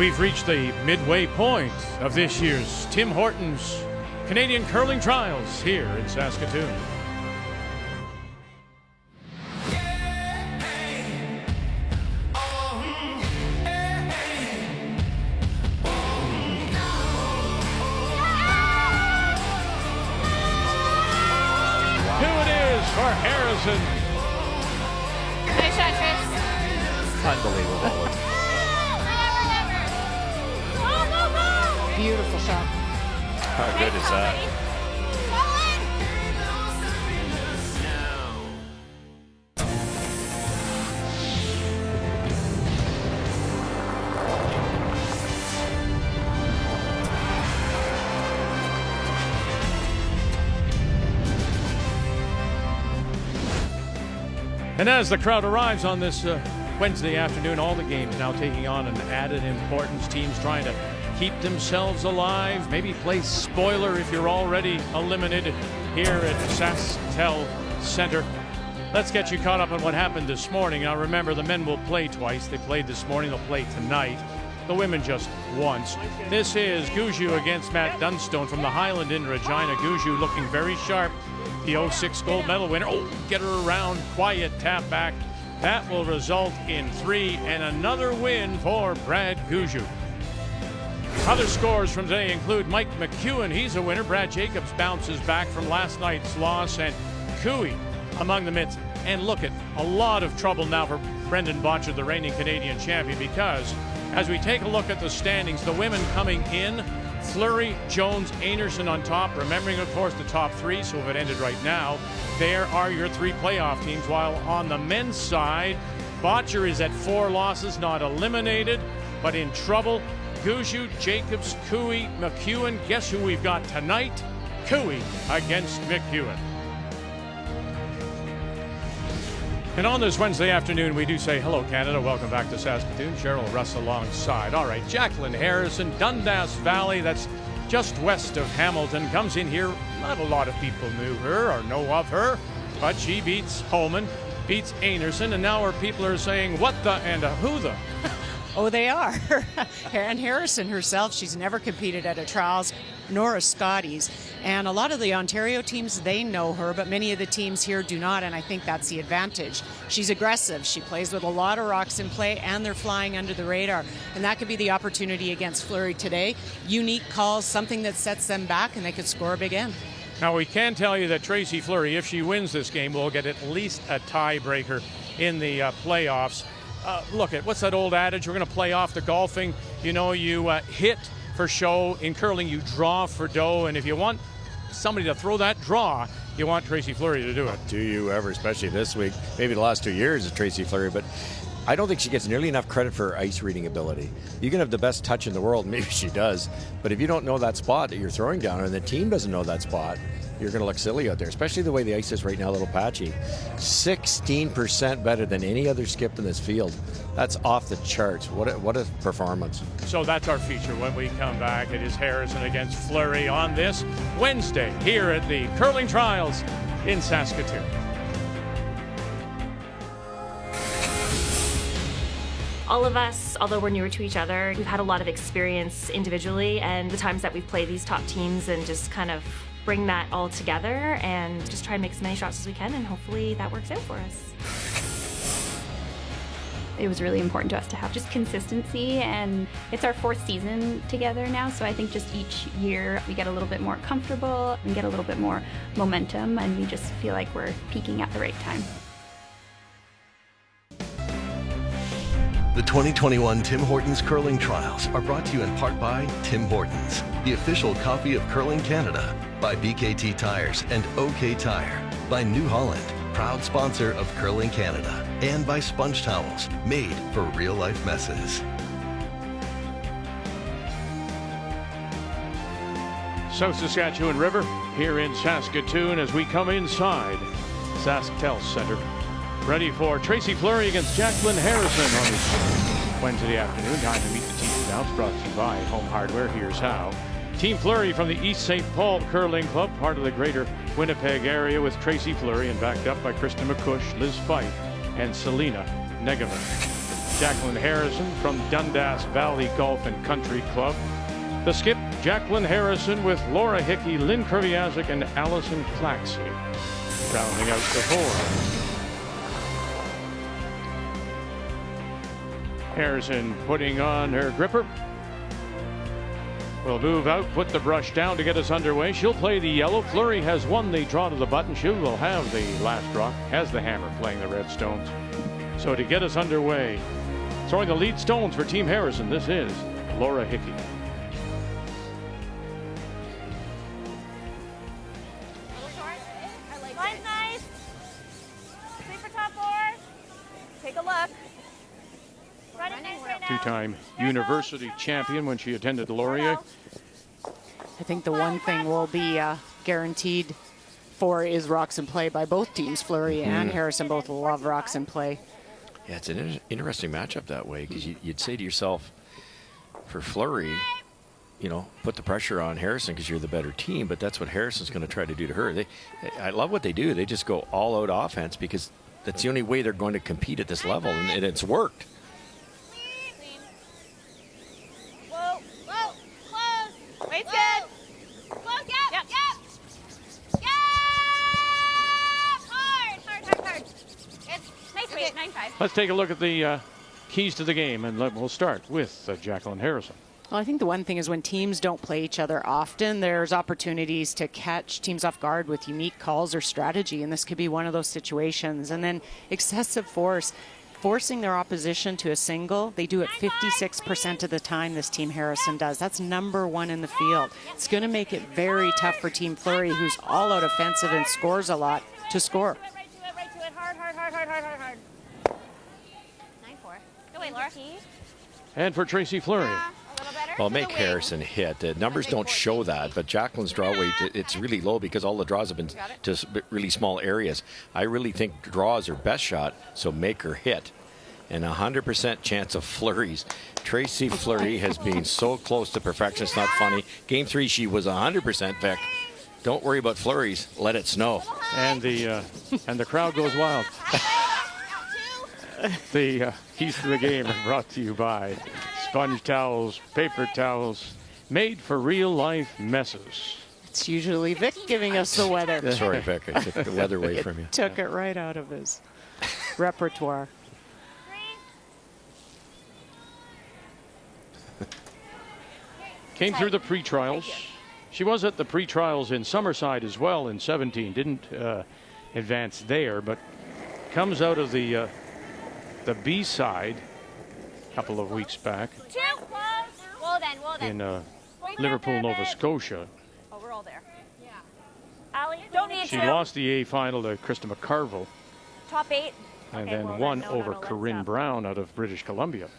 We've reached the midway point of this year's Tim Hortons Canadian Curling Trials here in Saskatoon. For Harrison. Nice shot, Tris. Unbelievable. Beautiful shot. How good is that? And as the crowd arrives on this Wednesday afternoon, all the games now taking on an added importance. Teams trying to keep themselves alive, maybe play spoiler if you're already eliminated here at SaskTel Center. Let's get you caught up on what happened this morning. Now remember, the men will play twice. They played this morning, they'll play tonight. The women just once. This is Gushue against Matt Dunstone from the Highland in Regina. Gushue looking very sharp. The 06 gold medal winner. Oh, get her around. Quiet tap back. That will result in 3 and another win for Brad Gushue. Other scores from today include Mike McEwen. He's a winner. Brad Jacobs bounces back from last night's loss. And Cooey among the mitts. And look at a lot of trouble now for Brendan Botcher, the reigning Canadian champion, because as we take a look at the standings, the women coming in, Fleury, Jones, Einarson on top. Remembering, of course, the top 3, so if it ended right now, there are your 3 playoff teams. While on the men's side, Botcher is at 4 losses, not eliminated, but in trouble. Gushue, Jacobs, Cooey, McEwen. Guess who we've got tonight? Cooey against McEwen. And on this Wednesday afternoon, we do say hello, Canada. Welcome back to Saskatoon. Cheryl Russ alongside. All right, Jacqueline Harrison, Dundas Valley, that's just west of Hamilton, comes in here. Not a lot of people knew her or know of her, but she beats Holman, beats Einarson, and now our people are saying, what the and who the? Oh, they are. And Harrison herself, she's never competed at a trials nor a Scotties. And a lot of the Ontario teams, they know her, but many of the teams here do not, and I think that's the advantage. She's aggressive. She plays with a lot of rocks in play, and they're flying under the radar. And that could be the opportunity against Fleury today. Unique calls, something that sets them back, and they could score a big end. Now, we can tell you that Tracy Fleury, if she wins this game, will get at least a tiebreaker in the playoffs. Look at, what's that old adage? We're going to play off the golfing. You know, you hit for show. In curling, you draw for dough. And if you want somebody to throw that draw, you want Tracy Fleury to do it. Do you ever, especially this week, maybe the last 2 years of Tracy Fleury, but I don't think she gets nearly enough credit for her ice reading ability. You can have the best touch in the world, maybe she does, but if you don't know that spot that you're throwing down and the team doesn't know that spot, you're going to look silly out there, especially the way the ice is right now, a little patchy. 16% better than any other skip in this field. That's off the charts. What a performance. So that's our feature when we come back. It is Harrison against Fleury on this Wednesday here at the Curling Trials in Saskatoon. All of us, although we're newer to each other, we've had a lot of experience individually, and the times that we've played these top teams and just kind of bring that all together and just try and make as many shots as we can, and hopefully that works out for us. It was really important to us to have just consistency, and it's our 4th season together now, so I think just each year we get a little bit more comfortable and get a little bit more momentum, and we just feel like we're peaking at the right time. The 2021 Tim Hortons Curling Trials are brought to you in part by Tim Hortons, the official coffee of Curling Canada, by BKT Tires and OK Tire, by New Holland, proud sponsor of Curling Canada, and by Sponge Towels, made for real-life messes. South Saskatchewan River here in Saskatoon as we come inside SaskTel Center. Ready for Tracy Fleury against Jacqueline Harrison on this Wednesday afternoon. Time to meet the team bounce, brought to you by Home Hardware. Here's how. Team Fleury from the East St. Paul Curling Club, part of the greater Winnipeg area, with Tracy Fleury and backed up by Krista McCush, Liz Fife, and Selena Negavan. Jacqueline Harrison from Dundas Valley Golf and Country Club. The skip, Jacqueline Harrison with Laura Hickey, Lynn Krviazek, and Allison Flaxey. Rounding out the four. Harrison putting on her gripper. Will move out, put the brush down to get us underway. She'll play the yellow. Fleury has won the draw to the button. She will have the last draw, has the hammer playing the red stones. So to get us underway, throwing the lead stones for Team Harrison, this is Laura Hickey. Line's nice. Sleeper top four. Take a look. Running nice right now. Two-time university champion when she attended Laurier. I think the one thing we'll be guaranteed for is rocks and play by both teams. Fleury and Harrison both love rocks and play. Yeah, it's an interesting matchup that way, because you'd say to yourself, for Fleury, you know, put the pressure on Harrison because you're the better team, but that's what Harrison's going to try to do to her. I love what they do. They just go all out offense because that's the only way they're going to compete at this level, and it's worked. Weight's good. Close, yep. Hard. It's nice weight, 9.5. Let's take a look at the keys to the game, and we'll start with Jacqueline Harrison. Well, I think the one thing is when teams don't play each other often, there's opportunities to catch teams off guard with unique calls or strategy, and this could be one of those situations. And then excessive force, forcing their opposition to a single. They do it 56% of the time, this Team Harrison does. That's #1 in the field. It's going to make it very tough for Team Fleury, who's all out offensive and scores a lot, to score. Right to it. Hard. 9-4. Go away, Laura. And for Tracy Fleury. Well, make Harrison hit. The numbers don't show that, but Jacqueline's draw weight, it's really low because all the draws have been to really small areas. I really think draws are best shot, so make her hit. And 100% chance of Fleury's. Tracy Fleury has been so close to perfection, it's not funny. Game 3, she was 100% Vic. Don't worry about Fleury's. Let it snow. And the crowd goes wild. The keys to the game are brought to you by sponge towels, paper towels, made for real-life messes. It's usually Vic giving us the weather. Sorry, Vic, I took the weather away from you. Took it right out of his repertoire. Came through the pre-trials. She was at the pre-trials in Summerside as well in 17. Didn't advance there, but comes out of the B-side a couple of weeks back in Liverpool, Nova Scotia. Oh, we're all there. Yeah. Allie, don't need She to. lost the A final to Krista McCarville. Top 8. And Okay, then well, won no, over let's Corinne Brown out of British Columbia.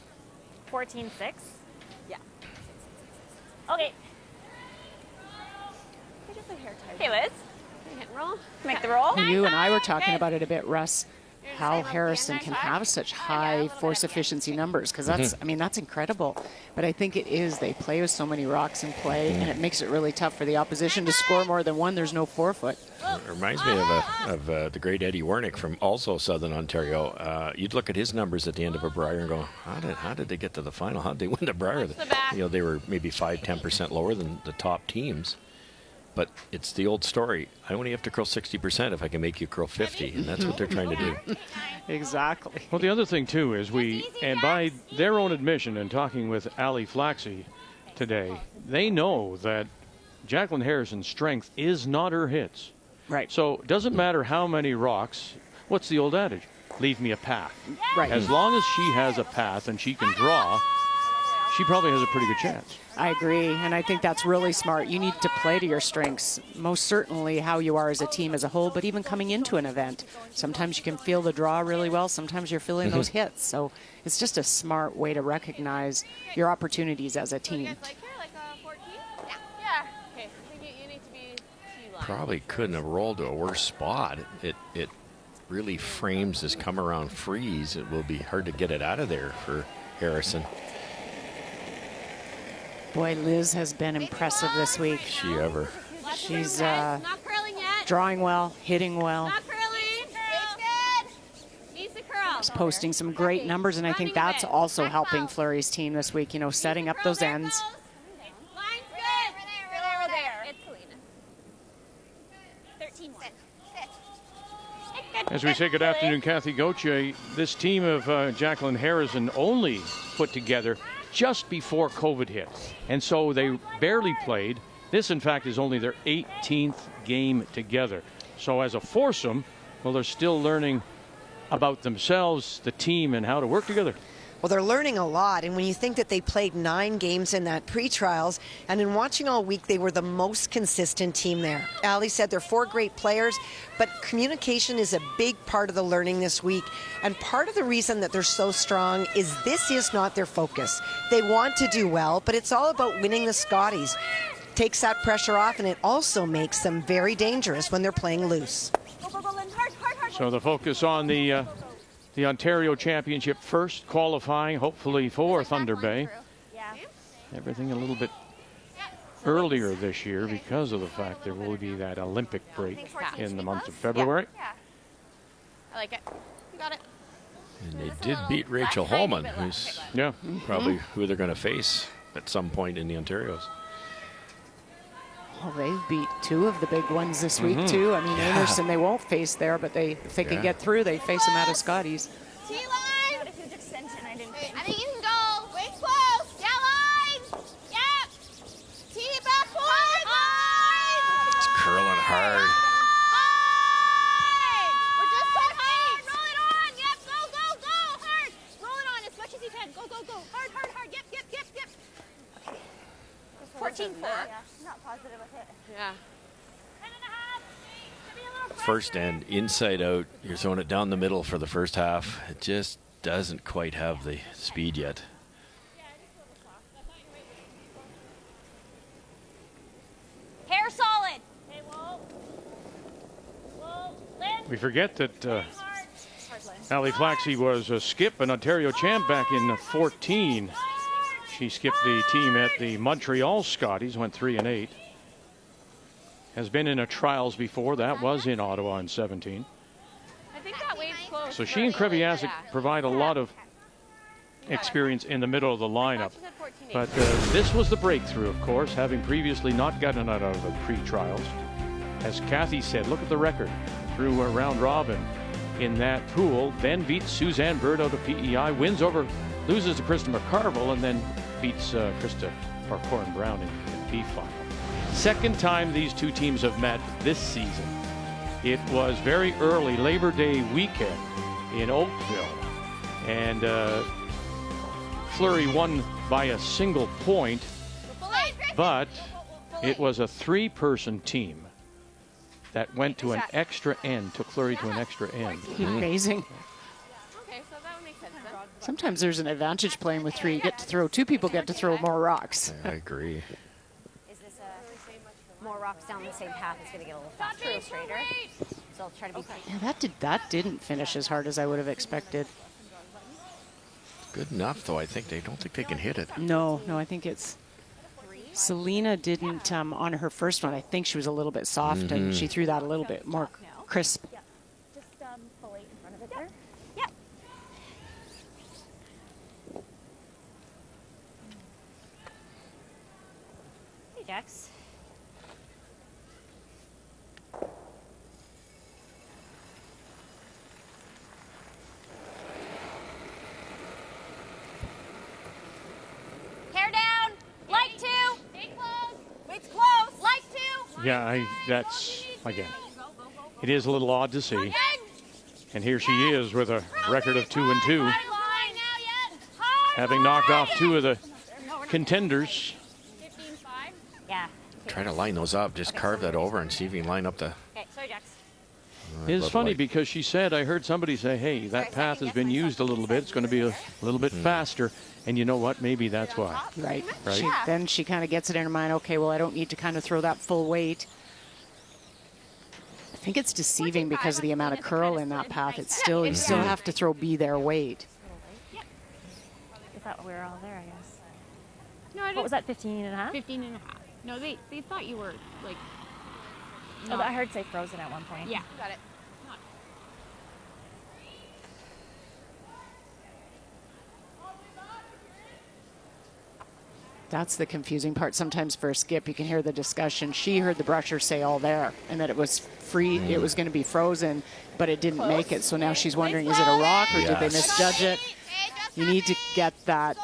14-6. Yeah. Okay. Okay, Liz. Hit and roll. Make the roll. You and I were talking about it a bit, Russ, how Harrison can have such high force efficiency numbers, because that's, I mean, that's incredible. But I think it is, they play with so many rocks in play, and it makes it really tough for the opposition to score more than one. There's no forefoot. It reminds me of the great Eddie Warnick from also Southern Ontario. You'd look at his numbers at the end of a Brier and go, how did they get to the final? How did they win the Brier? You know, they were maybe 5-10% lower than the top teams. But it's the old story. I only have to curl 60% if I can make you curl 50, and that's what they're trying to do. Exactly. Well, the other thing, too, is and by their own admission and talking with Allie Flaxey today, they know that Jacqueline Harrison's strength is not her hits. Right. So it doesn't matter how many rocks. What's the old adage? Leave me a path. Right. As long as she has a path and she can draw, she probably has a pretty good chance. I agree, and I think that's really smart. You need to play to your strengths, most certainly how you are as a team as a whole, but even coming into an event. Sometimes you can feel the draw really well, sometimes you're feeling those hits. So it's just a smart way to recognize your opportunities as a team. Probably couldn't have rolled to a worse spot. It really frames this come around freeze. It will be hard to get it out of there for Harrison. Boy, Liz has been impressive this week. She ever. She's Not curling yet. drawing well, hitting well. Not curling. It's good. Needs to curl. is posting some great numbers, and I think that's also helping Fleury's team this week, you know, setting up those ends. As we say good afternoon, Kathy Gauthier, this team of Jacqueline Harrison only put together just before COVID hit. And so they barely played. This, in fact, is only their 18th game together. So as a foursome, well, they're still learning about themselves, the team, and how to work together. Well, they're learning a lot, and when you think that they played 9 games in that pre-trials, and in watching all week, they were the most consistent team there. Ali said they're 4 great players, but communication is a big part of the learning this week, and part of the reason that they're so strong is this is not their focus. They want to do well, but it's all about winning the Scotties. Takes that pressure off, and it also makes them very dangerous when they're playing loose. So the focus on the Ontario Championship first, qualifying hopefully for Thunder Bay. Everything a little bit earlier this year because of the fact there will be that Olympic break in the month of February. I like it. You got it. And they did beat Rachel Holman, who's probably who they're going to face at some point in the Onterios. Well, they've beat 2 of the big ones this week, too. I mean, Anderson they won't face there, but if they can get through, they face them out of Scotties. T-line! What a huge extension. I think you can go. Wait close. Yeah, line. Yep. T back forward. It's curling hard. We're just talking. Roll it on. Yep. Go. Hard. Roll it on as much as you can. Go. Hard. Yep. 14-4. Not positive with it. Yeah. 10.5. First end, inside out. You're throwing it down the middle for the first half. It just doesn't quite have the speed yet. Hair solid. We forget that Ali Flaxey was a skip, an Ontario champ back in 14. She skipped the team at the Montreal Scotties, went 3-8. Has been in a trials before. That was in Ottawa in 17. I think that wave's close. So she and Kreviazek provide a lot of experience in the middle of the lineup. But this was the breakthrough, of course, having previously not gotten out of the pre-trials. As Kathy said, look at the record through a round robin in that pool, then beats Suzanne Bird out of PEI, loses to Krista McCarville, and then beats Krista Corin Brown in B final. Second time these two teams have met this season. It was very early Labor Day weekend in Oakville, and Fleury won by a single point, but it was a 3-person team that went to an extra end, took Fleury to an extra end. Amazing. Okay, so that would make sense then. Sometimes there's an advantage playing with 3. You get to throw 2 people get to throw more rocks. I agree. Is this more rocks down the same path? It's going to get a little faster and straighter. So I'll try to be Yeah, that didn't finish as hard as I would have expected. Good enough, though. I don't think they can hit it. No, I think it's Selena didn't on her first one. I think she was a little bit soft, and she threw that a little bit more crisp. Just pull it in front of it there. Yep. Hey, Jax. Hair down. Like 2. Stay close. Wait's close. Like 2. Yeah, that's, again, it is a little odd to see. And here she is with a record of 2-2, having knocked off 2 of the contenders. Yeah. Trying to line those up, just carve that over and see if you can line up the... Okay, sorry, Jax. It's funny because she said, I heard somebody say, hey, that path has been used a little bit. It's going to be a little bit faster. And you know what? Maybe that's why. Right. Right. Then she kind of gets it in her mind, okay, well, I don't need to kind of throw that full weight. I think it's deceiving because of the amount of curl in that path. It's still, you still have to throw B their weight. I thought we were all there, I guess. No, I What didn't. was that, 15.5? 15.5. No, they thought you were like. Oh, I heard say frozen at one point. Yeah. Got it. That's the confusing part. Sometimes for a skip, you can hear the discussion. She heard the brusher say all there, and that it was free. It was going to be frozen, but it didn't make it. So now she's wondering, is it a rock or did they misjudge it? You need to get that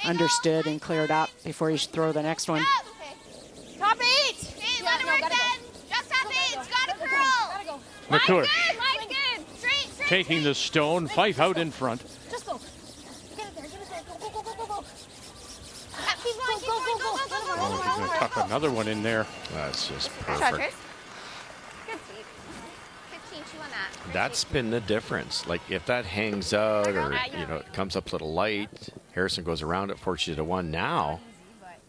understood and cleared up before you throw the next one. Top 8. Hey, let it work then. Just top 8. It's got to curl. McCush Line's good. Straight. taking the stone. Fife out in front. Just go. Get it there. Get it there. Go, go, go, go, go. Keep going, keep going. Go, go, go, go, go. Oh, he's going to tuck another one in there. That's just Good shot, perfect. Good feed. 15-2 on that. That's been the difference. Like if that hangs out or it comes up a little light, Harrison goes around it, forces you to 1. Now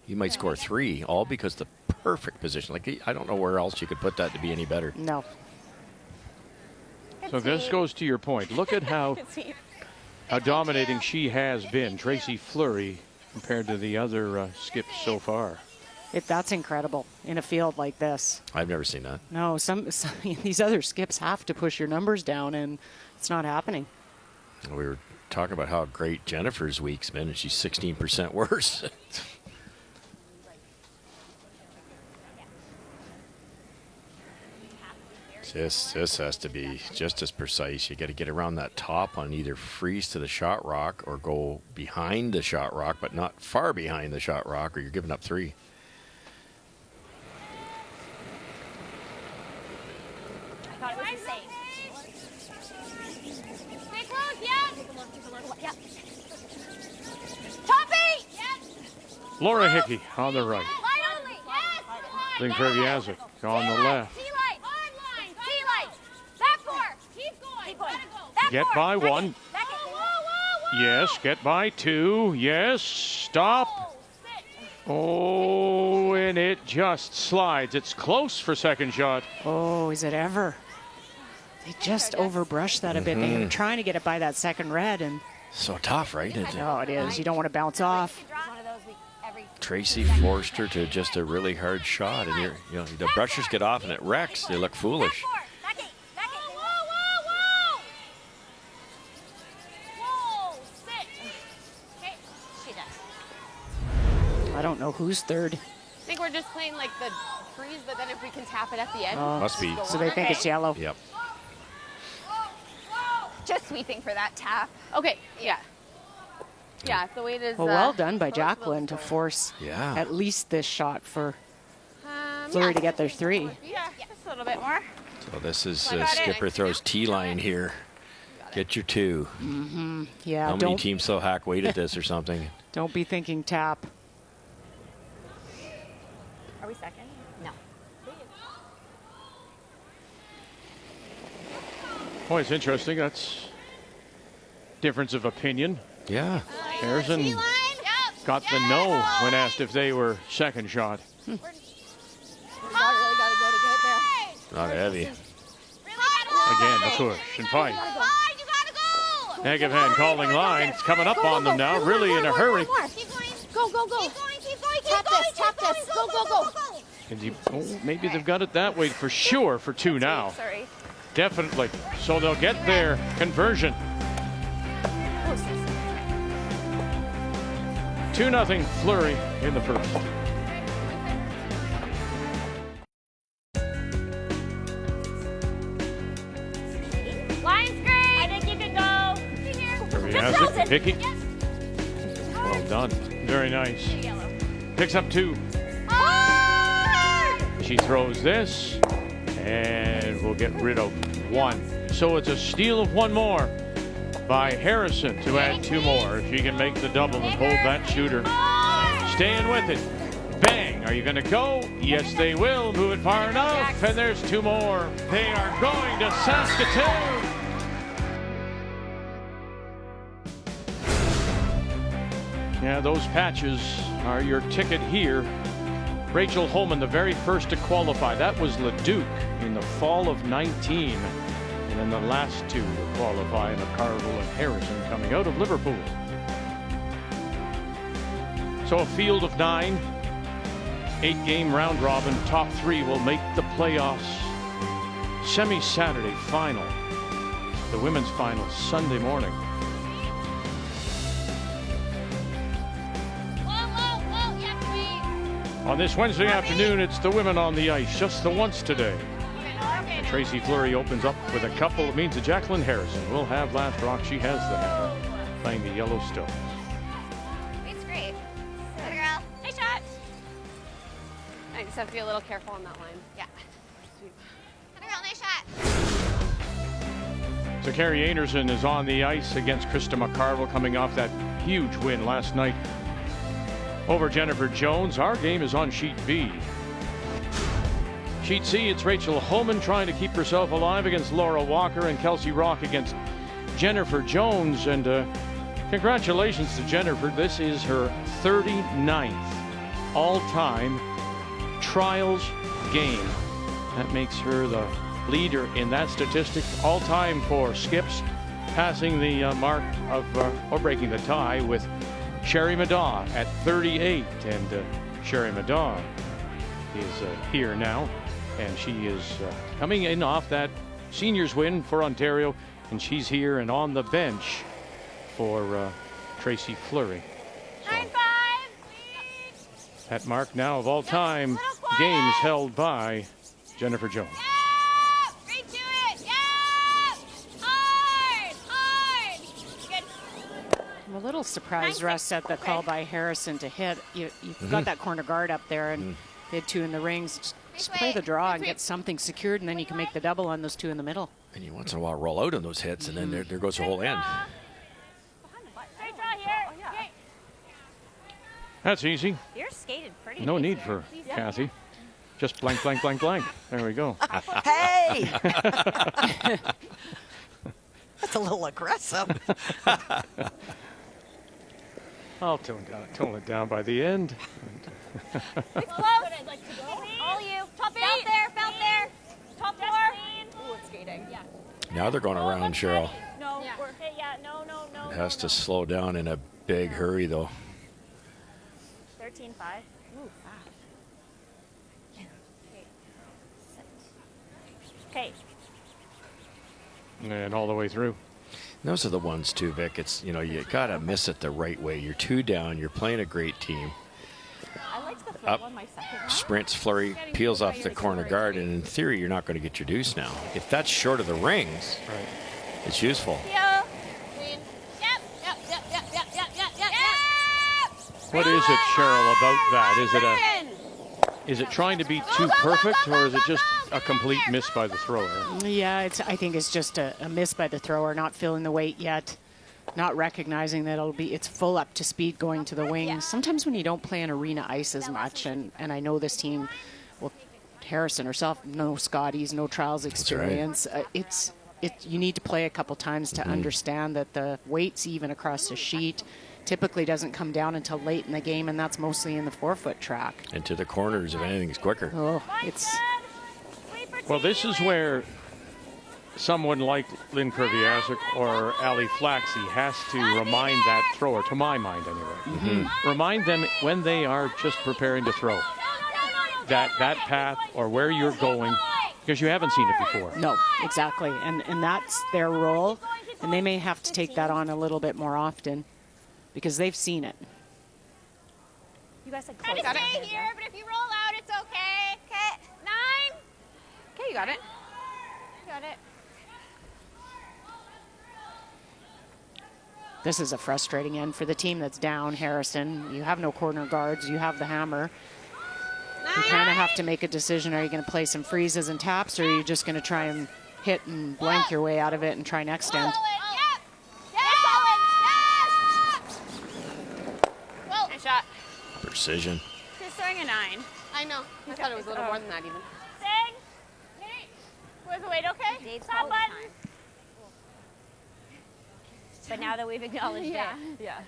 you might score 3, all because the perfect position. Like I don't know where else you could put that to be any better. No. So this goes to your point. Look at how dominating she has been, Tracy Fleury, compared to the other skips so far. That's incredible in a field like this. I've never seen that. No, some these other skips have to push your numbers down, and it's not happening. We were talking about how great Jennifer's week's been, and she's 16% worse. This has to be just as precise. You got to get around that top on either freeze to the shot rock or go behind the shot rock, but not far behind the shot rock, or you're giving up 3. Stay close, yeah. Take a look. Yeah. Top 8. Yes. Laura Hickey on the right. Line only. Yes. Lynn Kreviazic on the left. T-light. Hard line. T-light. Back 4. Keep going. Keep going. Back Get 4. by Back 1. it. Back it. Whoa, whoa, whoa. Yes, get by 2. Yes, stop. Oh, and it just slides. It's close for second shot. Oh, is it ever? They just overbrushed that a bit. They were trying to get it by that second red, and So tough, right? oh, it is. You don't want to bounce off. Tracy forced her to just a really hard shot, and the brushers get off and it wrecks. They look foolish. Back 8. Back 8. Whoa, whoa, whoa. Whoa, sit. Okay, she does. I don't know who's third. I think we're just playing like the freeze, but then if we can tap it at the end. Must be. So they think it's yellow. Yep. Just sweeping for that tap. Okay, yeah. Yeah, the weight is. Well, well done by Jacqueline to force Yeah. at least this shot for Fleury to get their 3. Yeah, just a little bit more. So this is got it. skipper throws T-line here. Get your 2. Yeah, How many teams so hack weighted this or something? don't be thinking tap. Are we second? No. Oh, it's interesting. That's difference of opinion. Yeah. Harrison got the no when asked if they were second shot. Really got to go to get there. Not heavy. Again, McCush and Fife. You got to go. Negavan calling line. It's coming up on them now, really in a hurry. Keep going. Go, go, go. Keep going, keep going, keep going. Tap this. Go, go, go. Maybe they've got it that way for sure for 2 now. Sorry. Definitely. So they'll get their conversion. 2-0 Fleury in the first. Line's great. I think you can go. Kreviazic, Hickey. Well done. Very nice. Picks up 2. She throws this, and we'll get rid of 1. So it's a steal of 1 more by Harrison to add 2 more. If she can make the double and hold that shooter. Staying with it. Bang. Are you going to go? Yes, they will. Move it far enough, and there's 2 more. They are going to Saskatoon. Yeah, those patches are your ticket here. Rachel Holman, the very first to qualify. That was Leduc in the fall of 19. And then the last 2 to qualify, McCarville and Harrison coming out of Liverpool. So a field of 9, 8-game round robin. Top 3 will make the playoffs. Semi-Saturday final. The women's final Sunday morning. Whoa, whoa, whoa. Yeah, On this Wednesday afternoon, it's the women on the ice, just the once today. And Tracy Fleury opens up with a couple. It means that Jacqueline Harrison will have last rock. She has the hammer, playing the Yellowstone. It's great. Good girl. Nice shot. I just have to be a little careful on that line. Yeah. Good girl. Nice shot. So Carrie Anderson is on the ice against Krista McCarville, coming off that huge win last night over Jennifer Jones. Our game is on sheet B. Sheet C, it's Rachel Homan trying to keep herself alive against Laura Walker, and Kelsey Rock against Jennifer Jones. And congratulations to Jennifer. This is her 39th all-time trials game. That makes her the leader in that statistic all-time for skips, passing the mark of, or breaking the tie with Sherry Madaw at 38. And Sherry Madaw is here now, and she is coming in off that seniors win for Ontario, and she's here and on the bench for Tracy Fleury. So, 9-5. that mark now of all-time games held by Jennifer Jones. Right to it. Yeah. Hard. Hard. Good. I'm a little surprised, Russ, at the call by Harrison to hit. You've got that corner guard up there, and they had two in the rings. Just play the draw and get something secured, and then you can make the double on those two in the middle. And you once in a while roll out on those hits, and then there goes the whole end. Straight draw here. Okay. That's easy. You're skated pretty. No need for Kathy. Just blank, blank, blank, blank. There we go. Hey! That's a little aggressive. I'll tone it down by the end. It's close. All you. Top eight. Felt there. Felt there. Top four. Ooh, it's skating. Yeah. Now they're going around, Cheryl. No. Yeah. No. It has to slow down in a big hurry, though. 13-5. Ooh, fast. Okay. And all the way through. Those are the ones, too, Vic. It's, you know, you got to miss it the right way. You're two down. You're playing a great team. I liked the third Up, one, my second. sprints, Fleury peels off the corner guard, and in theory, you're not going to get your deuce now. If that's short of the rings, it's useful. Yep. What is it, Cheryl, about that? Is it trying to be too perfect, or is it just a complete miss by the thrower? Yeah, I think it's just a miss by the thrower, not feeling the weight yet, not recognizing that it's full up to speed going to the wings. Sometimes when you don't play on arena ice as much, and I know this team, well, Harrison herself, no Scotties, no trials experience. Right. You need to play a couple times to understand that the weight's even across the sheet. Typically doesn't come down until late in the game, and that's mostly in the 4-foot track. And to the corners, if anything's quicker. Oh, it's... Well, this is where someone like Lynn Kurviasek or Ali Flaxey has to remind that thrower, to my mind anyway. Remind them when they are just preparing to throw that path or where you're going, because you haven't seen it before. No, exactly. And that's their role, and they may have to take that on a little bit more often, because they've seen it. You guys said close. Try to stay here, but if you roll out, it's okay. Okay. 9. Okay, you got it. You got it. This is a frustrating end for the team that's down, Harrison. You have no corner guards. You have the hammer. You kind of have to make a decision. Are you going to play some freezes and taps, or are you just going to try and hit and blank your way out of it and try next end? Nice shot. Precision. She's throwing a 9. I know. I thought it was a little more than that even. Sing. Was the weight okay? Dave's Stop all the button. time. But now that we've acknowledged it. Yeah.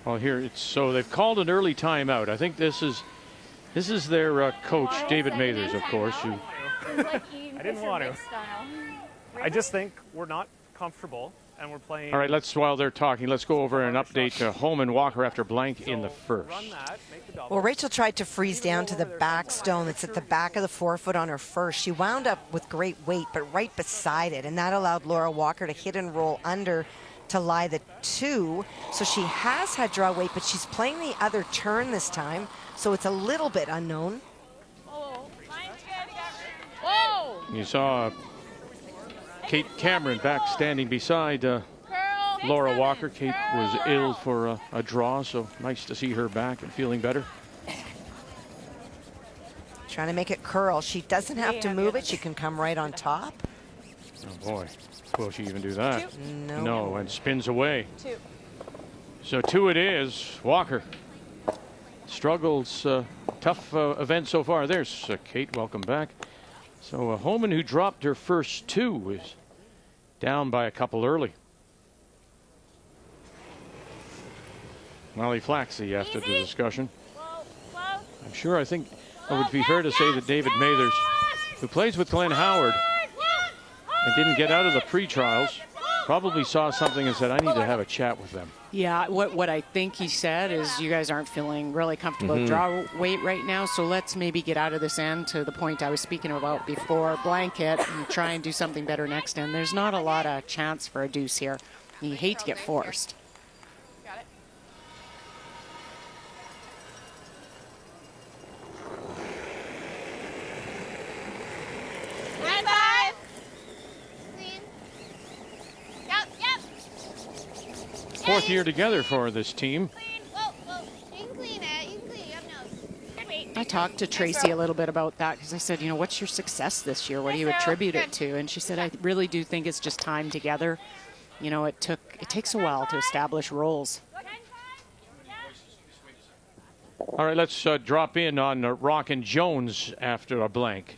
Well, here so they've called an early timeout. I think this is their coach, David Mathers, of course. Who I didn't want to. I just think we're not comfortable, and we're playing. All right, while they're talking, let's go over an update to Holman Walker after blank in the first. Well, Rachel tried to freeze down to the back stone that's at the back of the 4-foot on her first. She wound up with great weight, but right beside it, and that allowed Laura Walker to hit and roll under to lie the 2. So she has had draw weight, but she's playing the other turn this time. So it's a little bit unknown. You saw Kate Cameron back standing beside Laura Walker. Kate was ill for a draw, so nice to see her back and feeling better. Trying to make it curl. She doesn't have to move it. She can come right on top. Oh boy, will she even do that? No. No, and spins away. 2. So 2 it is. Walker struggles, tough event so far. There's Kate, welcome back. So Homan, who dropped her first 2, is down by a couple early. Molly Flaxey after the discussion. I'm sure I think it would be fair to say that David Mathers, who plays with Glenn Howard and didn't get out of the pre-trials, probably saw something and said, I need to have a chat with them. Yeah, what I think he said is you guys aren't feeling really comfortable with draw weight right now, so let's maybe get out of this end to the point I was speaking about before, blanket, and try and do something better next end. There's not a lot of chance for a deuce here. You hate to get forced. Got it. Nine, 5. Clean. Yep, yep. 4th year together for this team. Clean. Whoa, whoa. You can clean it. You can clean. You have nose. I talked to Tracy a little bit about that because I said, you know, what's your success this year? What do you attribute it to? And she said, I really do think it's just time together. You know, it takes a while to establish roles. All right, let's drop in on Rockin' Jones after a blank.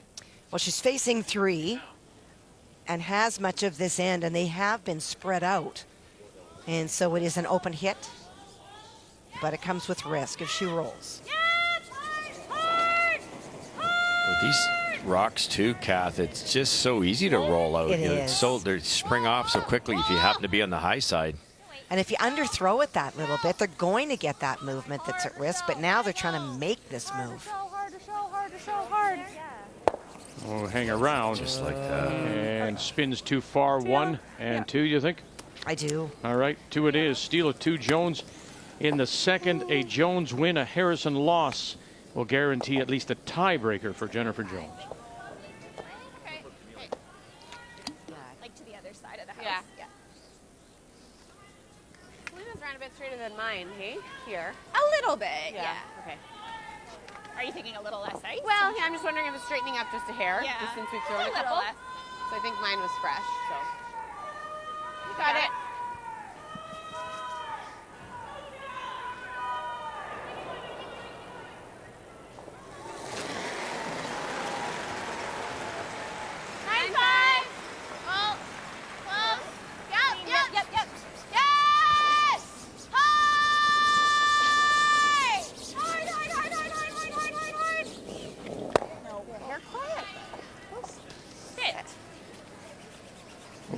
Well, she's facing 3 and has much of this end, and they have been spread out. And so it is an open hit, but it comes with risk if she rolls. Well, these rocks too, Kath, it's just so easy to roll out. It You know, is. they spring off so quickly if you happen to be on the high side. And if you underthrow it that little bit, they're going to get that movement that's at risk, but now they're trying to make this move. Oh, hang around. Just like that. And spins too far. 1 and 2, you think? I do. All right, 2 it is. Steal of 2 Jones in the second. A Jones win, a Harrison loss will guarantee at least a tiebreaker for Jennifer Jones. Okay. Like to the other side of the house. Yeah. Selena's ran a bit straighter than mine, hey? Here. A little bit, yeah. Okay. Are you thinking a little less ice? Well, yeah, I'm just wondering if it's straightening up just a hair, Yeah. just since we've thrown a little couple. less. So I think mine was fresh, so. You got it. Nine, 5. Oh, close. Yep, yep, yep, yep. Yes! High! Hard, hard, hard, hard, hard, hard, hard, hard, hard. No, hair quiet. Sit.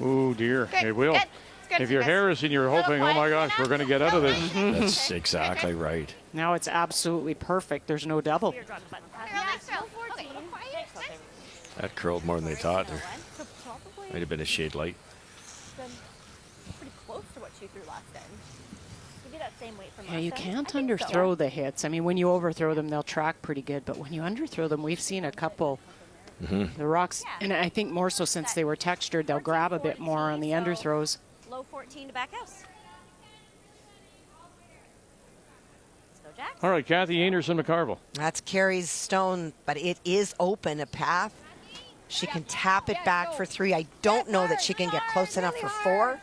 Oh, dear. Good, It will. good. It's good. If you're Harrison, you're hoping, oh my gosh, we're going to get out of this. That's exactly right. Now it's absolutely perfect. There's no double. Girl, let's go. Okay, quiet. That curled more than they thought. There might have been a shade light. Pretty close to what she threw last end. Give you that same weight from Yeah, last you time? can't I think so. underthrow the hits. I mean, when you overthrow them, they'll track pretty good. But when you underthrow them, we've seen a couple. The rocks, and I think more so since they were textured, they'll grab a bit more on the underthrows. Low 14 to back house. Let's go, Jack. All right, Kathy Anderson McCarville. That's Carrie's stone, but it is open, a path. She can tap it back for 3. I don't know that she can get close enough for 4.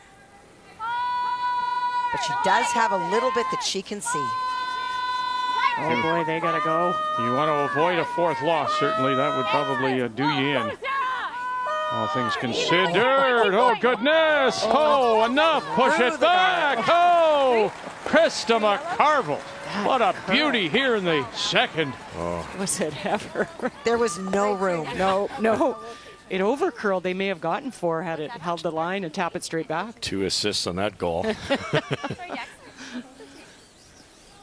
But she does have a little bit that she can see. Oh boy, they gotta go. You want to avoid a 4th loss, certainly. That would probably do you in. All things considered. Oh, goodness. Oh, enough. Push it back. Oh, Krista McCarville. What a beauty here in the second. Was it ever? There was no room. No. It overcurled. They may have gotten 4 had it held the line and tap it straight back. 2 assists on that goal.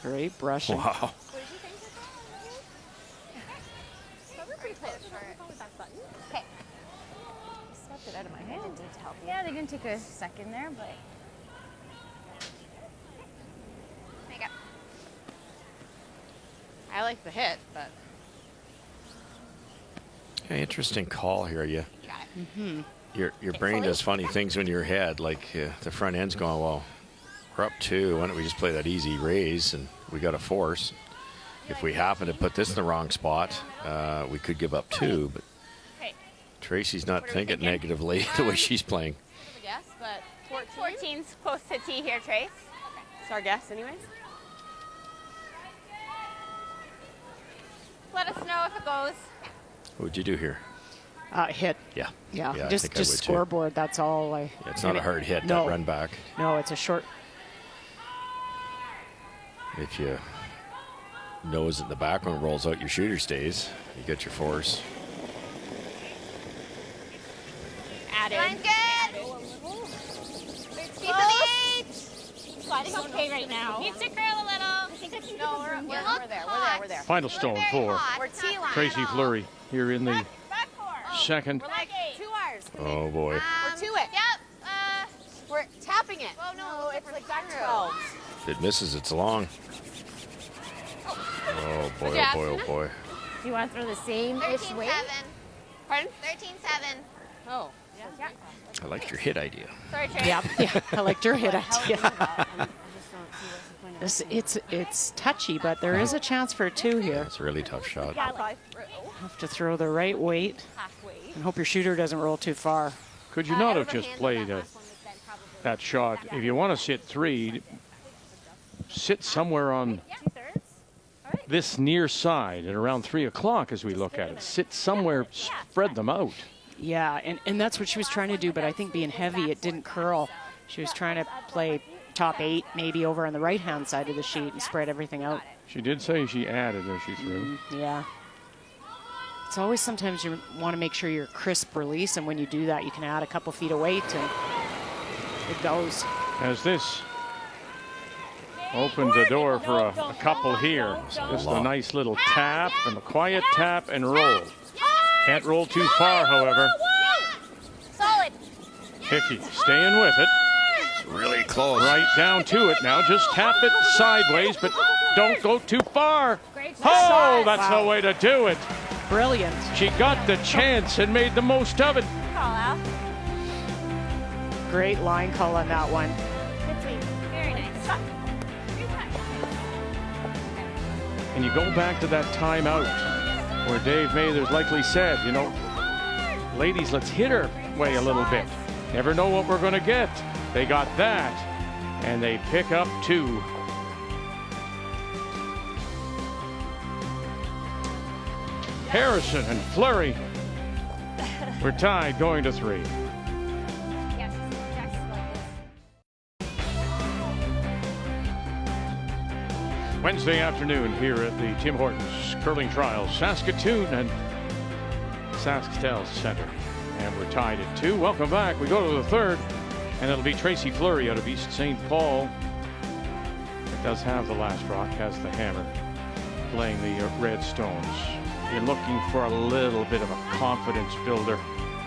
Great brushing. Wow. Swept it out of my hand. Yeah, they didn't take a second there, but I like the hit, but. Yeah, interesting call here. You. Got it. Your brain does funny things when you're ahead. Like the front end's going, well, we're up 2. Why don't we just play that easy raise and we got a force. If we happen to put this in the wrong spot, we could give up 2. But Tracy's not thinking negatively the way she's playing. I guess, but 14's close to tee here, Trace. Okay. It's our guess, anyways. Let us know if it goes. What would you do here? Hit. Yeah. Yeah, I just think I would too. scoreboard. That's all. Yeah, it's not a hard hit, no. that run back. No, it's a short. If you nose in the back when it rolls out, your shooter stays. You get your force. Added. Line's good. Keep the beach. Sliding okay right now. Needs to curl a little. I think I can No, we're there. Final stone for We're T-line. Tracy Fleury here in the second. We're like 2 hours. Oh, boy. We're to it. Yep. We're tapping it. Oh, no, it's like back 12. If it misses, it's long. Oh, boy, oh, boy, oh, boy. Do you want to throw the same-ish 13-7. weight? Pardon? 13-7. Oh. Yeah. I liked your hit idea. Sorry, Trace. Yeah, I liked your hit idea. It's touchy, but there is a chance for a 2 here. It's a really tough shot. Have to throw the right weight and hope your shooter doesn't roll too far. Could you not have just played that shot? If you want to sit 3, sit somewhere on this near side at around 3 o'clock as we look at it. Sit somewhere, spread them out. Yeah, and that's what she was trying to do, but I think being heavy, it didn't curl. She was trying to play top 8, maybe over on the right-hand side of the sheet and spread everything out. She did say she added as she threw. Yeah. It's always sometimes you want to make sure you're crisp release, and when you do that, you can add a couple feet of weight, and it goes. As this opens the door for a couple here. Just a nice little tap and a quiet tap and roll. Can't roll too far, however. Solid. Hickey staying with it. It's really close. Right down to it now. Just tap it sideways, but don't go too far. Oh, that's the way to do it. Brilliant. She got the chance and made the most of it. Call out. Great line call on that one. Good sweep. Very nice. And you go back to that timeout where Dave Mathers likely said, you know, ladies, let's hit her way a little bit. Never know what we're going to get. They got that, and they pick up 2. Harrison and Fleury were tied going to 3. Wednesday afternoon here at the Tim Hortons Curling Trials, Saskatoon and Sasktel Center. And we're tied at 2. Welcome back. We go to the 3rd, and it'll be Tracy Fleury out of East St. Paul. It does have the last rock, has the hammer, playing the red stones. You're looking for a little bit of a confidence builder.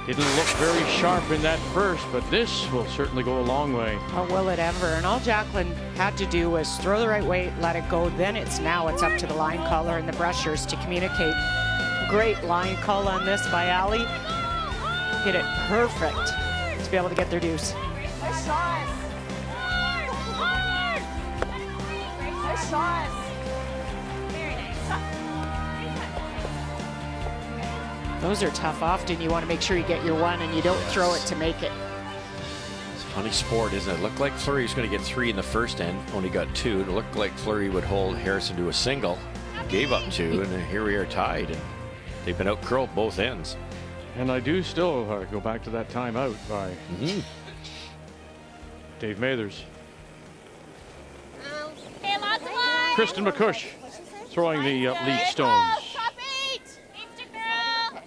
Didn't look very sharp in that first, but this will certainly go a long way. Oh, will it ever? And all Jacqueline had to do was throw the right weight, let it go. Then it's up to the line caller and the brushers to communicate. Great line call on this by Ali. Hit it perfect to be able to get their deuce. Nice shot. Nice shot. Very nice. Those are tough. Often you want to make sure you get your one and you don't throw it to make it. It's a funny sport, isn't it? It looked like Fleury was going to get 3 in the first end, only got 2. It looked like Fleury would hold Harrison to a single, gave up 2, and here we are tied. And they've been out curled both ends. And I do still go back to that timeout by Dave Mathers. Hey, lots of line. Kristen McCush throwing the lead stones. Top 8. Needs to curl.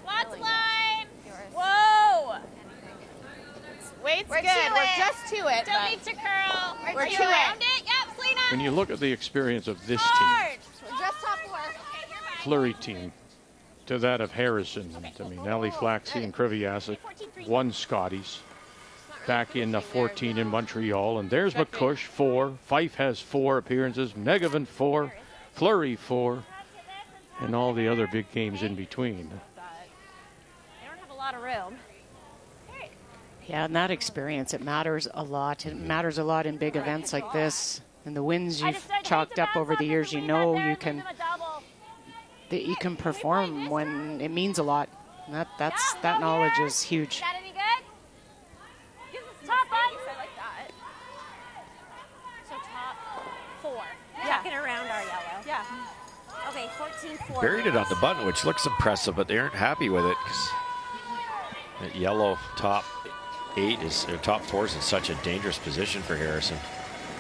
Lots of line. Whoa. Weight's We're good. to We're it. just to it. Still needs to curl. We're to to it. around it. Yep, Selena. When you look at the experience of this team, Hard. We're just top 4. Fleury team, to that of Harrison, Ellie Flaxey and Kriviasik, 1 Scotties, back in 14 in Montreal. And there's McCush, 4. Fife has 4 appearances. Megavan, 4. Fleury 4, and all the other big games in between. They don't have a lot of room. Yeah, and that experience, it matters a lot. It matters a lot in big events like this. And the wins you've chalked up over the years, you know you can perform when it means a lot. And that knowledge is huge. Is that any good? Top one. I like that. So top 4. Checking around our yellow. Yeah. Okay, 14-4. Buried it on the button, which looks impressive, but they aren't happy with it because that yellow top 8 is, or top 4 is in such a dangerous position for Harrison.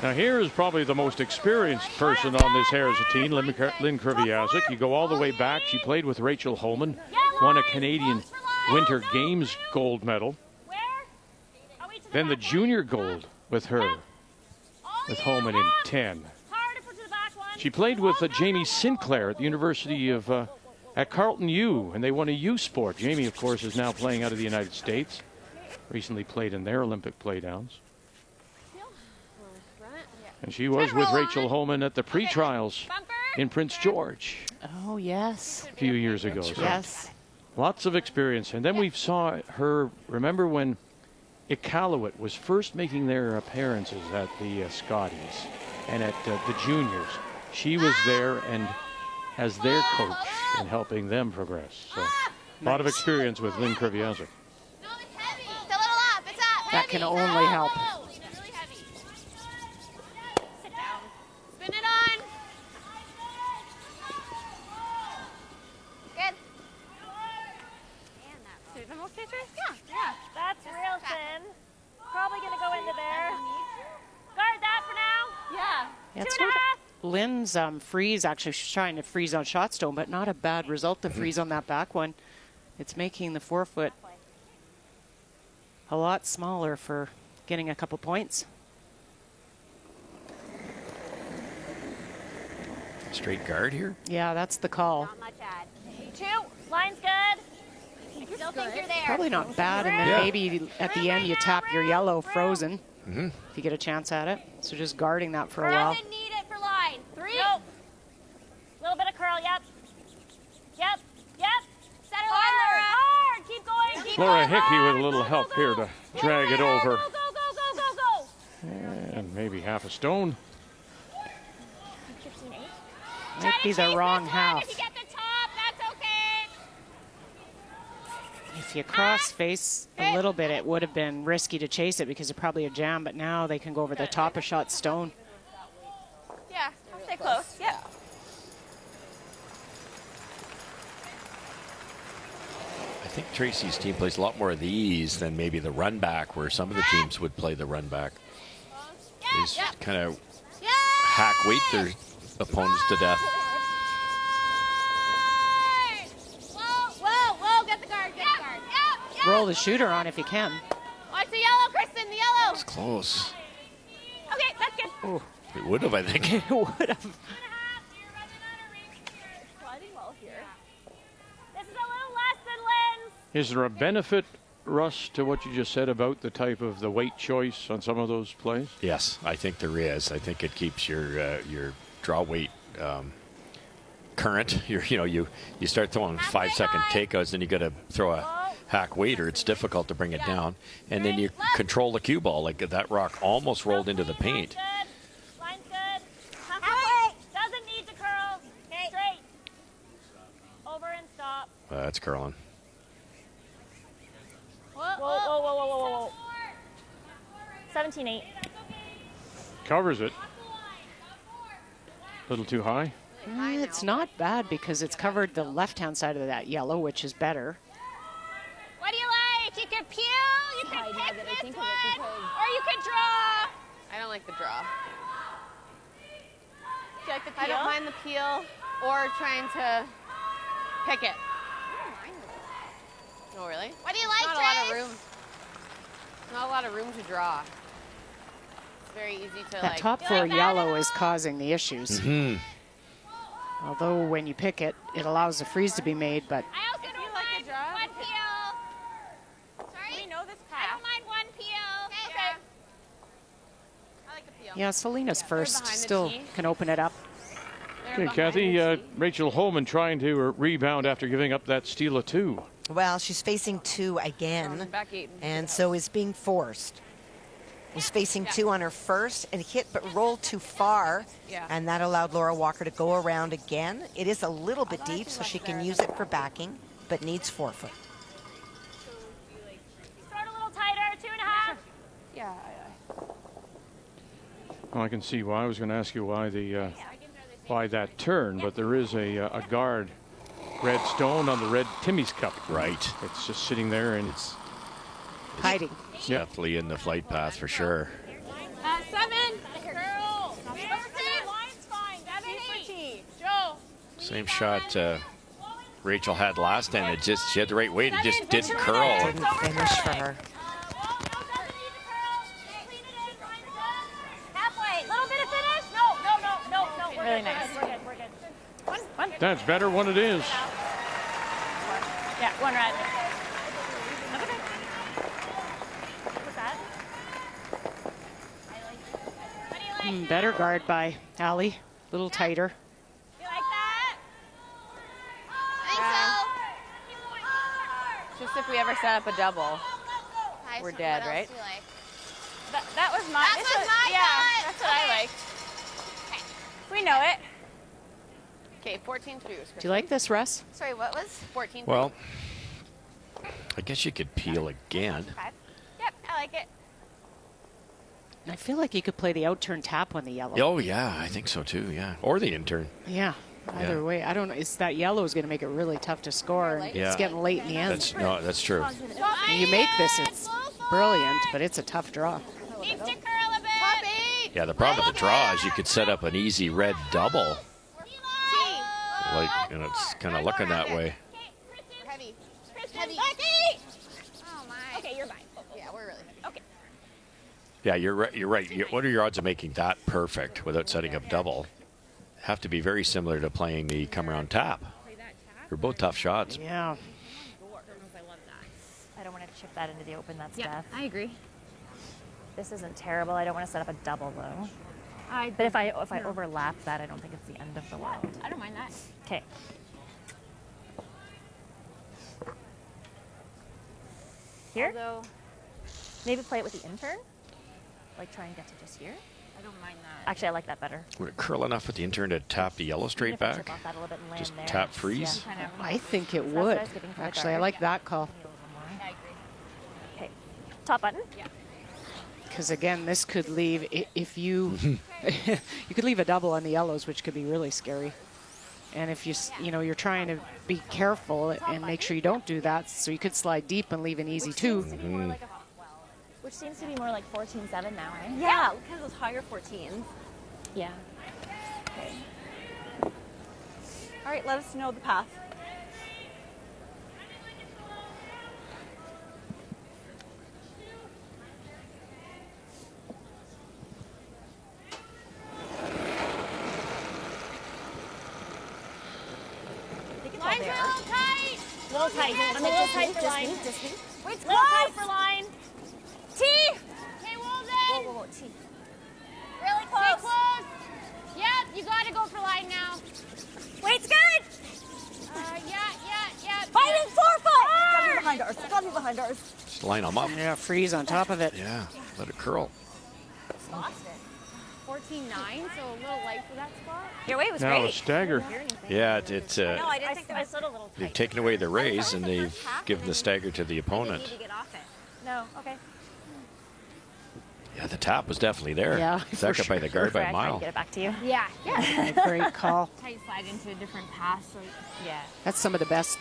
Now here is probably the most experienced person on this Harrison team, Lynn Krivyazik. You go all the way back. She played with Rachel Holman, won a Canadian Winter Games gold medal. Then the junior gold with her, with Holman in 10. She played with Jamie Sinclair at the University of, at Carleton U, and they won a U sport. Jamie, of course, is now playing out of the United States. Recently played in their Olympic playdowns. And she was with Rachel Holman at the pre-trials in Prince George. Oh, yes. A few years ago. So yes. Lots of experience. And then we saw her, remember when Iqaluit was first making their appearances at the Scotties and at the juniors. She was there and as their coach and helping them progress. So a lot of experience with Lynn Krivyazik. That can only help. Spin it on. Good. See the most pictures? Yeah. That's real thin. Probably going to go into there. Guard that for now. Yeah. It's 2.5. Lynn's freeze, actually, she's trying to freeze on shot stone, but not a bad result to freeze on that back one. It's making the forefoot a lot smaller for getting a couple points. Straight guard here? Yeah, that's the call. Not much add. 2. Line's good. I still think you're there. Probably not bad, and then maybe at the end you tap your yellow frozen if you get a chance at it. So just guarding that for a while. Doesn't need it for line. 3. Nope. Little bit of curl, yep. Yep. Center line, Laura. Hard. Keep going. Keep Laura going. Hickey with a little help here to drag it over. Go. And maybe half a stone. 15-8. Might be the wrong half. If you get the top, that's okay. If you cross face a little bit, it would have been risky to chase it because it's probably a jam, but now they can go over the top of shot stone. Yeah, I'll stay close. Yep. I think Tracy's team plays a lot more of these than maybe the run back, where some of the teams would play the run back. They just kind of hack weight their opponents to death. Whoa, get the guard, Roll the shooter on if you can. Watch the yellow, Kristen, the yellow. It's close. Okay, that's good. Oh. It would have, I think. It would have. Sliding well here. This is a little less than Lynn's. Is there a benefit, Russ, to what you just said about the type of the weight choice on some of those plays? Yes, I think there is. I think it keeps your draw weight current. You start throwing 5-second takeouts, then you got to throw a hack waiter. It's difficult to bring it down, and then you control the cue ball. Like that rock almost rolled into the paint. Line's good. Halfway. Doesn't need to curl. Okay. Straight. Over and stop. That's curling. Whoa. 17-8. Covers it. A little too high. It's not bad because it's covered the left-hand side of that yellow, which is better. What do you like? You can peel, you can pick this one, or you can draw. I don't like the draw. Do you like the peel? I don't mind the peel or trying to pick it. Oh, really? What do you like, Not a lot of Trace? room. Not a lot of room to draw. It's very easy to That top 4 yellow is causing the issues. Although when you pick it, it allows the freeze to be made, but I also don't mind one peel. Sorry? We know this I path. don't mind one peel. Okay. I like the peel. yeah, Selena's first behind the still tee. can open it up. Okay, Kathy, Rachel Holman trying to rebound after giving up that steal of 2. Well, she's facing 2 again, and so is being forced. Was facing 2 on her first and hit but rolled too far, and that allowed Laura Walker to go around again. It is a little bit deep, so she can use it for backing, but needs forefoot. Start a little tighter, 2.5. Yeah. Well, I can see why. I was going to ask you why that turn, but there is a guard red stone on the red Timmy's cup. Right. It's just sitting there and it's hiding. Definitely in the flight path for sure. 7. Girl. Line's fine. 7-8. Joe. Same shot Rachel had last time. She had the right weight. It just didn't curl. Didn't finish for her. Halfway. Little bit of finish. No. Really nice. We're good. One. That's better when it is. Yeah, one red. Better guard by Allie. A little tighter. You like that? I think so. Just if we ever set up a double, we're dead, right? That was my. Yeah, that's what I liked. Okay. We know it. Okay, 14-2. Do you like this, Russ? Sorry, what was? 14-2. Well, I guess you could peel again. 5. Yep, I like it. I feel like you could play the out-turn tap on the yellow. Oh, yeah, I think so too, yeah. Or the in-turn. Yeah, either way. I don't know. It's that yellow is going to make it really tough to score. And Yeah. It's getting late in the end. That's true. And you make this, it's brilliant, but it's a tough draw. Needs to curl a bit. Yeah, the problem with the draw is you could set up an easy red double. And it's kind of looking that way. Heavy. Oh my. Okay, you're fine. Yeah, we're really heavy. Okay. Yeah, you're right. What are your odds of making that perfect without setting up double? Have to be very similar to playing the come around tap. They're both tough shots. Yeah. I don't want to chip that into the open. That's Yeah, death. I agree. This isn't terrible. I don't want to set up a double though. But if I overlap that, I don't think it's the end of the world. I don't mind that. Okay. Here? Although, Maybe play it with the intern? Like try and get to just here? I don't mind that. Actually, I like that better. Would it curl enough with the intern to tap the yellow straight Even if I back? chip off that a little bit and land Just there, tap it's- freeze? yeah, kind of- I think it That's what would. I was giving for the Actually, I guard. like that call. I agree. Okay. Top button? Yeah. Because again, this could leave, if you, you could leave a double on the yellows, which could be really scary. And if you're trying to be careful and make sure you don't do that, so you could slide deep and leave an easy 2. Which seems to be more like 14-7 now, right? Yeah, look at those higher 14s. Yeah. Okay. All right, let us know the path. Line's a little tight. Little tight. I'm a little tight for line. Wait, it's Little tight close. for line. T. Okay, Walden. Whoa. T. Really close. Stay close. Yep, you got to go for line now. Wait's good. Yeah. Fighting 4 foot! Got me behind ours. Just line them up. Yeah, freeze on top of it. Yeah, let it curl. Lost it. 14-9, so a little light for that spot. Your weight was Now great. a stagger. Yeah, it's No, I didn't think I stood a little they've tight. taken away the raise and they've given the stagger to the They opponent. need to get off it. No, okay. Yeah, the tap was definitely there. Yeah, Second for by the guard by a I'll try and mile. get it back to you. Yeah. Great call. Tight slide into a different pass. So Yeah. That's some of the best,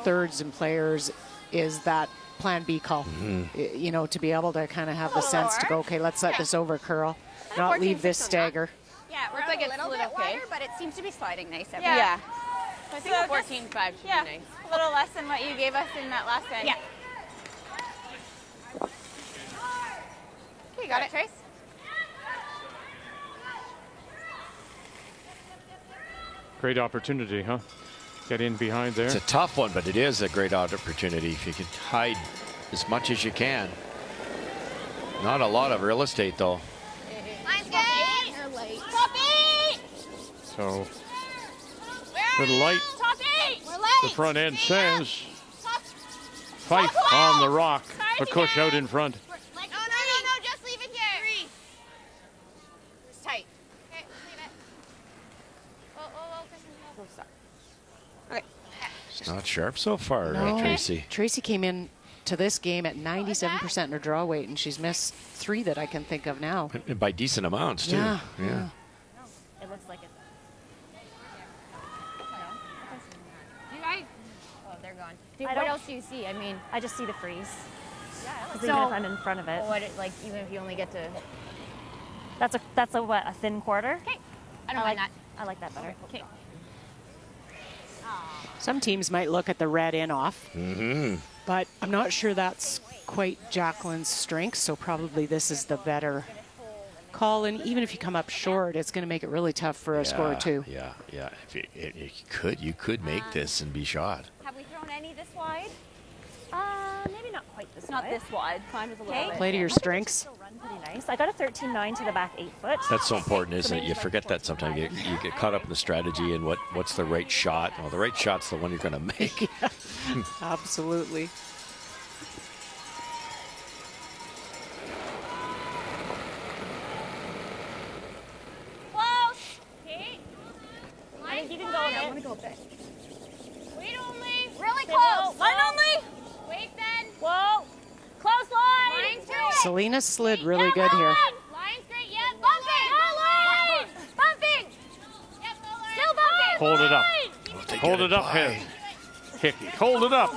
thirds and players is that plan B call. To be able to kind of have the sense to go, okay, let's let this over curl, not leave this stagger. yeah, we're Looks like a it's little split bit okay. wider, but it seems to be sliding nice. Yeah. I think So a 14-5 should be nice. A little less than what you gave us in that last end. Yeah. Okay, you got it, Trace? Great opportunity, huh? Get in behind there. It's a tough one, but it is a great opportunity if you can hide as much as you can. Not a lot of real estate, though. Line's good. Or late. Stop it! So The light, Top 8. We're late. the front end says. Fife on the rock. McCush out in front. No, just leave it here. 3. It's tight. Okay, leave it. Kristen, go. Okay. It's not sharp so far, Tracy. Tracy came in to this game at 97% in her draw weight, and she's missed 3 that I can think of now. And by decent amounts, too. Yeah. It looks like it. They're gone. What else do you see? I mean, I just see the freeze. so Even if I'm in front of it. like even if you only get to. That's a what? A thin quarter? Okay. I don't mind that. I like that better. Okay. Some teams might look at the red in off, but I'm not sure that's quite Jacqueline's strength, so probably this is the better call. And even if you come up short, it's going to make it really tough for a score or 2. Yeah. If you could make this and be shot. Have we thrown any this wide? Maybe not quite this Not wide. this wide. Kind of a little bit. Play to your strengths. Still run pretty nice. I got a 13.9 to the back 8 foot. That's so important, isn't it? You forget that sometimes. You get caught up in the strategy and what's the right shot. Well, the right shot's the one you're going to make. Absolutely. Close. Okay. I think you can go a bit. I want to go a bit. Wait only. Really Stay close. low. Line only. Wait then. Whoa. Close line. Line straight. Selena slid really good here. Line straight. Yep. Bumping. Line. Bumping. Yep. Still bumping. Hold it up. Hold it up, Hickey. Hold it up.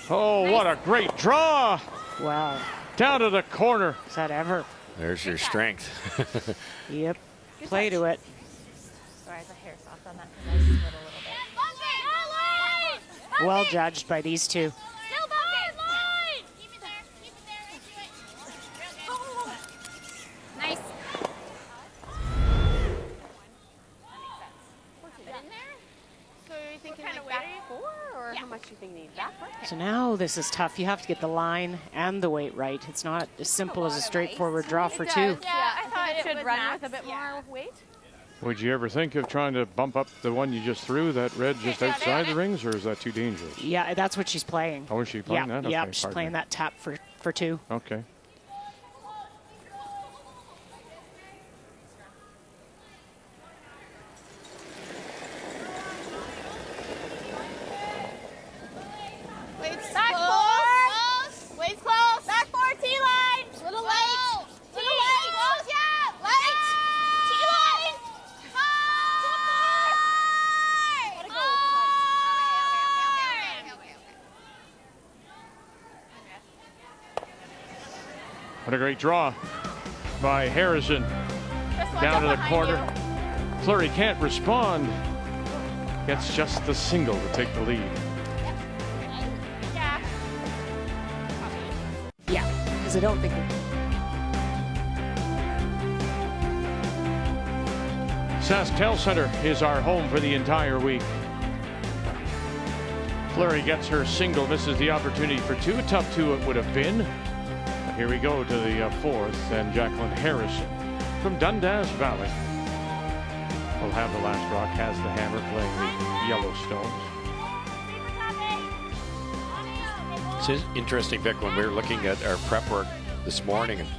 Oh, what a great draw. Wow. Down to the corner. Is that ever? There's your strength. Yep. Play to it. Sorry, the hair soft on that because I slid a little bit. Bumping. Well judged by these two. Still bumping. Line. Keep it there. Keep it there. Let's do it. Real good. Nice. Put it in there. So are you thinking like back 4, or how much do you think you need? Back 4. So now this is tough. You have to get the line and the weight right. It's not as simple as a straightforward draw for 2. Yeah, I thought it should run with a bit more weight. Would you ever think of trying to bump up the one you just threw, that red just outside the rings, or is that too dangerous? Yeah, that's what she's playing. Oh, is she playing that? Yeah, Okay, she's pardon playing me. that tap for 2. Okay. Wait's close. Wait's close. Back 4, T-line. Little late. T late. Close, yeah. Late. T-line. High. What a great draw by Harrison. Down to the corner. Fleury can't respond. Gets just the single to take the lead. Yeah, because I don't think SaskTel Center is our home for the entire week. Fleury gets her single, misses the opportunity for 2. A tough 2 it would have been. But here we go to the 4th, and Jacqueline Harrison from Dundas Valley will have the last rock, has the hammer, playing the Yellowstones. It's interesting, Vic, when we were looking at our prep work this morning, and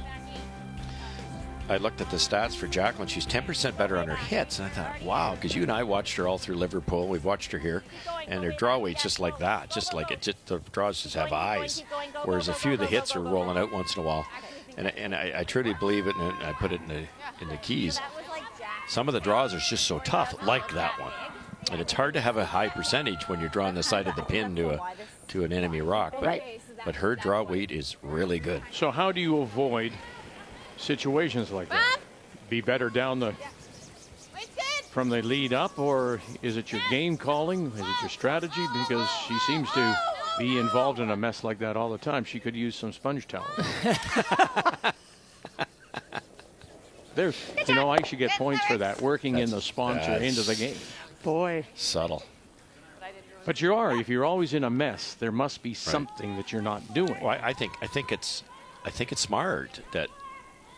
I looked at the stats for Jacqueline. She's 10% better on her hits, and I thought, wow, because you and I watched her all through Liverpool. We've watched her here, and her draw weight's just like that, just like it. Just the draws just have eyes, whereas a few of the hits are rolling out once in a while. And I truly believe it, and I put it in the keys. Some of the draws are just so tough, like that one, and it's hard to have a high percentage when you're drawing the side of the pin to an enemy rock. But her draw weight is really good. So how do you avoid situations like that? Be better down the from the lead up, or is it your game calling? Is it your strategy? Because she seems to be involved in a mess like that all the time. She could use some sponge towels. There's, I should get points for that. Working in the sponsor into the game. Boy. Subtle. But if you're always in a mess, there must be something that you're not doing. Well, I think it's smart that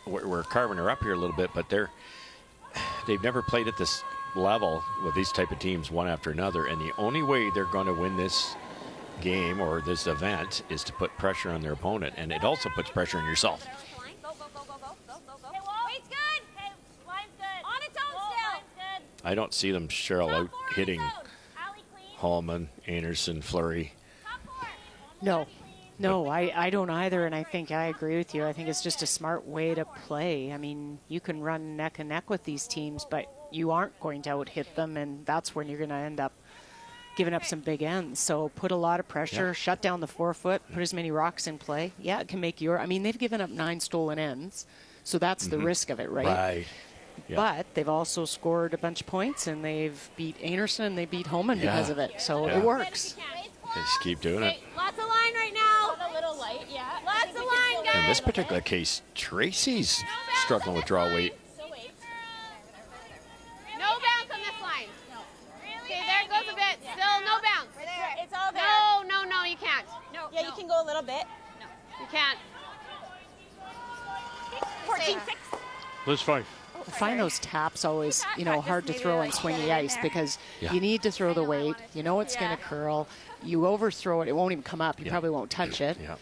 we're carving her up here a little bit, but they've never played at this level with these type of teams one after another, and the only way they're going to win this game or this event is to put pressure on their opponent, and it also puts pressure on yourself. I don't see them, Cheryl, out hitting Hallman, Anderson, Fleury. No, I don't either, and I think I agree with you. I think it's just a smart way to play. I mean, you can run neck and neck with these teams, but you aren't going to out-hit them, and that's when you're going to end up giving up some big ends. So put a lot of pressure, shut down the forefoot, put as many rocks in play. Yeah, it can make I mean, they've given up 9 stolen ends, so that's the risk of it, right? Right. Yeah. But they've also scored a bunch of points, and they've beat Anderson and they beat Holman because of it. So it works. They just keep doing it. Lots of line right now. A little light, yeah. Lots of line, guys. In this particular case, Tracy's struggling with draw weight. No bounce on this line. Okay, there it goes a bit. Still no bounce. It's all there. No, you can't. No. Yeah, you can go a little bit. No. You can't. 14-6. Liz Fife. I find those taps always, hard to throw on swingy ice because you need to throw the weight. You know it's going to curl. You overthrow it, it won't even come up. You probably won't touch it. Yeah.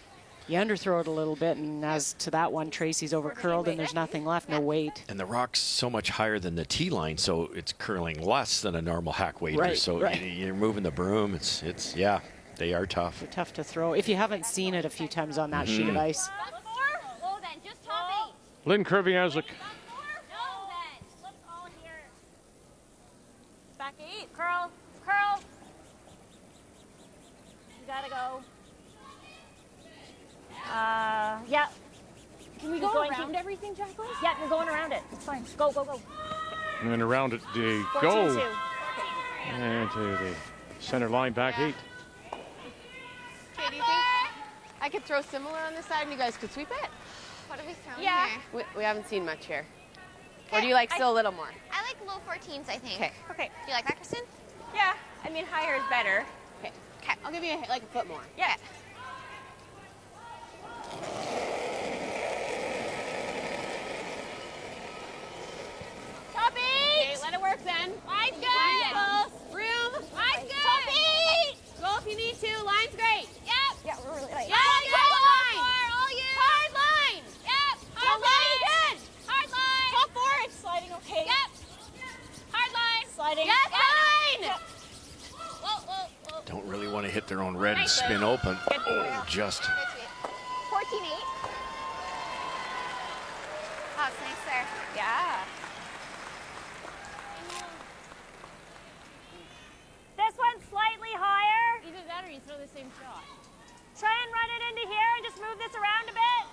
You underthrow it a little bit, and as to that one, Tracy's overcurled, and there's nothing left, no weight. And the rock's so much higher than the tee line, so it's curling less than a normal hack waiter. Right, so you're moving the broom. It's they are tough. They're tough to throw. If you haven't seen it a few times on that sheet of ice. Lynn Krivyazik. Back 8. Curl. You gotta go. Yeah. Can we go around everything, Jacqueline? Yeah, you're going around it. It's fine. Go. And then around it they go. And to the center line, back 8. Okay, do you think I could throw similar on this side and you guys could sweep it? What are we throwing Yeah. here? We haven't seen much here. Or do you like still a little more? I like low 14s, I think. Okay. Do you like that, Kristen? Yeah. I mean, higher is better. Okay. I'll give you like a foot more. Yeah. Toppy! Okay, let it work then. Line's good! Room. Line's good! Toppy! Go if you need to. Line's great. Yep! Yeah, we're really like. Yeah, hard line! All you! Hard line! Yep! Hard line! Good! Hard line! Top 4. It's sliding okay. Yep! Hard line! Sliding. Yes, line! Yep. Whoa. Don't really want to hit their own red and spin open. Oh, just. 14-8. Oh, it's nice there. Yeah. This one's slightly higher. Either that or you throw the same shot. Try and run it into here and just move this around a bit.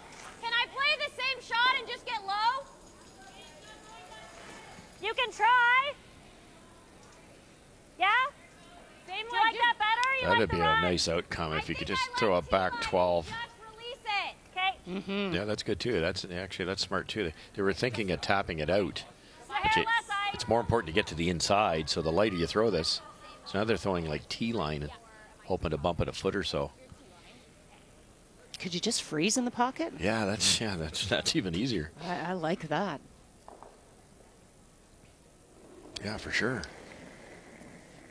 Can I play the same shot and just get low? You can try. Yeah? Same Do you like that better? You That'd like be the a run? nice outcome if you could just throw a back 12. Just release it. Okay. Yeah, that's good too. That's smart too. They were thinking of tapping it out. But it's more important to get to the inside, so the lighter you throw this. So now they're throwing like T-line and hoping to bump it a foot or so. Could you just freeze in the pocket? Yeah, that's even easier. I like that. Yeah, for sure.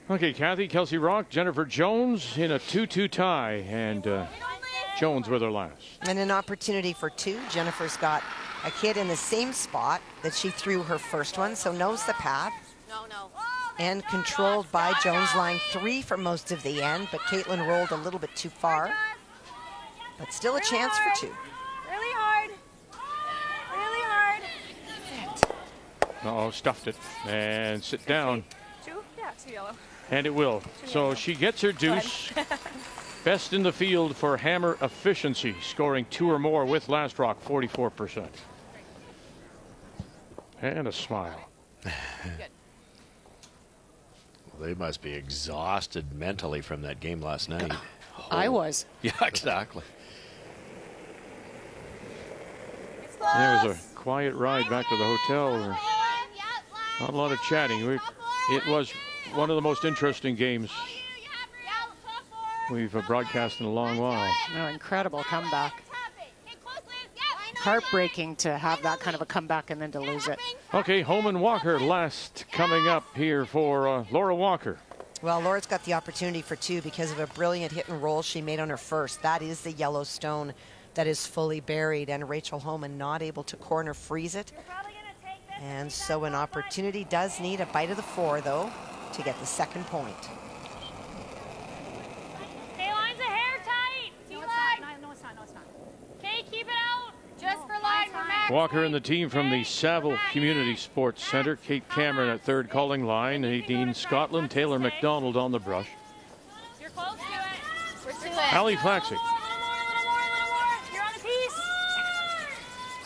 Okay, Kathy, Kelsey Rock, Jennifer Jones in a 2-2 tie, and Jones with her last. And an opportunity for 2. Jennifer's got a hit in the same spot that she threw her first one, so knows the path. No. And controlled by Jones, line 3 for most of the end, but Caitlin rolled a little bit too far. But still a chance for 2. Really hard. Uh-oh, stuffed it. And sit down. 2? Yeah, 2 yellow. And it will. So she gets her deuce. Best in the field for hammer efficiency, scoring 2 or more with last rock, 44%. And a smile. Well, they must be exhausted mentally from that game last night. I was. Yeah, exactly. It was a quiet ride back to the hotel. Not a lot of chatting. It was one of the most interesting games we've broadcast in a long while. No, incredible comeback. Heartbreaking to have that kind of a comeback and then to lose it. Okay, Homan Walker last coming up here for Laura Walker. Well, Laura's got the opportunity for 2 because of a brilliant hit and roll she made on her first. That is the yellow stone that is fully buried, and Rachel Homan not able to corner freeze it. And so an opportunity does need a bite of the 4, though, to get the second point. Okay, line's a hair tight. No, it's not. No, it's not. No, it's not. Okay, keep it out. Just for line. We're max. Walker and the team from the Saville Community Sports Centre. Kate Cameron at third calling line. Nadine Scotland, Taylor McDonald on the brush. You're close to it. We're to it. Ali Flaxey. Little more. You're on a piece.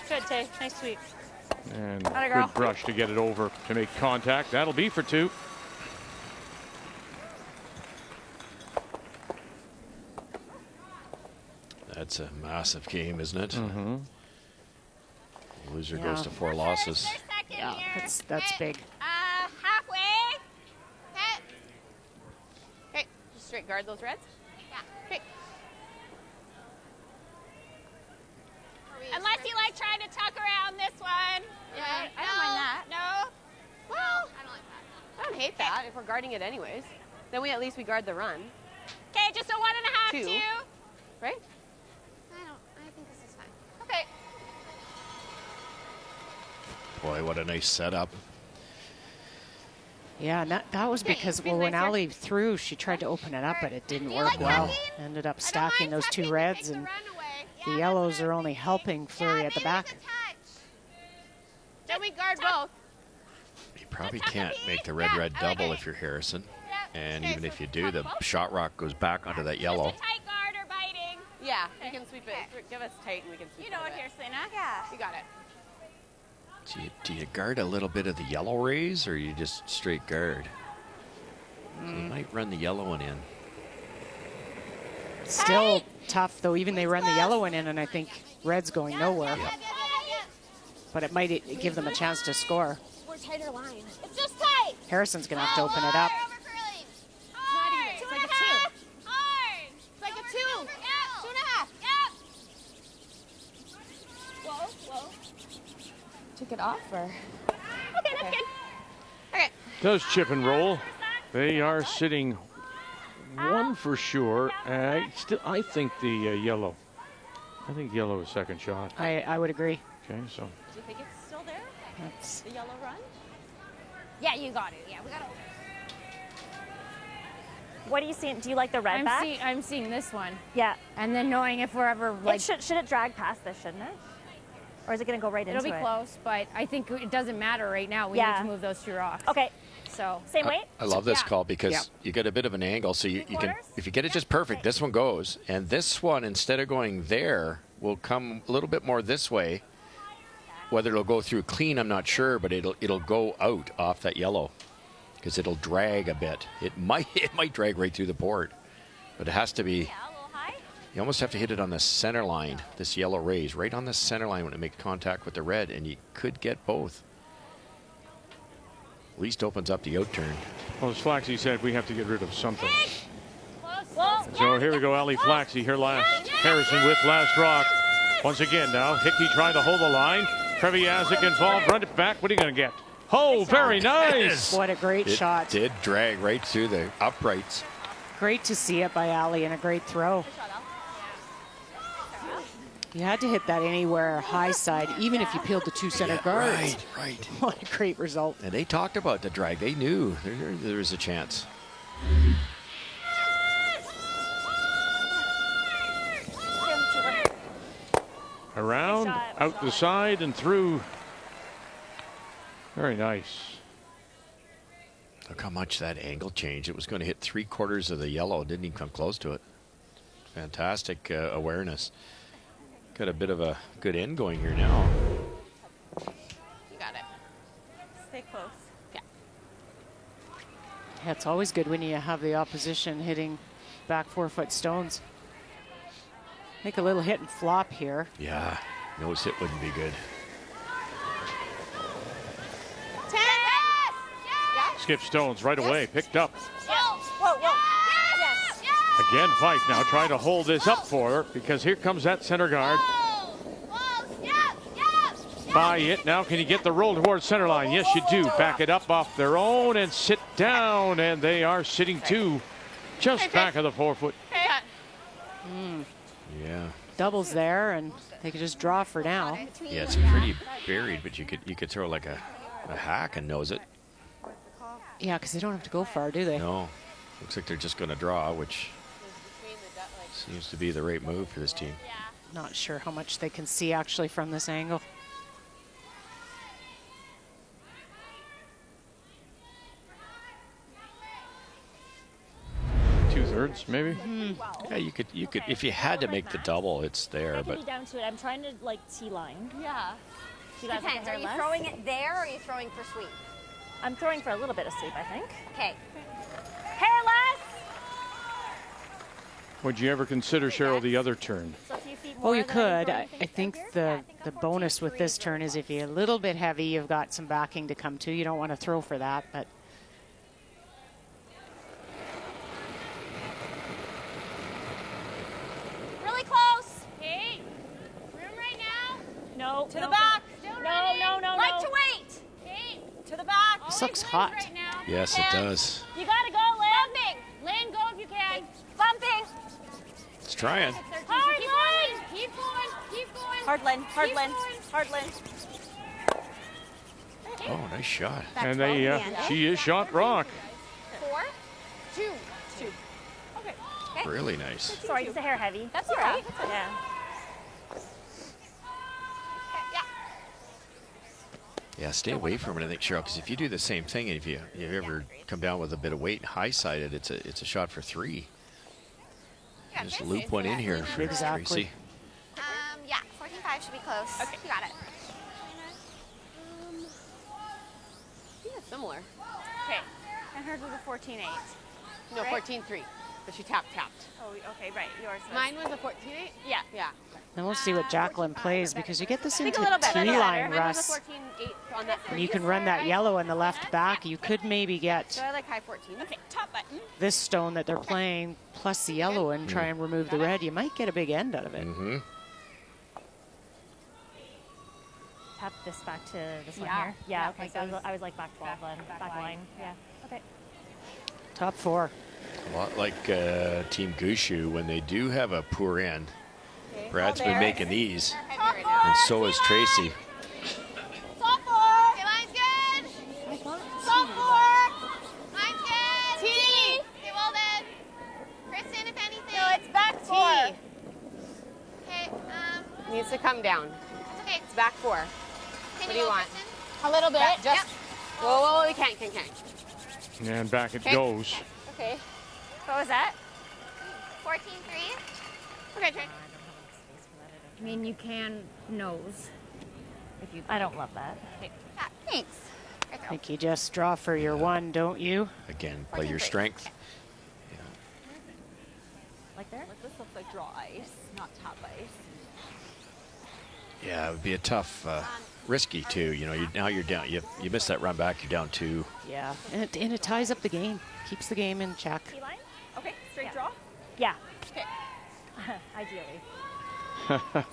Good, Tay. Nice sweep. And Atta girl. good brush to get it over to make contact. That'll be for 2. That's a massive game, isn't it? Mm-hmm. Loser goes to 4 losses. Yeah, that's big. Halfway. Hit. Okay, just straight guard those reds. Yeah. Okay. Unless you like trying to tuck around this one. Yeah, I don't mind that. No. Well, I don't like that. I don't hate that if we're guarding it anyways. Then at least we guard the run. okay, just a 1.5, 2. 2. Right? I think this is fine. Okay. Boy, what a nice setup. Yeah, and that was because, well, when Ali threw, she tried to open it up, but it didn't work well. Ended up stacking those 2 reds, and the yellows are only helping Fleury at the back. Then we guard both. You probably can't make the red-red double if you're Harrison. And even if you do, the shot rock goes back onto that yellow. Tight guard or biting. Yeah, we can sweep it. Give us tight and we can sweep it. You know what here, Selena? Yeah. You got it. Do you guard a little bit of the yellow rays, or you just straight guard? So you might run the yellow one in. Still tough, though. Even they run the yellow one in, and I think red's going nowhere. Yep. But it might give them a chance to score. We're tighter line. It's just tight. Harrison's going to have to open it up. Not even. It's like a 2. Hard. It's like a 2. Yep. 2.5. Yep. Whoa. Took it off or? Okay, that's good. Okay. Does chip and roll. They are sitting 1 for sure. I think the yellow. I think yellow is second shot. I would agree. Okay, so. Do you think it's still there? That's The yellow run? Yeah, you got it. Yeah, we got it. What do you see? Do you like the red back? I'm seeing this one. Yeah. And then knowing if we're ever like, Should it drag past this, shouldn't it? Or is it going to go right into it? it'll be close, but I think it doesn't matter right now. We need to move those 2 rocks. Okay. So Same weight? I love this Yeah. call because Yeah. you get a bit of an angle, so you can, Three-quarters? if you get it just perfect, this one goes, and this one, instead of going there, will come a little bit more this way. Whether it'll go through clean, I'm not sure, but it'll go out off that yellow because it'll drag a bit. It might drag right through the board, but it has to be. Yeah, a little high. You almost have to hit it on the center line. This yellow rays right on the center line when it makes contact with the red, and you could get both. At least opens up the out turn. Well, as Flaxey said, we have to get rid of something. Close. So here we go, Ali Flaxey here last. Harrison with last rock. Once again now, Hickey trying to hold the line. Kreviazek involved, run it back. What are you going to get? Oh, very nice. what a great shot. It did drag right through the uprights. Great to see it by Ali, and a great throw. You had to hit that anywhere high side, even if you peeled the 2 center guards. Right. What a great result. And they talked about the drag. They knew there was a chance. Around, out the side, and through. Very nice. Look how much that angle changed. It was going to hit 3/4 of the yellow. It didn't even come close to it. Fantastic awareness. Got a bit of a good end going here now. You got it. Stay close. Yeah. Yeah, it's always good when you have the opposition hitting back 4-foot stones. Make a little hit and flop here. Yeah, nose hit wouldn't be good. Skip Stones right away, picked up. Whoa. Yes. Again, Fife now trying to hold this up for her because here comes that center guard. Whoa. Step. by it. Now can you get the roll towards center line? Yes, you do. Back it up off their own and sit down. And they are sitting two just back of the 4 foot. Yeah. Doubles there, and they could just draw for now. Yeah, it's pretty buried, but you could throw like a hack and nose it. Yeah, because they don't have to go far, do they? No. Looks like they're just going to draw, which seems to be the right move for this team. Not sure how much they can see actually from this angle. Two-thirds, maybe. Yeah, you could if you had to make the double, it's there, I but can be down to it. I'm trying to like T-line. Yeah. You guys Depends. Are you throwing it there or are you throwing for sweep? I'm throwing for a little bit of sweep, I think. Okay. Hairless. Would you ever consider, Cheryl, the other turn? So a few feet more. Oh, you than could. I'm I think the bonus with this turn is if you're a little bit heavy, you've got some backing to come to. You don't want to throw for that, but Really close. Okay. Room right now. No. To the back. No. Like to wait. Okay. To the back. this looks hot. Right now. yes, it does. You gotta go, Lynn. Bumping. Lynn, go if you can. Bumping. It's trying. Hard, Lynn. Keep going. Keep going. Hard Lynn. Hard Lynn. Hard Lynn. Oh, nice shot. And they, she is shot rock. 4, 2. Okay. Really nice. Sorry, it's a hair heavy. That's all right. Yeah. Yeah, stay away from it, I think, Cheryl, because if you do the same thing, and if you ever come down with a bit of weight high-sided, it's a shot for 3. Just loop one in here for Exactly. Tracy. Yeah, 14.5 should be close. Okay. You got it. I think it's similar. Okay. And hers was a 14.8. No, Right? 14.3. But she tapped. Oh, okay, right. Yours was. Mine was a 14.8? Yeah. Yeah. Then we'll see what Jacqueline plays because you get this I think into a little bit. T-line, Mine was Russ. a 14.8 on that. And you can run that yellow in the left back. You could maybe get So I like high 14. Okay, top button. this stone that they're playing plus the yellow and try and remove the red. You might get a big end out of it. Mm-hmm. Tap this back to this one Yeah. here. Yeah, Yeah, okay. like So those. I was like back 12 then. Back line. Yeah. Okay. Top 4. A lot like Team Gushu, when they do have a poor end. Brad's been making these, and so is Tracy. Top 4. Okay, line's good. Top 4. Line's good. T. Okay, well then. Kristen, if anything. No, it's back 4. Okay, Needs to come down. it's okay. It's back 4. Can What do you go, want? Kristen? A little bit. Just. Yep. Whoa, you can't. And back it Okay. goes. Okay. What was that? 14.3. Okay, Trey. I mean, you can nose. If you I don't love that. Yeah, thanks. Right I there. think you just draw for your 1, don't you? Again, play your strength. Like there? This looks like draw ice, not top ice. Yeah, it would be a tough, risky too. You know, now you're down. You miss that run back, you're down 2. Yeah, and it ties up the game. Keeps the game in check. T-line? Okay, straight draw. Yeah. Okay. Ideally.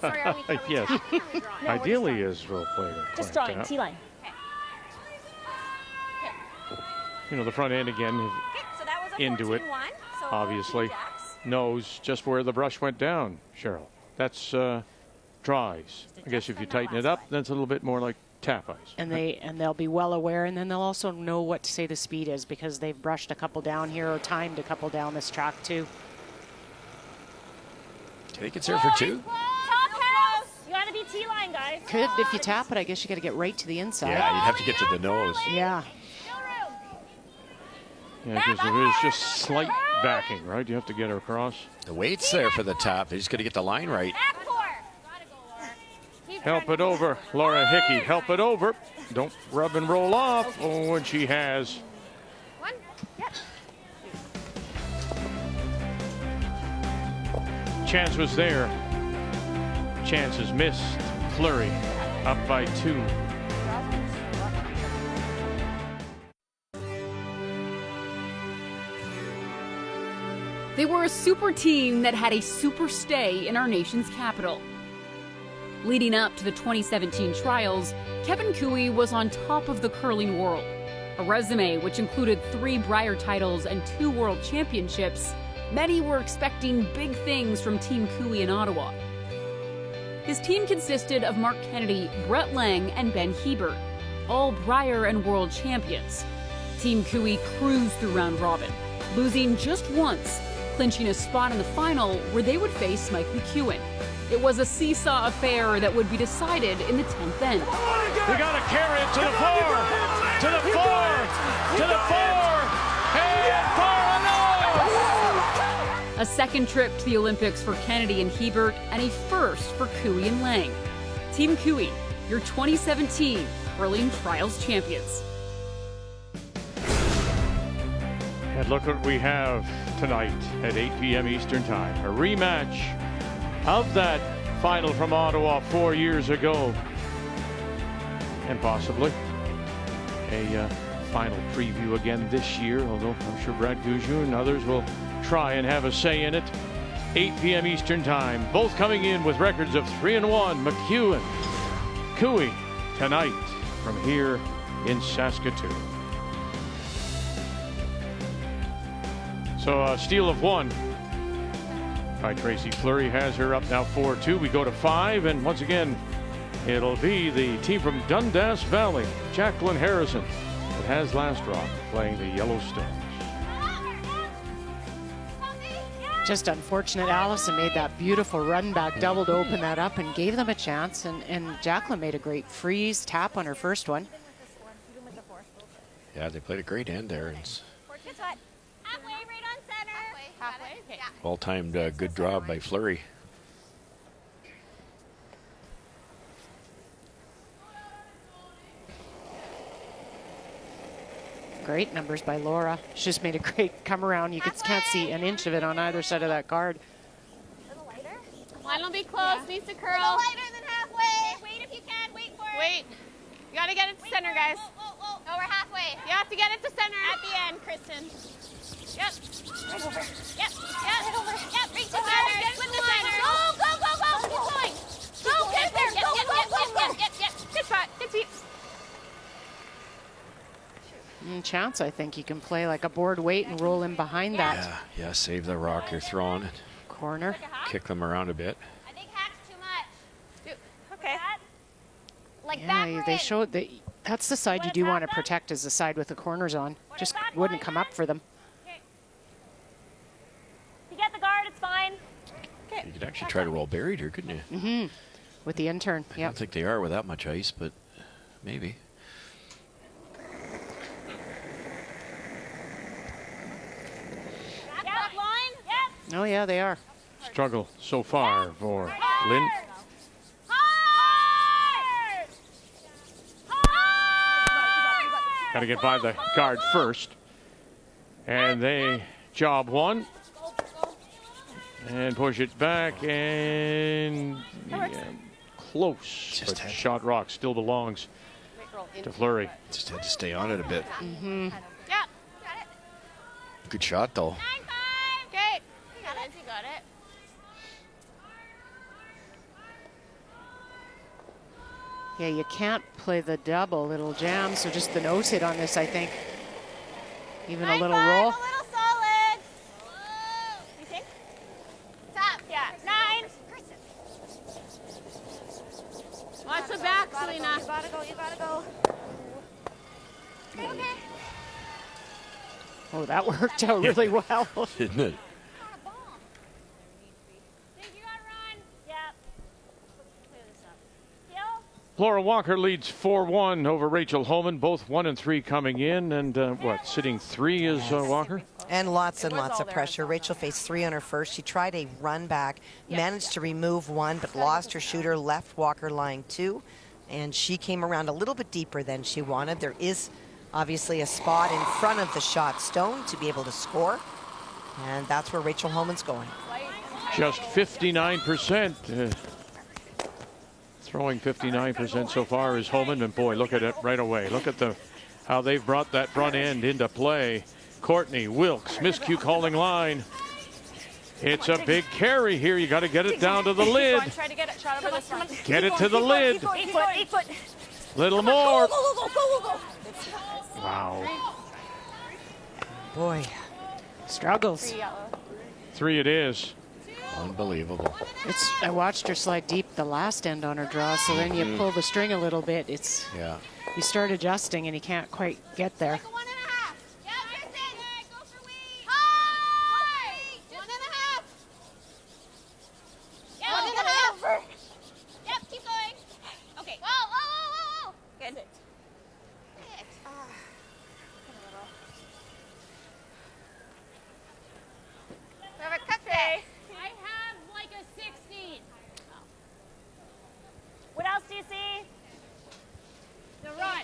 Sorry, are we Yes. tapping or are we drawing? Ideally is we'll play it. Just drawing. T-line. You know, the front end again Okay, so that was a Into it, 14-1. So obviously. two jacks. knows just where the brush went down, Cheryl. That's draw ice. I guess if you tighten it up, that's a little bit more like tap ice. And they'll be well aware, and then they'll also know what to say the speed is because they've brushed a couple down here or timed a couple down this track too. They can serve for 2. Top house! You gotta be T-line, guys. Could if you tap it, I guess you got to get right to the inside. Yeah, you'd have to get to the nose. Yeah. Yeah, because there is just slight backing, right? You have to get her across. The weight's there for the top. They just got to get the line right. Back 4. Gotta go, Laura. Keep Help trying it to- over, Laura Hickey. Help it over. Don't rub and roll off. Oh, and she has. 1. Yep. Chance was there. Chance is missed. Fleury up by 2. They were a super team that had a super stay in our nation's capital. Leading up to the 2017 trials, Kevin Cooey was on top of the curling world. A resume which included 3 Brier titles and 2 world championships. Many were expecting big things from Team Cooey in Ottawa. His team consisted of Mark Kennedy, Brett Lang, and Ben Hebert, all Brier and world champions. Team Cooey cruised through round robin, losing just once, clinching a spot in the final where they would face Mike McEwen. It was a seesaw affair that would be decided in the 10th end. We got to carry it to the 4, to the 4, to the 4, and far enough! A second trip to the Olympics for Kennedy and Hebert, and a first for Cooey and Lang. Team Cooey, your 2017 Curling Trials champions. And look what we have tonight at 8 p.m. Eastern Time. A rematch of that final from Ottawa 4 years ago. And possibly a final preview again this year, although I'm sure Brad Goujon and others will try and have a say in it. 8 p.m. Eastern Time. Both coming in with records of 3-1. McEwen, Cooey tonight from here in Saskatoon. So a steal of 1 by Tracy Fleury has her up now 4-2. We go to 5, and once again, it'll be the team from Dundas Valley, Jacqueline Harrison, that has last rock playing the Yellowstones. Just unfortunate. Allison made that beautiful run back double to open that up and gave them a chance. And Jacqueline made a great freeze tap on her first one. Yeah, they played a great end there. Halfway, right on center. Halfway? Okay. Yeah. Well-timed good draw by Fleury. Great numbers by Laura. She just made a great come around. You can't see an inch of it on either side of that guard. A little lighter? Line will be close, needs to curl. A little lighter than halfway. Wait if you can, wait for it. Wait. You gotta get it to center, guys. Oh, we're halfway. You have to get it to center. At the end, Kristen. Yep. Right over. Yep. Right over. Yep, reach to Okay, center. get Swim the to center. center. Go. Keep going. Go, get there. Go. Good spot. Good seat. Chance, I think you can play like a board weight and roll in behind that. Yeah, save the rock you're throwing. Corner. Kick them around a bit. I think hack's too much. Okay. Like Yeah, back they showed that that's the side you do want to protect, is the side with the corners on. Just wouldn't come up for them. You get the guard, it's fine. You could actually try to roll buried here, couldn't you? Mm-hmm. With the intern, I don't think they are with that much ice, but maybe. Oh, yeah, they are. Struggle so far for Lynn. Got to get by the guard first. And they job 1. And push it back, and close. But shot rock still belongs to Fleury. Just had to stay on it a bit. Mm-hmm. Yeah. Got it. Good shot, though. 9-5. Okay. You got it. Yeah, you can't play the double. It'll jam, so just the nose hit on this, I think. Even a little roll. A little solid. You think? Top. Yeah. 9. Watch the back, Selena. You gotta go. Okay. Oh, that worked out really well. Didn't it? Laura Walker leads 4-1 over Rachel Holman, both 1 and 3 coming in, and sitting 3 is Walker? And lots of pressure. Rachel faced 3 on her first. She tried a run back, managed to remove 1, but lost her shooter, left Walker lying 2, and she came around a little bit deeper than she wanted. There is obviously a spot in front of the shot stone to be able to score, and that's where Rachel Holman's going. Just 59%. Throwing 59% so far is Holman, and boy, look at it right away. Look at how they've brought that front end into play. Courtney Wilkes, miscue calling line. It's a big carry here. You got to get it down to the lid. Try to get it shot over this one. Get it to the lid. 8 foot, 8 foot. Little more. Go. Wow. Boy. Struggles. 3 yellow. 3 it is. Unbelievable. I watched her slide deep the last end on her draw, so then you pull the string a little bit. Yeah. You start adjusting and you can't quite get there. What else do you see? The run.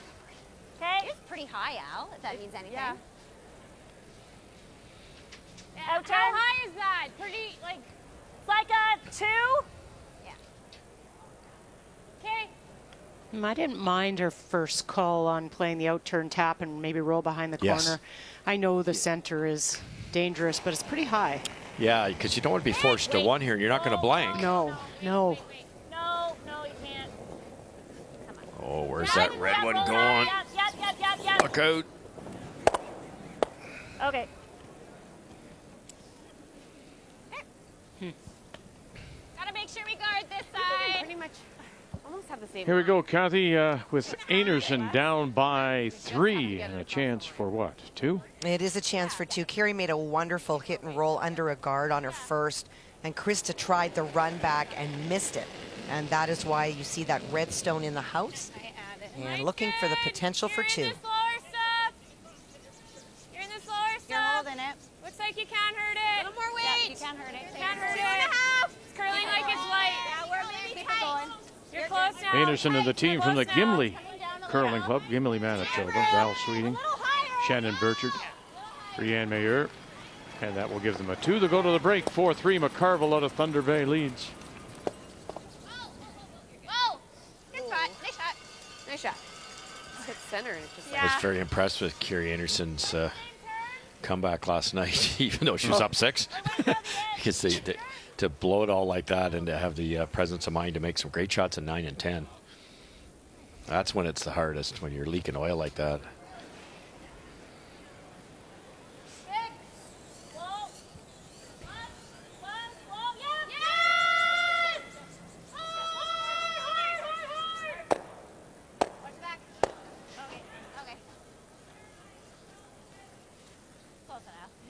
Okay. It's pretty high, Al, if that means anything. Yeah. How high is that? Pretty, like... It's like a 2. Yeah. Okay. I didn't mind her first call on playing the out-turn tap and maybe roll behind the Yes. corner. I know the center is dangerous, but it's pretty high. Yeah, because you don't want to be forced to one here. You're not going to blank. No. No, you can't. Oh, where's that red one going? Yep. Look out. Okay. Gotta make sure we guard this side. Pretty much almost have the same. Here we go, Kathy, with Anderson down by 3. And a chance for what, 2? It is a chance for 2. Carrie made a wonderful hit and roll under a guard on her first, and Krista tried the run back and missed it. And that is why you see that red stone in the house. And looking for the potential for 2. You're in the slower stuff. You're holding it. Looks like you can't hurt it. A little more weight. Yeah, you can't hurt it. Can't hurt it. It's curling like it's light. Yeah, we're maybe tight. You're close now. Anderson and the team from the Close now. Gimli Curling Club, Gimli, Manitoba. Val Sweeting, Shannon Burchard, Brianne Mayer. And that will give them a 2 to go to the break. 4-3, McCarville out of Thunder Bay leads. Whoa. Good shot. Nice shot. Nice shot. Hit center and it's just I was very impressed with Carrie Anderson's comeback last night, even though she was up 6. Because to blow it all like that and to have the presence of mind to make some great shots in 9 and 10. That's when it's the hardest, when you're leaking oil like that.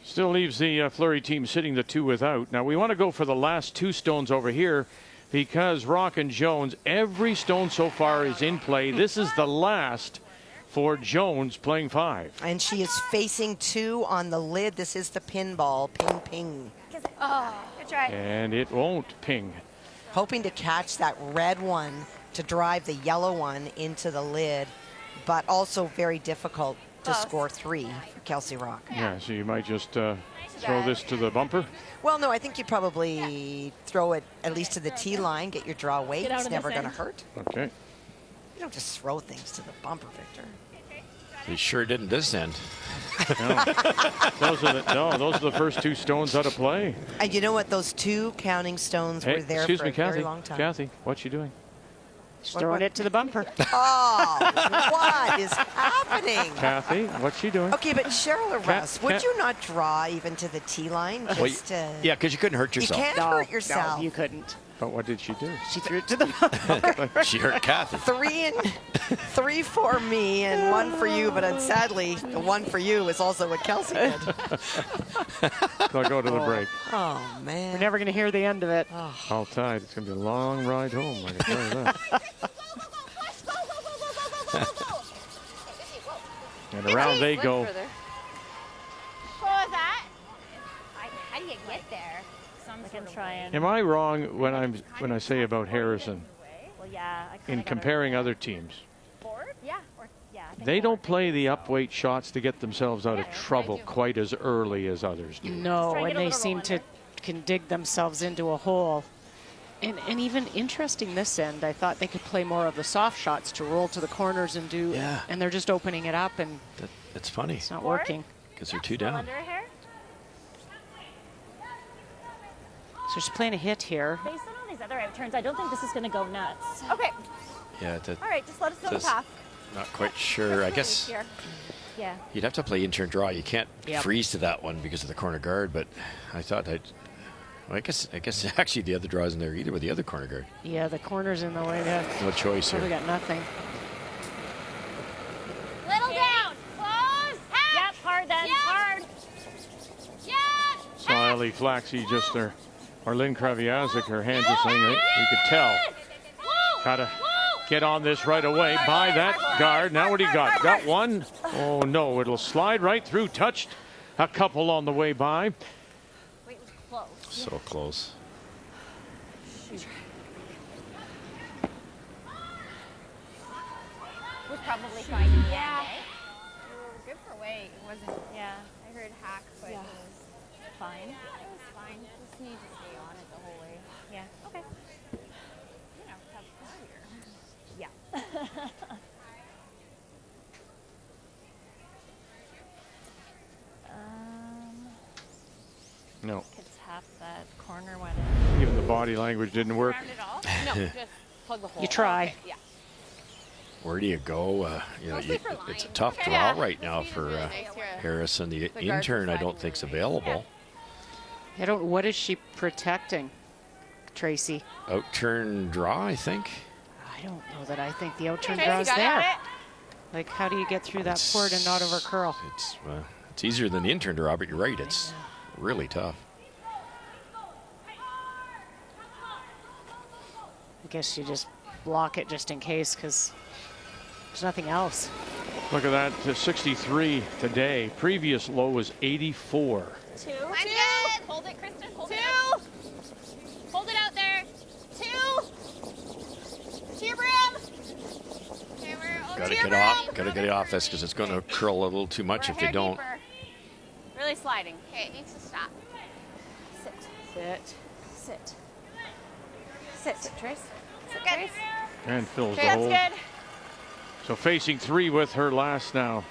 Still leaves the Fleury team sitting the 2 without. Now we want to go for the last 2 stones over here because Rock and Jones, every stone so far is in play. This is the last for Jones playing 5. And she is facing 2 on the lid. This is the pinball. Ping, ping. Oh, good try. And it won't ping. Hoping to catch that red one to drive the yellow one into the lid, but also very difficult to score 3 for Kelsey Rock. Yeah, so you might just throw this to the bumper. Well, no, I think you probably throw it at least to the tee line, get your draw weight. It's never going to hurt. Okay. You don't just throw things to the bumper, Victor. He sure didn't this end. No. Those are the first 2 stones out of play. And you know what? Those 2 counting stones were there for a very long time. Kathy, what's she doing? She's throwing it to the bumper. Oh, what is happening? Kathy, what's she doing? Okay, but Cheryl or Russ, would you not draw even to the tee line? Just, yeah, because you couldn't hurt yourself. You can't hurt yourself. No, you couldn't. But what did she do? She threw it to the bumper. She hurt Kathy. 3 for me and 1 for you, but sadly, the 1 for you is also what Kelsey did. They'll go to the break. Oh, man. We're never going to hear the end of it. All tied. It's going to be a long ride home, I can tell you that. And around they go. What was that? How do you get there? Am I wrong when I say about Harrison Well, yeah. in comparing other teams? Yeah. They don't play the upweight shots to get themselves out of trouble quite as early as others do. No, and they seem to can dig themselves into a hole. And even interesting this end, I thought they could play more of the soft shots to roll to the corners and do, and they're just opening it up, and it's funny. It's not working. Because they're 2 down. So she's playing a hit here. Based on all these other out turns, I don't think this is going to go nuts. Okay. Yeah. All right, just let us know the path. Not quite sure. I guess Here. Yeah. you'd have to play in-turn draw. You can't Yep. freeze to that one because of the corner guard. But I thought well, I guess actually the other draw isn't there either with the other corner guard. Yeah, the corner's in the way. No choice So we here. got nothing. Little down. Close. Yep, hard then. Yep. Hard. Yeah. So Ellie Flaxey just there. Or Lynn Kraviazik, her hand just saying, we could tell. Gotta get on this right away by that guard. Now what do you got? Got one? Oh no, it'll slide right through. Touched a couple on the way by. Wait, it was close. So close. Was probably fine in the end, eh? Good for weight. It wasn't. Yeah. I heard hack, but Yeah. it was Fine. It was fine. Just need to stay on it the whole way. Yeah. Okay. You know, have fun here. Yeah. No, Could tap that corner one in. even the body language didn't work. Round it all? No, just plug the hole. You try. Okay, yeah. Where do you go? Mostly for it's a line. tough Okay. draw Yeah. right now This speed is for really nice here. Harrison. The guards intern, are I don't sliding think's really available. I don't. What is she protecting, Tracy? Out-turn draw, I think. I don't know that I think the outturn Tracy draw's got there. it. Like, how do you get through that port and not over curl? It's easier than the intern draw, but you're right. It's really tough. I guess you just block it just in case, because there's nothing else. Look at that, 63 today. Previous low was 84. Two. Hold it, Kristen. Hold it. Hold it out there. Two. To your brim. Okay, Gotta get off. Gotta get off this because it's going to curl a little too much if they don't. Really sliding. Okay, it needs to stop. Sit. Sit. Sit. Sit, Trace. Sit, Good. Trace. And fills Okay, the hole. that's good. So facing three with her last now.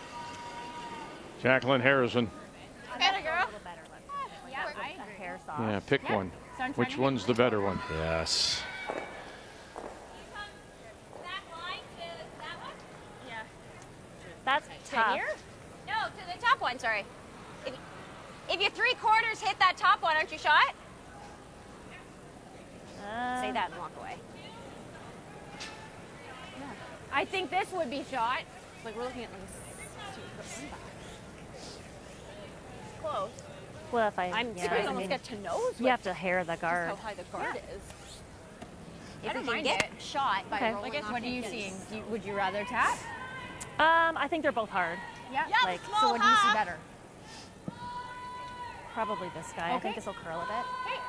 Jacqueline Harrison. Better, girl. Yeah, I agree. Hair soft. Yeah, pick one. So I'm trying Which to one's the better one? Yes. That's To tough. here? No, to the top one, sorry. If you 3/4 hit that top one, aren't you shot? Say that and walk away. I think this would be shot. Like we're looking at like a super back. Close. Well, if I'm yeah, surprised I almost mean, get to nose. you have to hair the Just guard. how high the guard is. If I don't we can mind get it. shot by Okay. rolling I guess off what are you the seeing? hinges. Would you rather tap? I think they're both hard. Yeah. Like, So what do you see better? Probably this guy. I Okay. think this will curl a bit. Okay.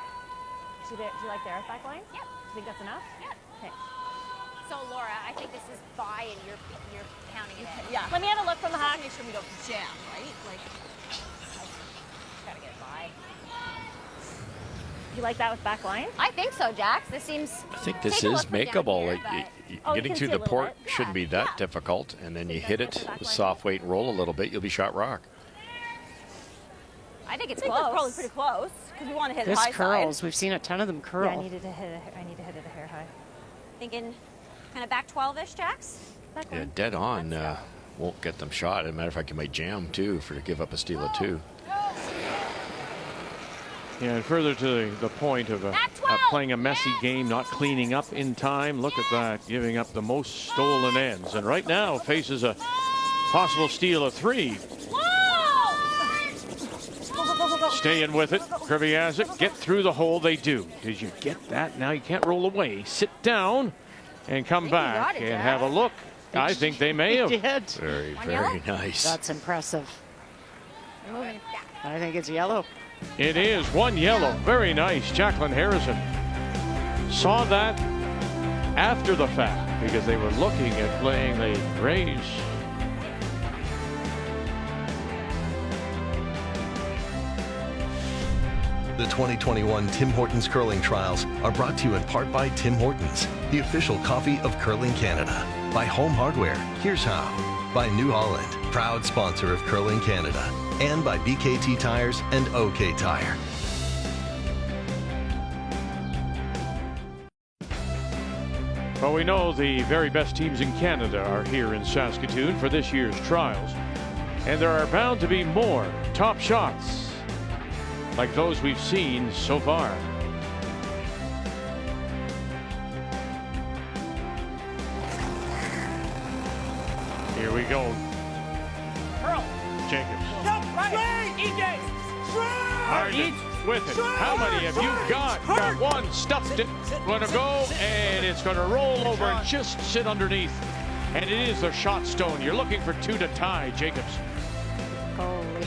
Do you like the earth back line? Yep. Do you think that's enough? Yep. Okay. So Laura, I think this is by and you're counting it in. Yeah. Let me have a look from the Just hack. make sure we don't jam, right? Like, Gotta get by. You like that with back line? I think so, Jax. This seems. I think this Take a look is from down makeable. here, Like but- Oh, you getting can through see a the little port bit. shouldn't be that difficult, and then you hit it with soft weight and roll a little bit. You'll be shot rock. I think it's I think close. that's probably pretty close because we want to hit This high curls. side. We've seen a ton of them curl. Yeah, I needed to hit it a hair high. Thinking kind of back 12-ish, Jax? Back Yeah, line. dead on. Won't get them shot. As a matter of fact, you might jam too for to give up a steal of two. Yeah, and further to the point of playing a messy game, not cleaning up in time. Look at that, giving up the most stolen ends. And right now faces a possible steal of three. Staying with it, Kraviazik, get through the hole. They do. Did you get that? Now you can't roll away. Sit down and come back it, and Jack. have a look. I think they may have. Did. Very, very nice. That's impressive. I think it's yellow. It is one yellow. Very nice. Jacqueline Harrison saw that after the fact because they were looking at playing the raise. The 2021 Tim Hortons Curling Trials are brought to you in part by Tim Hortons, the official coffee of Curling Canada. By Home Hardware, here's how. By New Holland, proud sponsor of Curling Canada. And by BKT Tires and OK Tire. Well, we know the very best teams in Canada are here in Saskatoon for this year's trials. And there are bound to be more top shots like those we've seen so far. Here we go. Pearl. Jacobs. Martin with it. How many have you got? Got one. Stuffed it. Going to go, and it's going to roll over and just sit underneath. And it is the shot stone. You're looking for 2 to tie, Jacobs. Holy.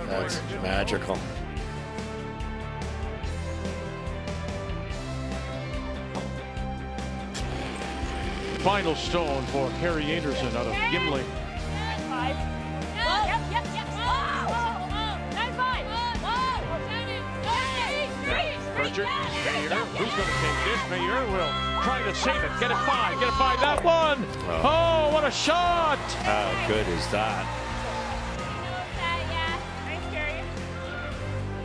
That's magical. Final stone for Carrie Anderson out of Gimli. Pritchard, Mayer, who's going to take this? Mayer will try to save it. Get it by that one. Oh, what a shot! How good is that?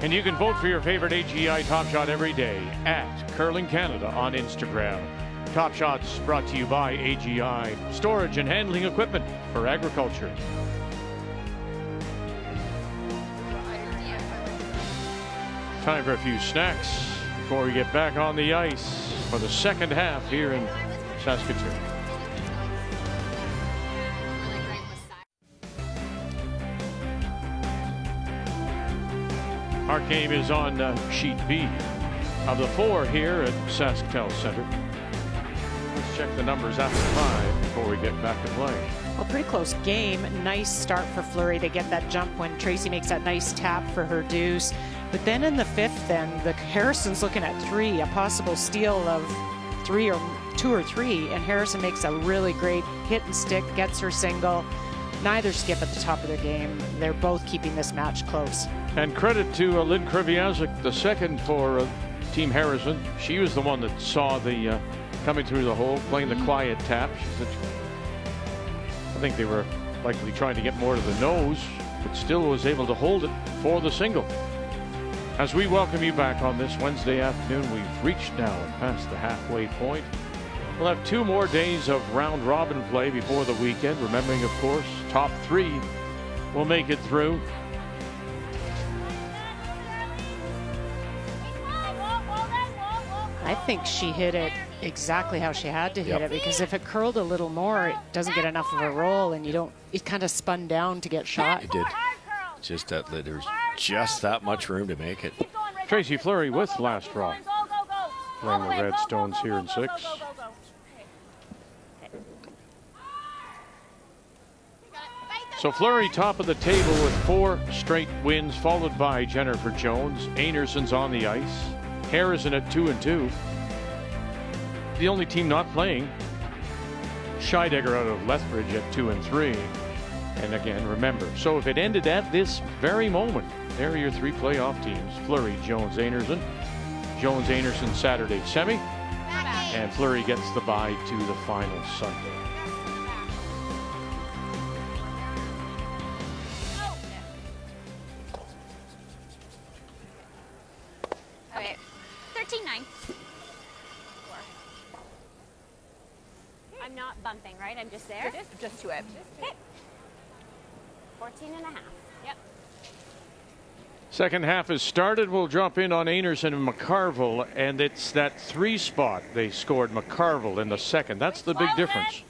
And you can vote for your favorite AGI Top Shot every day at Curling Canada on Instagram. Top Shots brought to you by AGI, storage and handling equipment for agriculture. Time for a few snacks before we get back on the ice for the second half here in Saskatoon. Our game is on sheet B of the 4 here at SaskTel Center. Let's check the numbers after 5 before we get back to play. Well, pretty close game. Nice start for Fleury. They get that jump when Tracy makes that nice tap for her deuce. But then in the 5th, the Harrison's looking at 3, a possible steal of 2 or 3, and Harrison makes a really great hit and stick, gets her single. Neither skip at the top of their game. They're both keeping this match close. And credit to Lynn Kreviazik, the second for Team Harrison. She was the one that saw the coming through the hole, playing the quiet tap. She said, I think they were likely trying to get more to the nose, but still was able to hold it for the single. As we welcome you back on this Wednesday afternoon, we've reached now past the halfway point. We'll have 2 more days of round robin play before the weekend. Remembering, of course, top 3 will make it through. I think she hit it exactly how she had to hit it, because if it curled a little more, it doesn't get enough of a roll, and it kind of spun down to get shot. It did. Just that there's just that much room to make it. Tracy Fleury with last draw. Playing the Redstones here in 6. So Fleury top of the table with 4 straight wins, followed by Jennifer Jones. Anerson's on the ice. Harrison at 2-2. The only team not playing, Scheidegger out of Lethbridge at 2-3. And again, remember, so if it ended at this very moment, there are your 3 playoff teams. Fleury, Jones, Anerson. Jones, Anerson Saturday semi. And Fleury gets the bye to the final Sunday. Okay, 13-9. I'm not bumping, right? I'm just there? Just to it. Okay. 14 and a half. Yep. Second half has started. We'll drop in on Anerson and McCarville, and it's that 3 spot they scored McCarville in the second. That's the big difference.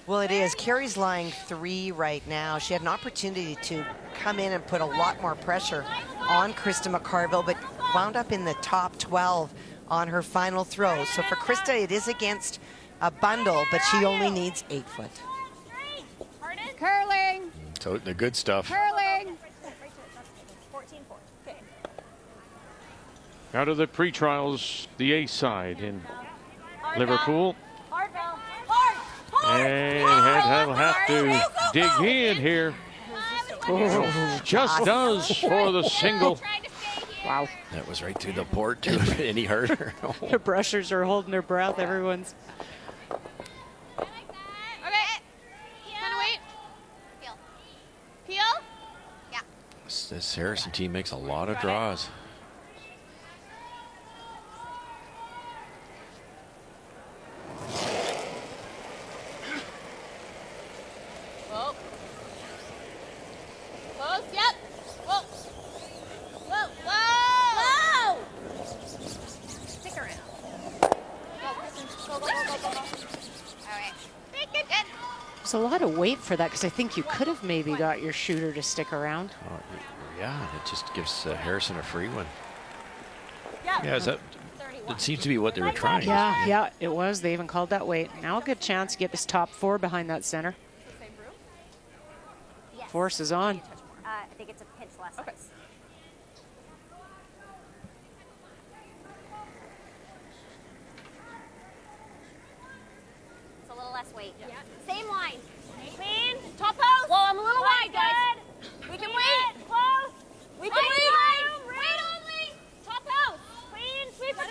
Well, it is. Carrie's lying 3 right now. She had an opportunity to come in and put a lot more pressure on Krista McCarville, but wound up in the top 12 on her final throw. So for Krista, it is against a bundle, but she only needs 8 foot. Curling. So the good stuff. Curling. Out of the pre-trials, the A side in Liverpool. And he'll have to dig in here. Oh, just does for the single. Wow. That was right through the port too, if any hurt. The brushers are holding their breath. Everyone's. This Harrison team makes a lot of draws. Whoa. Close, yep. Whoa. Whoa, whoa. Whoa. Stick around. Go, Kristen. Go, go, go, go, go, go. All right. Good, good. There's a lot of weight for that because I think you could have maybe got your shooter to stick around. Oh, yeah, it just gives Harrison a free one. Yep. Yeah, it seems to be what they were trying. Yeah, it was. They even called that weight. Now a good chance to get this top 4 behind that center. Force is on. I think it's a pinch less. Okay. It's a little less weight. Yeah. Same line. Clean. Top post. Whoa, I'm a little wide, guys. We can wait. Close. We can wait. Wait only. Top post. Clean. Sweep it go.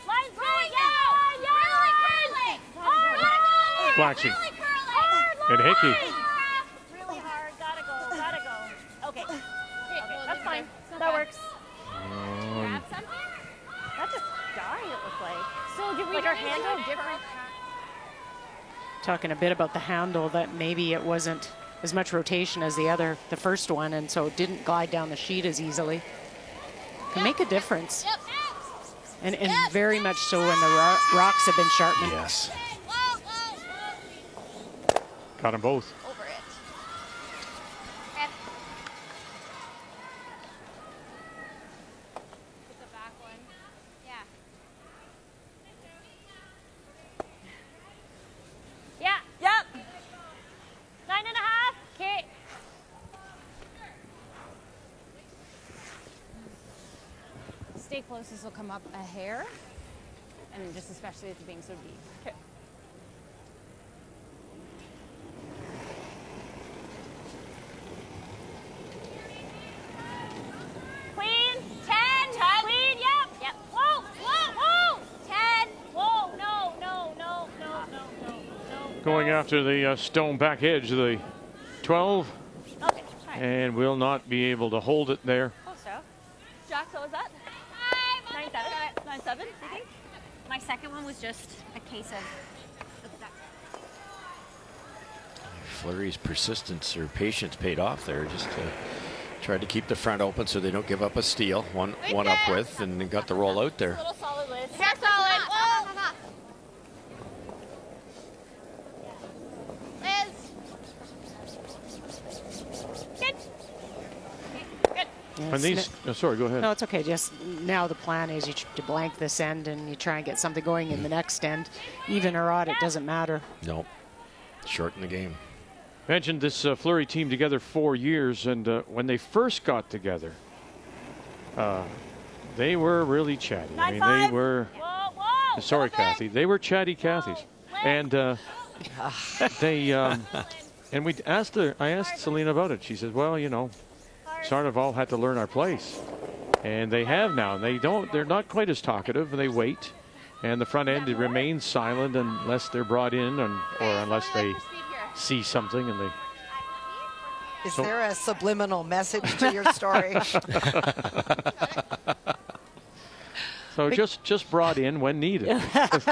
Line's going. Yeah. Really curling. Hard. Flaxy. Really curling. And Hickey. Really hard. Gotta go. Gotta go. Okay. That's fine. That works. Grab something? That just died, it looks like. So did we like our handle different? Talking a bit about the handle, that maybe it wasn't as much rotation as the first one, and so it didn't glide down the sheet as easily. Can make a difference. And very much so when the rocks have been sharpened. Yes. Got them both. Over it. Get the back one. Yeah. Yeah. Yep. 9.5. Okay. Stay close, this will come up a hair. And just especially with it being so deep. Okay. Clean. 10. Clean. Yep. Whoa. Whoa. Whoa. 10. Whoa. No. No. No. No. No. No. No. Going after the stone back edge of the 12. Okay. And will not be able to hold it there. Oh, so. Jack, what was that? 9-7. 9-7. You think? My second one was just a case of. Fleury's persistence or patience paid off there. Just tried to keep the front open so they don't give up a steal. One up with, and they got the roll out there. A little solid, Liz. Hair solid. Whoa. Liz. Good. Good. Yeah, And these, sorry, go ahead. No, it's okay. Just now the plan is to blank this end and you try and get something going in the next end. Even or odd, it doesn't matter. Nope. Shorten the game. Mentioned this Fleury team together 4 years, and when they first got together, they were really chatty. I mean, they were. Sorry, Kathy. They were chatty Cathys, and they. And we asked her. I asked Selena about it. She said, "Well, you know, sort of all had to learn our place, and they have now. And they don't. They're not quite as talkative. They wait, and the front end remains silent unless they're brought in, or unless they." See something and they. Is there a subliminal message to your story? So just brought in when needed. That's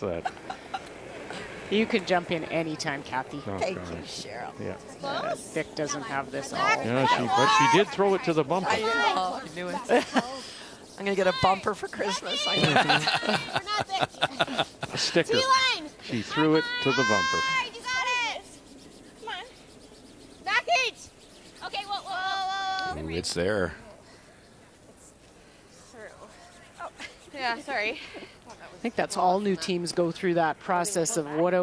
that. You can jump in anytime, Kathy. Oh, Thank gosh. you, Cheryl. Yeah. Vic doesn't have this all. Yeah, but she did throw it to the bumper. I knew it. I'm going to get a bumper for Christmas. I know. A sticker. She threw it to the bumper. You got it. Come on. Back eight. Okay, whoa, whoa, whoa. Ooh, it's there. Oh, yeah, sorry. I think that's all new teams go through that process of what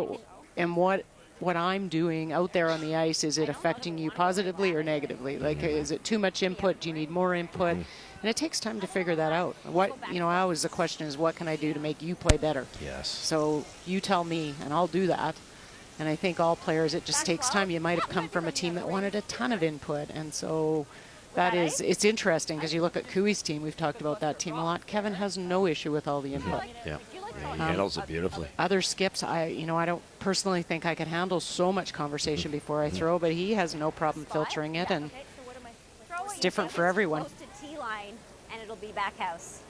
I'm doing out there on the ice. Is it affecting you positively or negatively? Like, is it too much input? Do you need more input? And it takes time to figure that out. The question is, what can I do to make you play better? Yes. So you tell me, and I'll do that. And I think all players, it just takes time. You might have come from a team that wanted a ton of input. And so it's interesting because you look at Cooey's team. We've talked about that team a lot. Kevin has no issue with all the input. Yeah. He handles it beautifully. Other skips, I don't personally think I could handle so much conversation before I throw, but he has no problem filtering it, and it's different for everyone. T-line, and it'll be back house.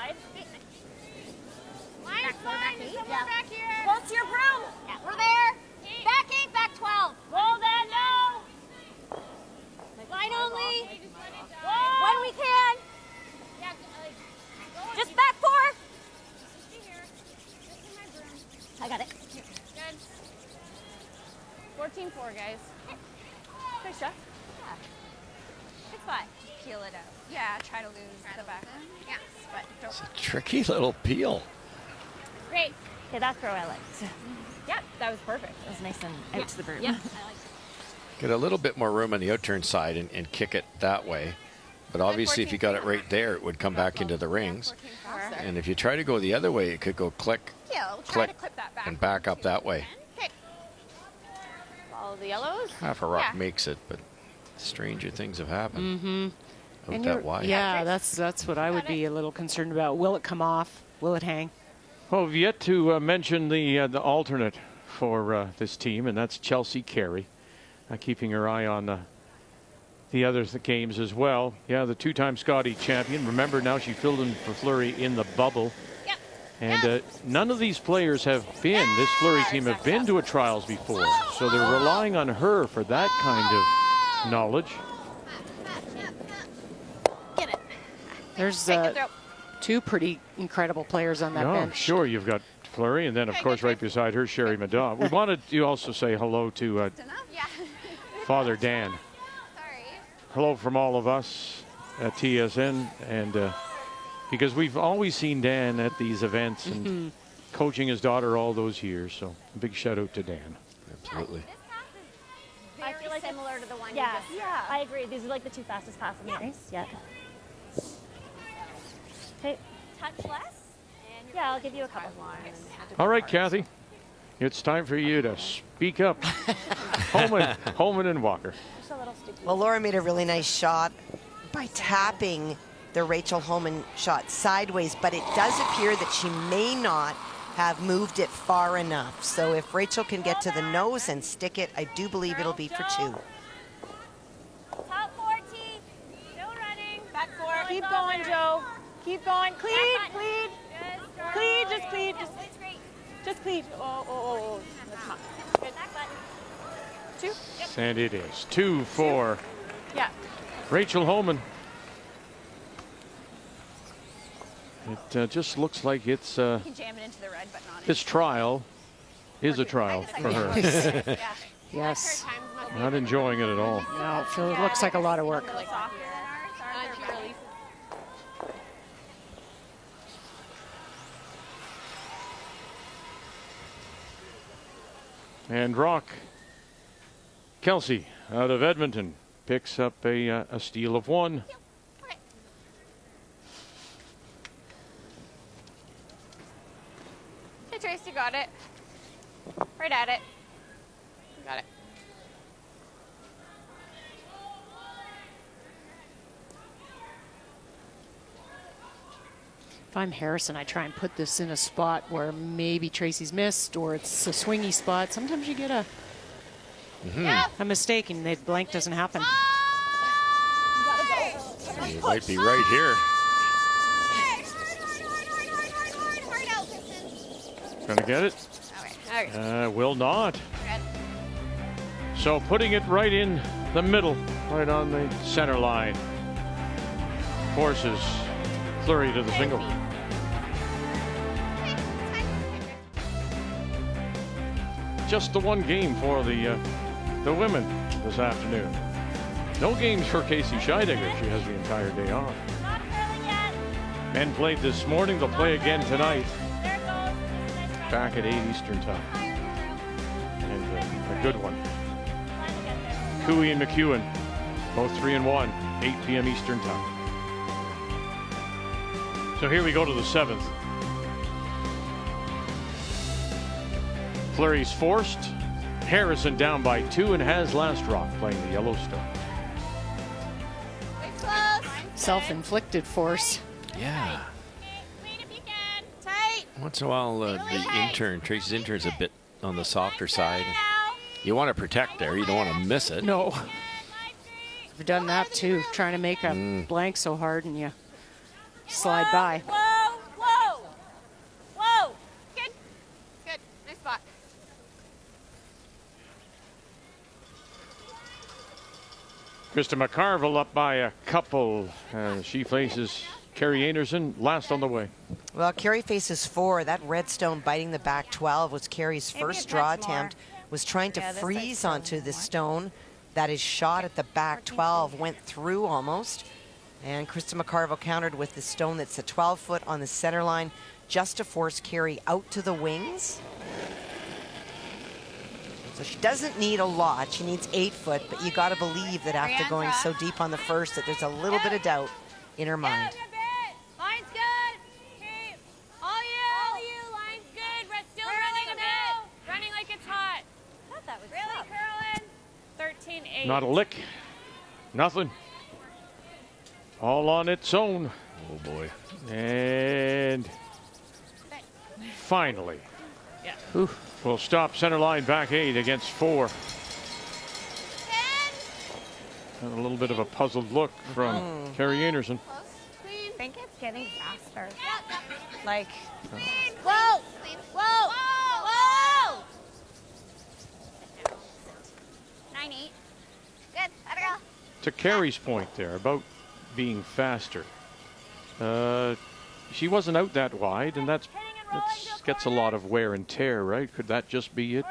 Slide. Line's fine. Someone back here. Close to your broom. Yeah, we're there. Back 8, back 12. Roll that no. Line only. When we can. Just back 4. I got it. Good. 14-4, guys. Good shot. It's fine. Peel it out. Yeah, try to lose the back. Yes, but don't. It's a tricky little peel. Great. Okay, that throw I liked. Yep, that was perfect. That was nice and out to the broom. Yeah, I like it. Get a little bit more room on the outturn side and kick it that way. But obviously, if you got it right there, it would come back into the rings. And if you try to go the other way, it could go click, Yeah, we'll try click, to clip that back. and back up that way. Okay. Follow the yellows. Half a rock Yeah. makes it, but stranger things have happened. Mm-hmm. Out And that wide. yeah, that's what I would be a little concerned about. Will it come off? Will it hang? Well, we've yet to mention the alternate for this team, and that's Chelsea Carey, keeping her eye on the other games as well. Yeah, the two-time Scotty champion. Remember, now she filled in for Fleury in the bubble. Yep. And none of these players have been, this Fleury team have been to a trials before. So they're relying on her for that kind of knowledge. Get it. There's Take the throw. two pretty incredible players on that Oh, bench. sure, you've got Fleury, and then, of course, right beside her, Sherry Maddaw. We wanted to also say hello to Yeah. Father Dan. Sorry. Hello from all of us at TSN, and because we've always seen Dan at these events and coaching his daughter all those years, so a big shout out to Dan. Absolutely. I feel like similar to the one Yeah, you just I agree. These are like the two fastest passes in the race. Yeah. Okay. touch less. Yeah, I'll give you a couple. All right, Kathy, it's time for you to speak up. Holman and Walker. Just a little sticky. Well, Laura made a really nice shot by tapping the Rachel Holman shot sideways, but it does appear that she may not have moved it far enough. So if Rachel can get to the nose and stick it, I do believe it'll be for 2. Top 14. No running. Back 4. Keep going, Joe. Keep going. Cleat, cleat. Cleat, just cleat. Just cleat. Oh. That's fine. Good. Back button. 2. And it is 2 for Yeah. Rachel Holman. It just looks like it's You can jam it into the red, but not this trial is a trial for her. Yeah. Yes. Not enjoying it at all. No, it looks like a lot of work. Like softer. And Rock Kelsey out of Edmonton picks up a steal of 1. Hey, Trace, you got it. Right at it. You got it. If I'm Harrison, I try and put this in a spot where maybe Tracy's missed or it's a swingy spot. Sometimes you get a mistake and the blank doesn't happen. You might be right here. Gonna get it? Will not. So putting it right in the middle, right on the center line. Forces Fleury to the single. Just the one game for the women this afternoon. No games for Casey Scheidegger. She has the entire day off. Men played this morning. They'll play again tonight. Back at 8 Eastern time. And a good one. Cooey and McEwen, both 3-1, 8 p.m. Eastern time. So here we go to the 7th. Fleury's forced. Harrison down by 2 and has last rock playing the Yellowstone. Self-inflicted force. Yeah. Once in a while, the Tracy's intern's a bit on the softer side. You want to protect there. You don't want to miss it. No. I've done that too, trying to make a blank so hard and you slide by. Whoa. Krista McCarville up by a couple. She faces Carrie Anderson last on the way. Well, Carrie faces 4. That redstone biting the back 12 was Carrie's first draw attempt. Was trying to freeze onto the stone. That is shot at the back 12, went through almost. And Krista McCarville countered with the stone that's a 12-foot on the center line, just to force Carrie out to the wings. So she doesn't need a lot. She needs 8 foot, but you got to believe that after going so deep on the first that there's a little bit of doubt in her mind. Line's good. Okay. All you. Line's good. We're still running a bit. Running like it's hot. I thought that was really curling. 13-8. Not a lick. Nothing. All on its own. Oh, boy. And finally, we'll stop center line back 8 against 4. And a little bit of a puzzled look from Carrie Anderson. I think it's getting faster. Like, Whoa! Whoa! Whoa! 9-8. Good. Let her go. To Carrie's point there about being faster. She wasn't out that wide, and that gets a lot of wear and tear, right? Could that just be it?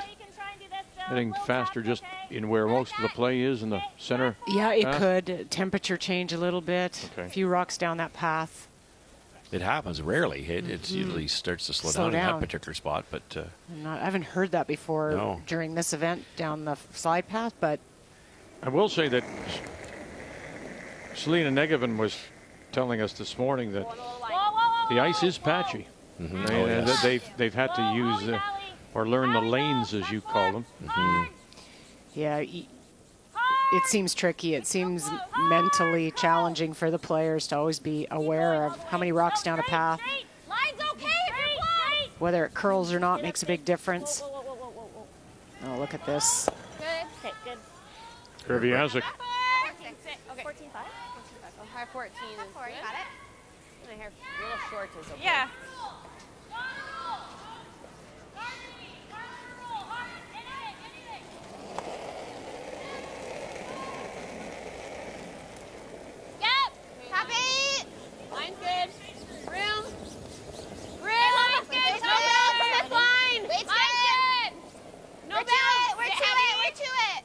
Getting faster just in where most of the play is in the center? Yeah, it could. Temperature change a little bit. Okay. A few rocks down that path. It happens rarely. It usually starts to slow down in that particular spot, but I haven't heard that before during this event down the slide path, but I will say that Selena Negevin was telling us this morning that the ice is patchy. They've had to use or learn the lanes, as you call them. Yeah, it seems tricky. It seems mentally challenging for the players to always be aware of how many rocks down a path. Whether it curls or not makes a big difference. Oh, look at this. Good. Okay, good. Kurviazik. Okay. 14-5? 14-5. Oh, high 14 is good. Got it. My hair a little short is okay. Yeah. Yep. Happy. Line's good. Room. Line's good. No bounce on this line. Wait's Line's good. No We're bounce. to it. We're to it.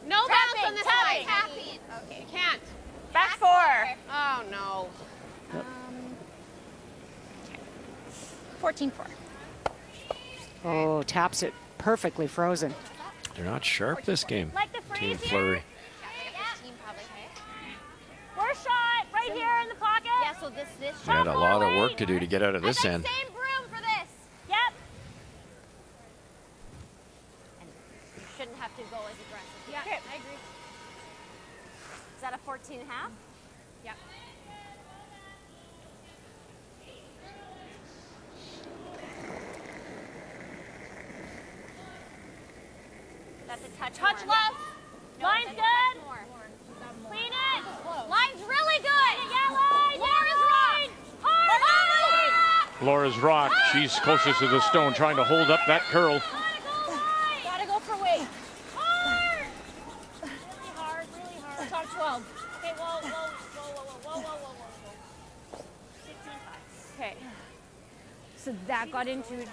No bounce on this line. Happy. Okay. You can't. Back 4. Oh, no. 14-4. Oh, taps it perfectly frozen. they're not sharp this game. Like the Team freeze Fleury. We're shot right here in the pocket. Yeah, so this They had a lot of work to do to get out of this end. same broom for this. Yep. And you shouldn't have to go as aggressive. Yeah, I agree. Is that a 14 and a half? Yep. That's a touch Touch more. left. No, Line's that's a good. touch more. Clean it. Line's really good. Yeah, line. Laura's line. Hard. Laura's rock. She's closest to the stone, trying to hold up that curl. Gotta go for weight. Hard. Really hard, really hard. Top 12. Okay, whoa. 16-5. Okay. So that got into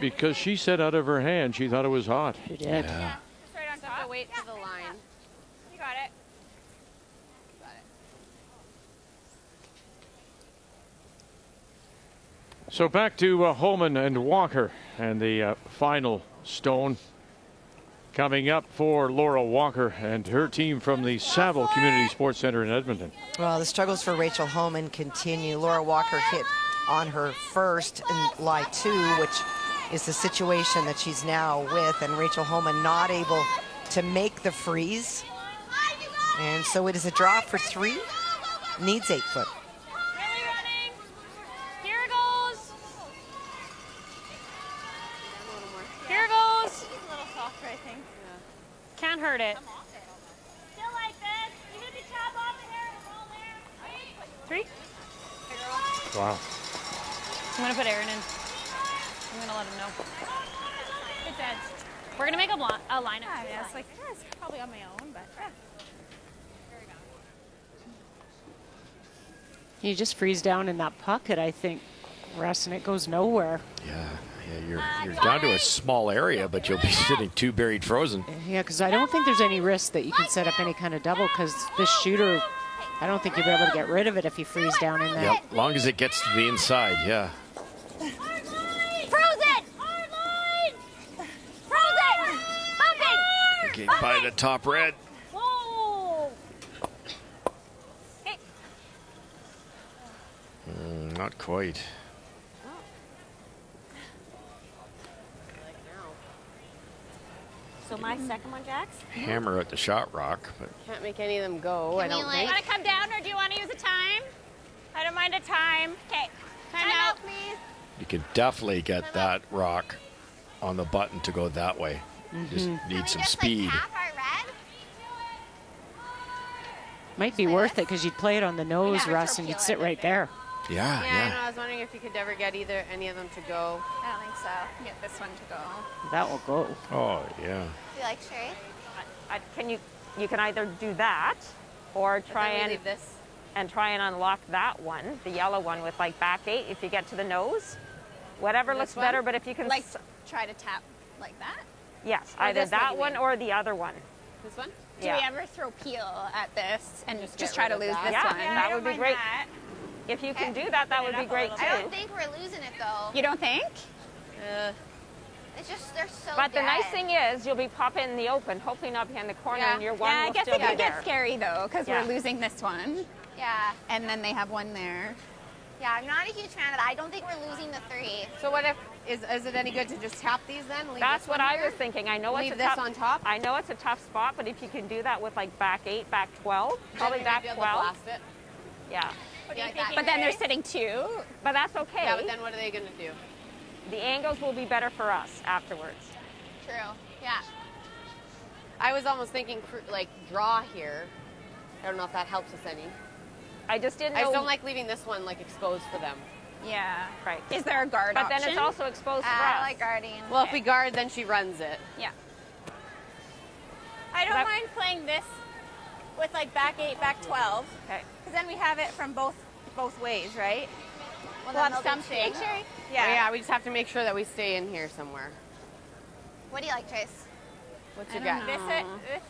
Because she said out of her hand she thought it was hot. She did. Just have to wait for the line. You got it. So back to Holman and Walker and the final stone coming up for Laura Walker and her team from the Saville Community Sports Center in Edmonton. Well, the struggles for Rachel Holman continue. Laura Walker hit on her first in lie 2, which is the situation that she's now with, and Rachel Holman not able to make the freeze. And so it is a draw for 3, needs 8 foot. Really running. Here it goes. Here it goes. He's a little softer, I think. Can't hurt it. Still like this. Even if you chop off the hair, it's all there. 3. Wow. I'm gonna put Aaron in. I'm gonna let him know. It's edge. We're gonna make a lineup. Yeah, it's like, probably on my own, but yeah. You just freeze down in that pocket, I think, Russ, and it goes nowhere. Yeah, you're down to a small area, but you'll be sitting too buried frozen. Yeah, because I don't think there's any risk that you can set up any kind of double, because this shooter, I don't think you'll be able to get rid of it if you freeze down in there. Yep, as long as it gets to the inside, yeah. Frozen! Hard line! Frozen! Bumping! Okay, by the top red. Whoa! Okay. Not quite. So my second one, Jax? Hammer at the shot rock, but Can't make any of them go, I don't Do think. you want to come down or do you want to use a time? I don't mind a time. Okay. Time out, please. you can definitely get that rock on the button to go that way. Just need some speed. Might be worth it because you'd play it on the nose, Russ, and you'd sit right there. Yeah, Yeah, no, I was wondering if you could ever get any of them to go. I don't think so. Get this one to go. That will go. Oh, yeah. Do you like Sherry? You can either do that or try and leave this. try and unlock that one, the yellow one with like back 8 if you get to the nose. Whatever looks one? better, but if you can Like try to tap like that? yes, Or either this one, that you one mean? or the other one. This one? Do Yeah. we ever throw peel at this and Just just get try to rid of lose that? this Yeah, one? that would be great. That. If you can do that, that would be great too. I don't think we're losing it though. You don't think? It's just they're so But the nice dead. thing is, you'll be popping in the open, hopefully not behind the corner, Yeah. and your one Yeah, I will guess still it be could there. get scary though, because Yeah. we're losing this one, Yeah. and then they have one there. Yeah, I'm not a huge fan of that. I don't think we're losing the 3. So what if, is it any good to just tap these then? Leave That's this what one I here? was thinking. I know Leave it's a this tough, on top? I know it's a tough spot, but if you can do that with like back 8, back 12, Then probably we might back be able to 12. blast it. Yeah. What do you like think? that. But then they're sitting 2. But that's okay. Yeah, but then what are they going to do? The angles will be better for us afterwards. True. Yeah. I was almost thinking like draw here. I don't know if that helps us any. I just didn't know. I just don't like leaving this one like exposed for them. Yeah. Right. Is there a guard But option? then it's also exposed for I us. like guarding. Well, if we guard, then she runs it. Yeah. I don't That- mind playing this with like back 8, back 12. Okay. Because then we have it from both ways, right? Well, We'll then have they'll be something. cheap. Sherry? Yeah. Oh, yeah, we just have to make sure that we stay in here somewhere. What do you like, Trace? What's I your don't gut? know. This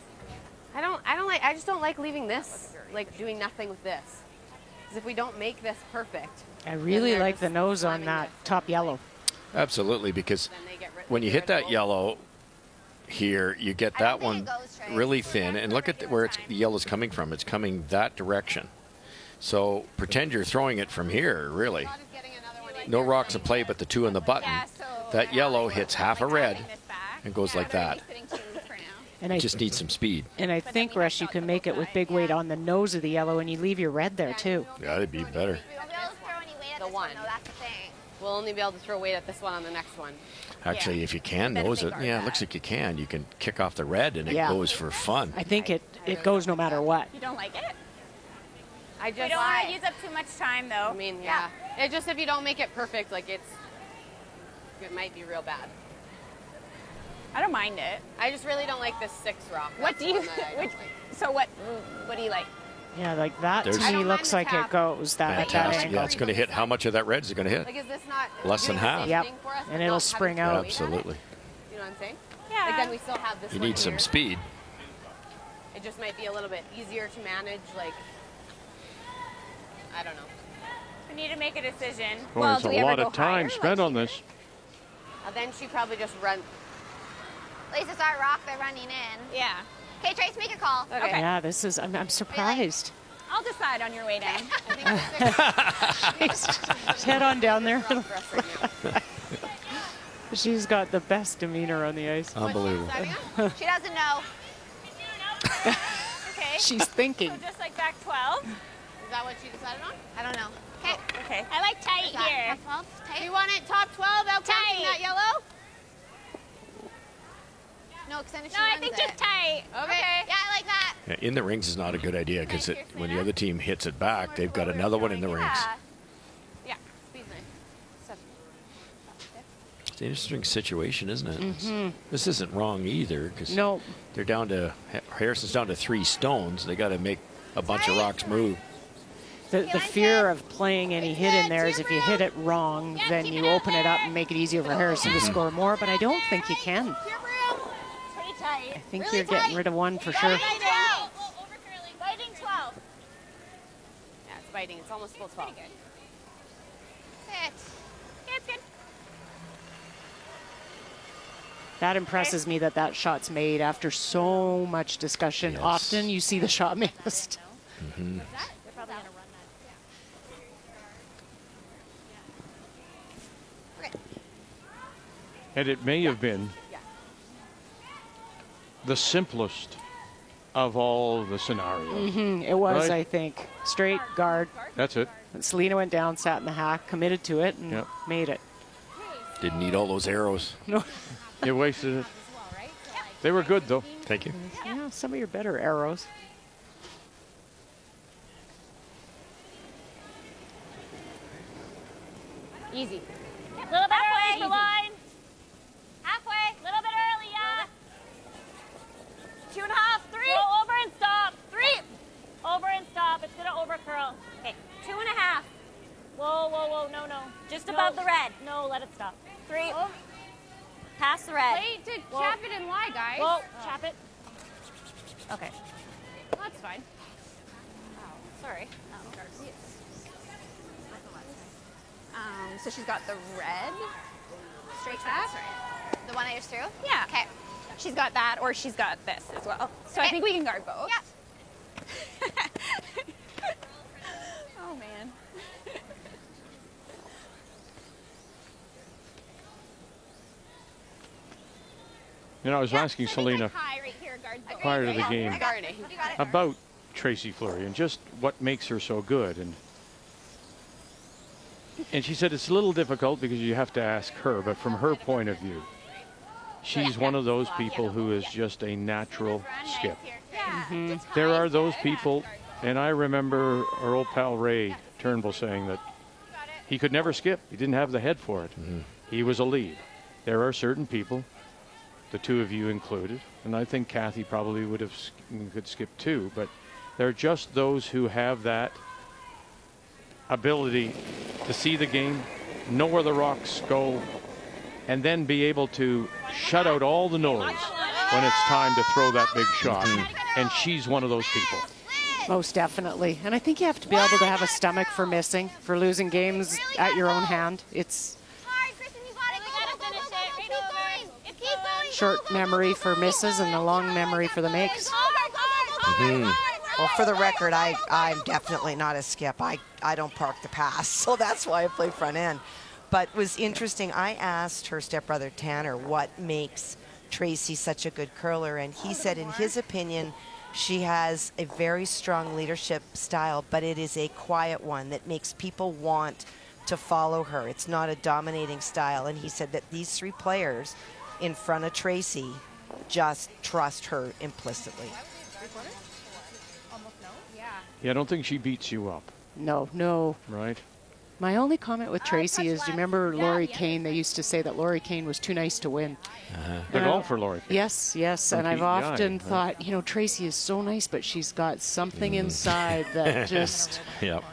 I just don't like leaving this, like doing nothing with this. Because if we don't make this perfect, I really they're like just the nose on slamming that this. top yellow. Absolutely, because then they get when you hit that yellow here, you get I don't that think one it goes, Trey. really thin. And look at where the yellow's coming from. It's coming that direction. So pretend you're throwing it from here, really. No rocks in play but the 2 on the button. Yeah, so That yellow hits half a red and goes like that. sitting 2 for now. And I Just needs some speed. and I think, Russ, you can make it with big weight on the nose of the yellow, and you leave your red there too. Yeah, that'd be better. We won't be able to throw any weight at The this one, one. though. That's the thing. we'll only be able to throw weight at this one on the next one. Actually, if you can Then if nose they it, guard yeah, it that. looks like you can. You can kick off the red and it Yeah. goes for fun. I think it goes no matter what. You don't like it? I We just, don't want to use up too much time, though. I mean, yeah. It just, if you don't make it perfect, like it might be real bad. I don't mind it. I just really don't like this 6 rock. What That's do you? the one that I don't Which, like. so what? What do you like? Yeah, like that There's- to I me don't looks mind like the it tap. goes that Fantastic. angle. Yeah, it's going to hit. How much of that red is it going to hit? Like, is this not Less than doing the half. same Yep. thing for us, but And it'll not spring having to out. throw weight on it? Absolutely. You know what I'm saying? Yeah. Like then we still have this You one need some here. speed. It just might be a little bit easier to manage, like, I don't know. We need to make a decision. Boy, well, it's do a we ever lot go of time higher? spent on this. Then she probably just run. At least it's our rock they're running in. Yeah. Okay, Trace, make a call. Okay. Yeah, this is. I'm surprised. I'll decide on your way down. She's head on down there. For us right now. She's got the best demeanor on the ice. Unbelievable. She doesn't know. Okay. She's thinking. So just like back 12. Is that what she decided on? I don't know. Okay. Okay. I like tight Is that here. top 12? Tight? You want it top 12 out counting that yellow? No, because then if No, she I runs think it. just tight. Okay. Yeah, I like that. Yeah, in the rings is not a good idea because when the other team hits it back, they've got another one in the rings. Yeah. Yeah. Speed's nice. It's an interesting situation, isn't it? This isn't wrong either, because No. they're down to, Harrison's down to 3 stones. They got to make a bunch of rocks move. The fear of playing any hit in there is if you hit it wrong, then you open it up and make it easier for Harrison to score more, but I don't think you can. I think you're getting rid of one for sure. Biting 12. Yeah, it's biting. It's almost full 12. Pretty good. Sit. Yeah, it's good. That impresses me that that shot's made after so much discussion. Yes. Often you see the shot missed. Mm-hmm. They're probably going to run that. Okay. And it may have been the simplest of all the scenarios. It was, Right? I think. Straight guard. That's it. And Selena went down, sat in the hack, committed to it, and made it. Didn't need all those arrows. No. You wasted it. They were good, though. Thank you. Yeah, some of your better arrows. Easy. A little bit early, the line. Halfway. A little bit early, yeah. 2.5, 3. Go over and stop. 3. Over and stop. It's going to over curl. Okay. 2.5. Whoa, whoa, whoa. No, no. Just above the red. No, let it stop. 3. Oh. Past the red. Wait to chap it and lie, guys. Whoa, chap it. Okay. That's fine. Oh, sorry. So she's got the red. Straight trap. The one I just threw? Yeah. Okay. She's got that, or she's got this as well. So I think we can guard both. Yeah. Oh, man. You know, I was asking Selena High right here, guard both. prior to the game Guarding. You got it. about Tracy Fleury and just what makes her so good. And she said it's a little difficult because you have to ask her, but from her point of view, she's one of those people who is just a natural skip. There are those people, and I remember our old pal Ray Turnbull saying that he could never skip. He didn't have the head for it. He was a lead. There are certain people, the two of you included, and I think Kathy probably could skip too, but there are just those who have that ability to see the game, know where the rocks go, and then be able to shut out all the noise when it's time to throw that big shot. And she's one of those people. Most definitely. And I think you have to be able to have a stomach for missing, for losing games at your own hand. It's short memory for misses and a long memory for the makes. Well, for the record, I'm definitely not a skip. I don't park the pass, so that's why I play front end. But it was interesting. I asked her stepbrother Tanner what makes Tracy such a good curler, and he said in his opinion she has a very strong leadership style, but it is a quiet one that makes people want to follow her. It's not a dominating style, and he said that these 3 players in front of Tracy just trust her implicitly. Yeah, I don't think she beats you up. No, no. Right? My only comment with Tracy is, do you remember Laurie Kane? They used to say that Laurie Kane was too nice to win. Good all for Laurie Kane. Yes, yes. And I've often thought, you know, Tracy is so nice, but she's got something inside that just... Yep.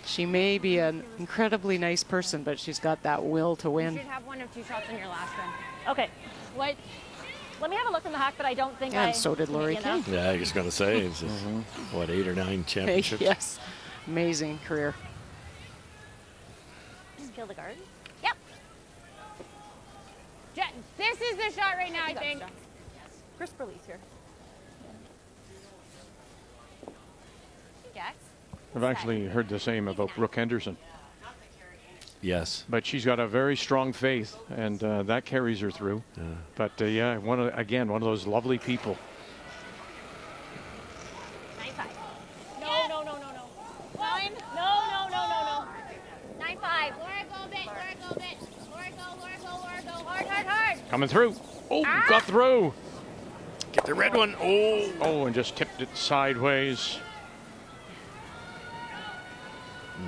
She may be an incredibly nice person, but she's got that will to win. You should have 1 of 2 shots in your last run. Okay. What? Let me have a look in the hack, but I don't think And so did Laurie Kane. Yeah, I was going to say, it's what, 8 or 9 championships? Yes. Amazing career. Just kill the guard? Yep. This is the shot right now, I think. Crisp release here. Gex. I've actually heard the same about Brooke Henderson. Yes. But she's got a very strong faith, and that carries her through. But, yeah, one of those lovely people. 9-5. No, no, no, no, no. 9. No, no, no, no, no. 9-5. Laura, go a bit. Laura, go a bit. Laura, go, Laura, go, Laura, go. Hard, hard, hard. Coming through. Oh, got through. Get the red one. Oh, and just tipped it sideways.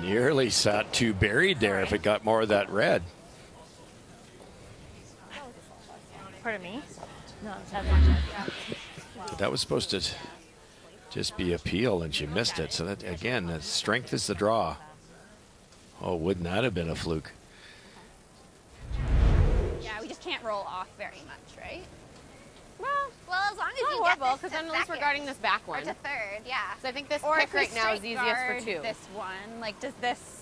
Nearly sat 2 buried there if it got more of that red. Pardon me? No, But that was supposed to just be a peel, and she missed it. So that, again, the strength is the draw. Oh, wouldn't that have been a fluke? Yeah, we just can't roll off very much, right? Well, as long as Not you get horrible, this because to then at least we're second. guarding this back Or one. to third, yeah. So I think this Or pick if we right now is straight easiest for guard 2. this one, like, does this...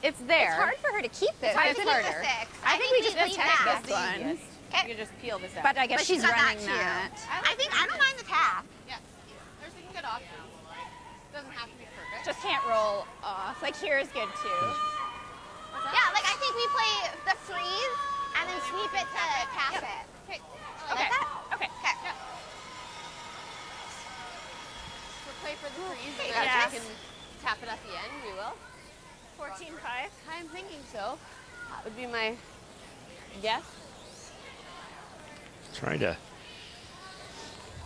It's there. It's hard for her to keep this. It's hard to isn't keep it? the 6. I think we just leave protect that. this one. You can just peel this out. But I guess she's got running too. that. I don't mind the tap. Yes. There's a good option. Doesn't have to be perfect. Just can't roll off. Like, here is good, too. Yeah, like I think we play the freeze and then sweep it to tap it. Okay. Like that? Okay. Okay. We'll play for the freeze. Okay, And yes. we can tap it at the end. We will. 14-5. I'm thinking so. That would be my guess. Trying to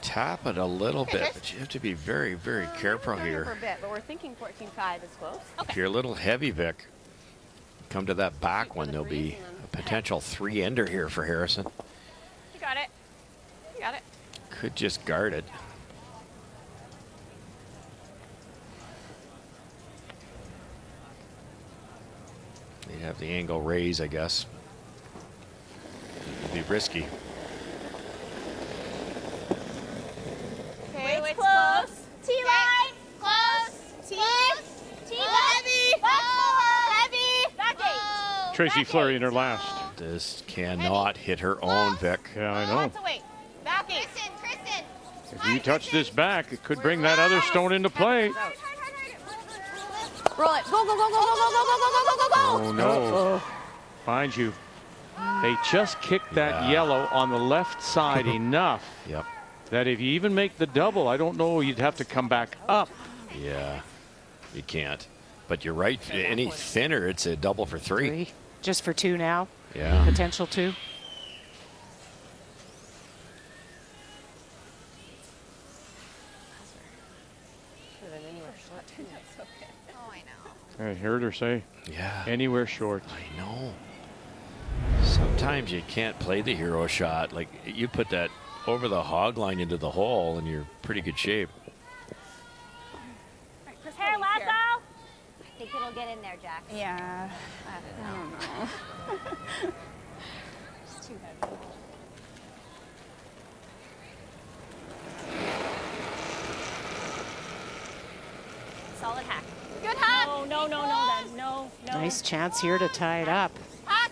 tap it a little bit, but you have to be very, very careful For a here. bit, but we're thinking 14-5 is close. If you're a little heavy, Vic, come to that back one, there'll be a potential 3-ender here for Harrison. You got it. You got it. Could just guard it. They'd have the angle raise, I guess. It'd be risky. Okay, it's close. T-line. Close. Heavy. Back forward. Heavy. Back 8. Tracy Fleury in her last. This cannot hit her own, Vic. Yeah, I know. Lots of weight. Back 8. Kristen. If you touch this back, it could bring that other stone into play. Roll it. Go, go, go, go, go, go, go, go, go, go, go, go. Oh, no. Mind you, they just kicked that yellow on the left side enough that if you even make the double, I don't know, you'd have to come back up. Yeah, you can't. But you're right. Any thinner, it's a double for 3. Just for 2 now. Yeah. Potential 2. Oh, I know. I heard her say, yeah, anywhere short. I know. Sometimes you can't play the hero shot. Like, you put that over the hog line into the hole and you're pretty good shape. Hey, Lasso. I think it'll get in there, Jack. Yeah. I don't know. It's too heavy. Solid hack. Good hack. No, no, no, no, then. No, no. Nice chance here to tie it up. Hack.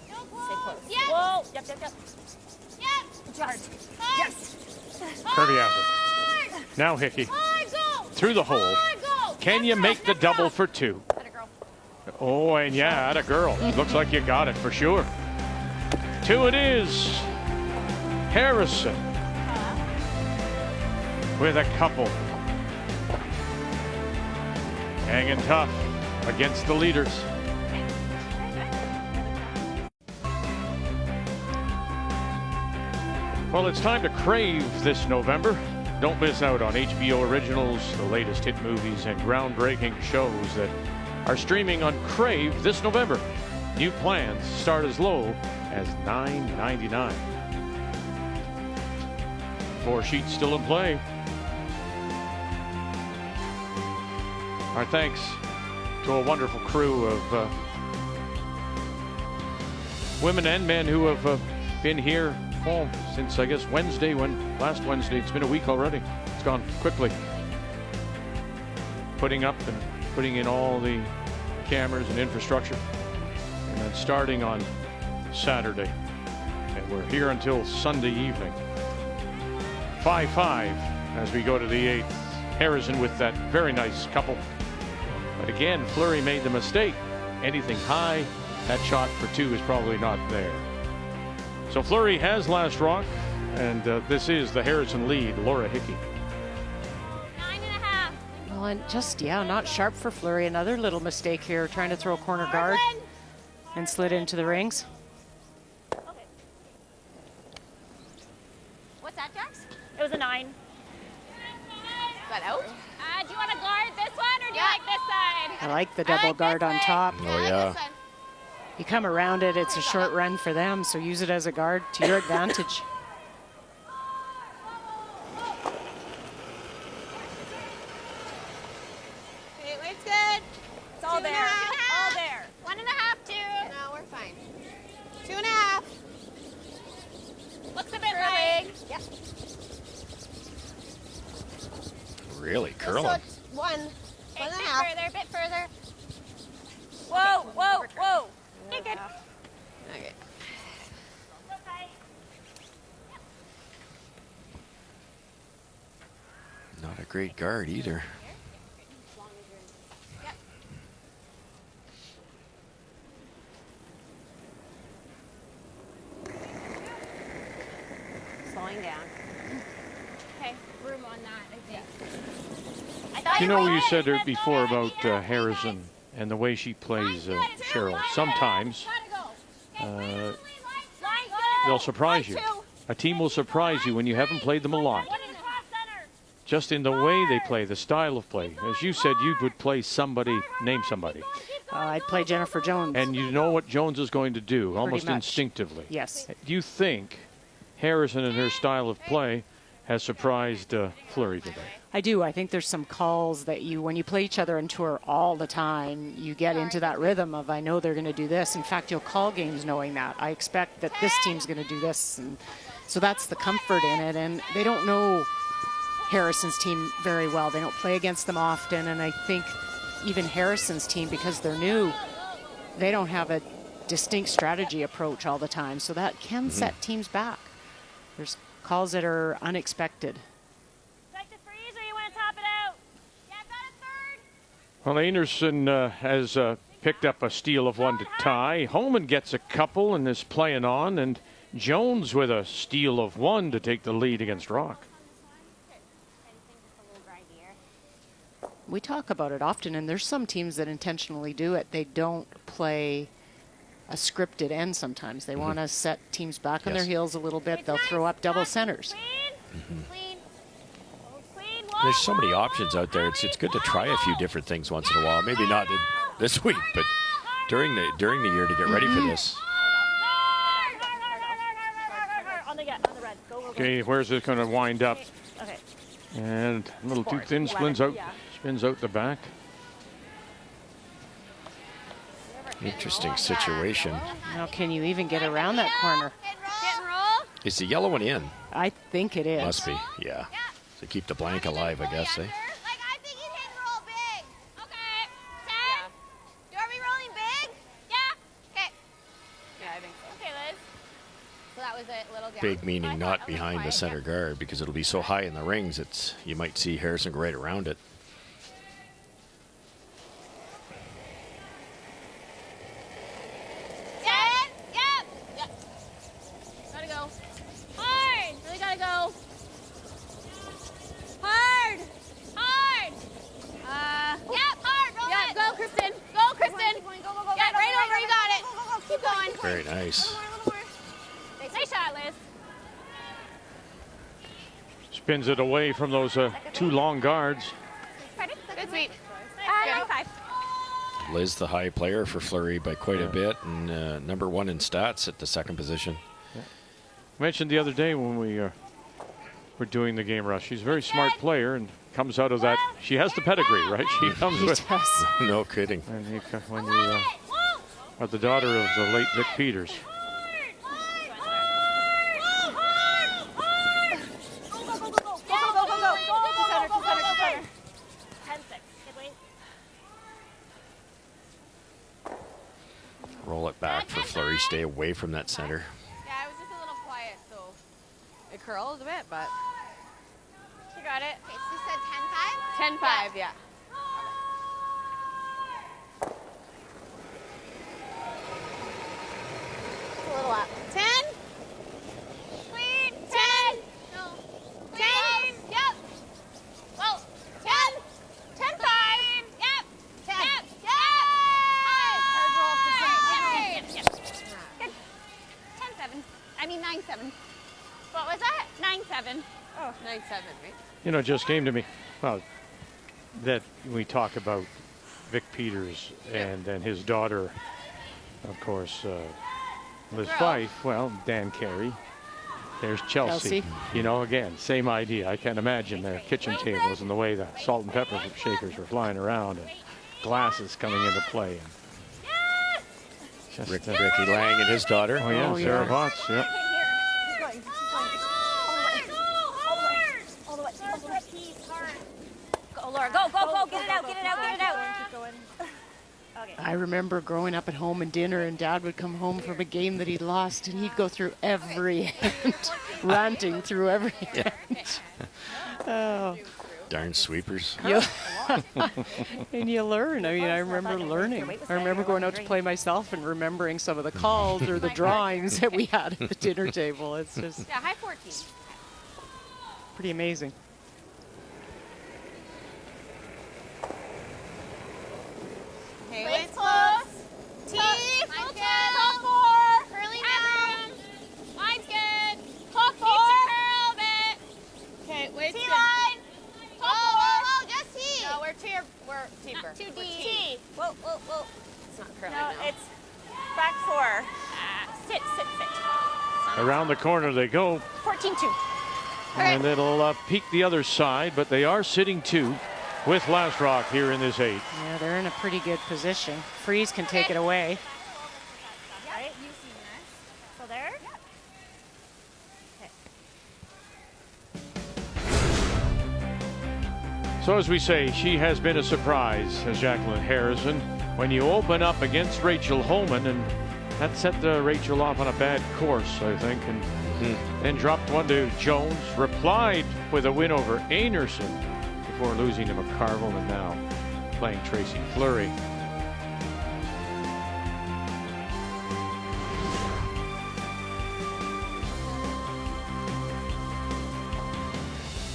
Stay close. Yes. Whoa. Yep, yep, yep. Yes. Just. Yes. Curvy after. Now Hickey. Go. Through the hole. Go. Can you make the double for 2? Oh, and yeah, atta girl. Looks like you got it for sure. 2 it is. Harrison with a couple. Hanging tough against the leaders. Well, it's time to crave this November. Don't miss out on HBO originals, the latest hit movies, and groundbreaking shows that are streaming on Crave this November. New plans start as low as $9.99. 4 sheets still in play. Our thanks to a wonderful crew of women and men who have been here since, I guess, last Wednesday. It's been a week already. It's gone quickly. Putting up and putting in all the cameras and infrastructure. And then starting on Saturday. And we're here until Sunday evening. 5-5 as we go to the 8th. Harrison with that very nice couple. But again, Fleury made the mistake. Anything high, that shot for 2 is probably not there. So Fleury has last rock, and this is the Harrison lead, Laura Hickey. 9.5. Well, and just, not sharp for Fleury. Another little mistake here, trying to throw a corner guard and slid into the rings. What's that, Jax? It was a 9. Got out? Do you want to guard this one or do you like this side? I like the double guard on top. Oh, yeah. You come around it, it's a short run for them, so use it as a guard to your advantage. Okay, weight's good. It's all there. All there. 1.5, 2. No, we're fine. 2.5. Looks a bit right. Yep. Really curling. So it's 1.5. A bit further. Whoa, whoa, whoa. You're good. Okay. Not a great guard either. Slowing down. Okay, room on that, I think. You know, you said it before about Harrison and the way she plays Cheryl. Sometimes they'll surprise you. A team will surprise you when you haven't played them a lot. Just in the way they play, the style of play. As you said, you would play somebody, name somebody. I'd play Jennifer Jones. And you know what Jones is going to do, almost much. instinctively. Yes. Do you think Harrison and her style of play has surprised Fleury today? I do. I think there's some calls that when you play each other on tour all the time, you get into that rhythm of, I know they're going to do this. In fact, you'll call games knowing that. I expect that this team's going to do this. And so that's the comfort in it. And they don't know Harrison's team very well. They don't play against them often. And I think even Harrison's team, because they're new, they don't have a distinct strategy approach all the time. So that can set teams back. There's calls that are unexpected. Well, Anderson has picked up a steal of 1 to tie. Holman gets a couple and is playing on. And Jones with a steal of 1 to take the lead against Rock. We talk about it often, and there's some teams that intentionally do it. They don't play a scripted end sometimes. They want to set teams back on their heels a little bit. They'll throw up double centers. There's so many options out there. It's good to try a few different things once in a while. Maybe not this week, but during the year to get ready for this. Okay, where's it going to wind up? Okay. And a little too thin, spins out the back. Interesting situation. Now, can you even get around that corner? Is the yellow one in? I think it is. Must be, yeah. To keep the blank alive, I guess, eh? Like, I think you hit roll big. Okay. 10? Do are we rolling big? Yeah. Okay. Yeah, I think so. Okay, Liz. So that was a little down. Big meaning not behind the center guard, because it'll be so high in the rings, you might see Harrison go right around it. Very nice. Nice shot, Liz. Spins it away from those 2 long guards. Good sweep. 9-5. Liz, the high player for Fleury by quite a bit, and #1 in stats at the second position. Yeah. Mentioned the other day when we were doing the game rush, she's a very smart player and comes out of that. She has the pedigree, right? She comes with. No kidding. And when you are the daughter of the late Vic Peters. Roll it back for Fleury. Stay away from that center. Yeah, it was just a little quiet, so it curled a bit, but You got it. Okay, so you said 10-5? 10-5, yeah. A little up. 10? Clean. 10. No. 10. Yep. Well, 10. 10-5. Yep. 10. Yep. Yep. Hard roll for 10. Good. 10-7. I mean 9-7. What was that? 9-7. Oh, 9-7, right? You know, it just came to me, well, that we talk about Vic Peters and his daughter Of course, Liz Fife, well, Dan Carey. There's Chelsea. You know, again, same idea. I can't imagine their kitchen tables and the way the salt and pepper shakers were flying around and glasses coming into play. And Ricky Lang and his daughter. Oh, yeah, Sarah Potts. Yep. Go, Laura, go, go, go, get it out, get it out, get it out. I remember growing up at home and dinner, and Dad would come home from a game that he'd lost, and he'd go through every hand, ranting through every hand. Oh. Darn sweepers. And you learn. I mean, I remember learning. I remember going out to play myself and remembering some of the calls or the drawings that we had at the dinner table. It's just high 14. pretty amazing. Okay, wait's close. T, full top 4. Curling down. Line's good. Top 4. Curl a bit. Okay, wait. T line. Oh, just T. No, we're deeper. Too We're deep. T. Whoa, whoa, whoa. It's not curling No, now. it's back 4. Sit, sit, sit. Around the corner they go. 14-2. And it'll peek the other side, but they are sitting 2 with Last Rock here in this 8. Yeah, they're in a pretty good position. Freeze can take it away. Right? You see this. So there? So as we say, she has been a surprise, as Jacqueline Harrison. When you open up against Rachel Holman, and that set Rachel off on a bad course, I think, and then dropped one to Jones, replied with a win over Einarson before losing to McCarville, and now playing Tracy Fleury.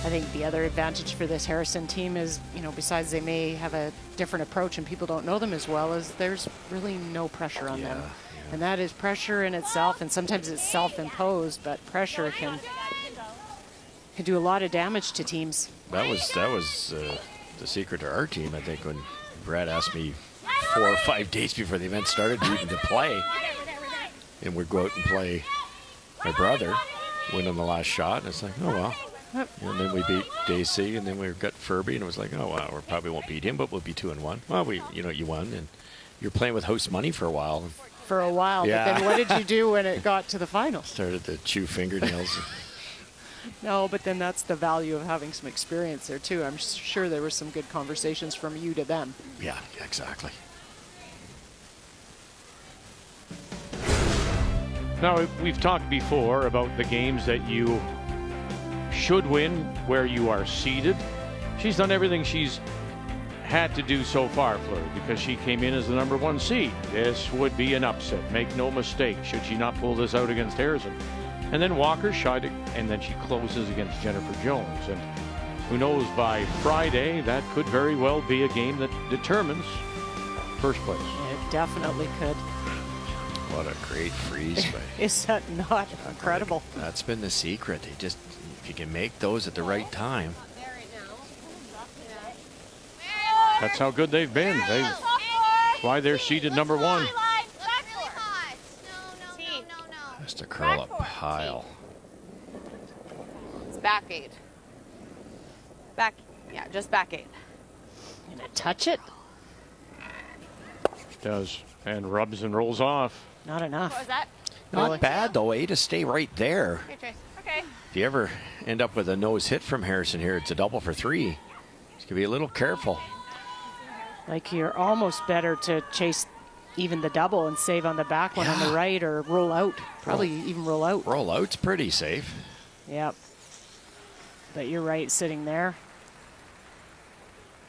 I think the other advantage for this Harrison team is, you know, besides they may have a different approach and people don't know them as well, is there's really no pressure on them. And that is pressure in itself, and sometimes it's self-imposed, but pressure can do a lot of damage to teams. That was the secret to our team, I think, when Brad asked me 4 or 5 days before the event started even to play. And we'd go out and play my brother, win on the last shot, and it's like, oh, well. And then we beat Daisy, and then we got Furby, and it was like, oh, wow, we probably won't beat him, but we'll be 2-1. Well, you won, and you're playing with house money for a while. For a while, Yeah. but then what did you do when it got to the finals? Started to chew fingernails. No, but then that's the value of having some experience there, too. I'm sure there were some good conversations from you to them. Yeah, exactly. Now, we've talked before about the games that you should win where you are seeded. She's done everything she's had to do so far, Fleury, because she came in as the #1 seed. This would be an upset, make no mistake, should she not pull this out against Harrison. And then Walker shied, and then she closes against Jennifer Jones. And who knows, by Friday, that could very well be a game that determines first place. It definitely could. What a great freeze. Is that not incredible? That's been the secret. If you can make those at the right time. That's how good they've been. Why they're seeded #1. Just to curl a pile. It's back 8. Back, yeah, just back 8. Gonna touch it? Does, and rubs and rolls off. Not enough. What was that? Not bad, though, to stay right there. Here, Trace. Okay. If you ever end up with a nose hit from Harrison here, it's a double for 3. Just gotta be a little careful. Like, you're almost better to chase even the double and save on the back one on the right, or roll out. Probably even roll out. Roll out's pretty safe. Yep. But you're right, sitting there.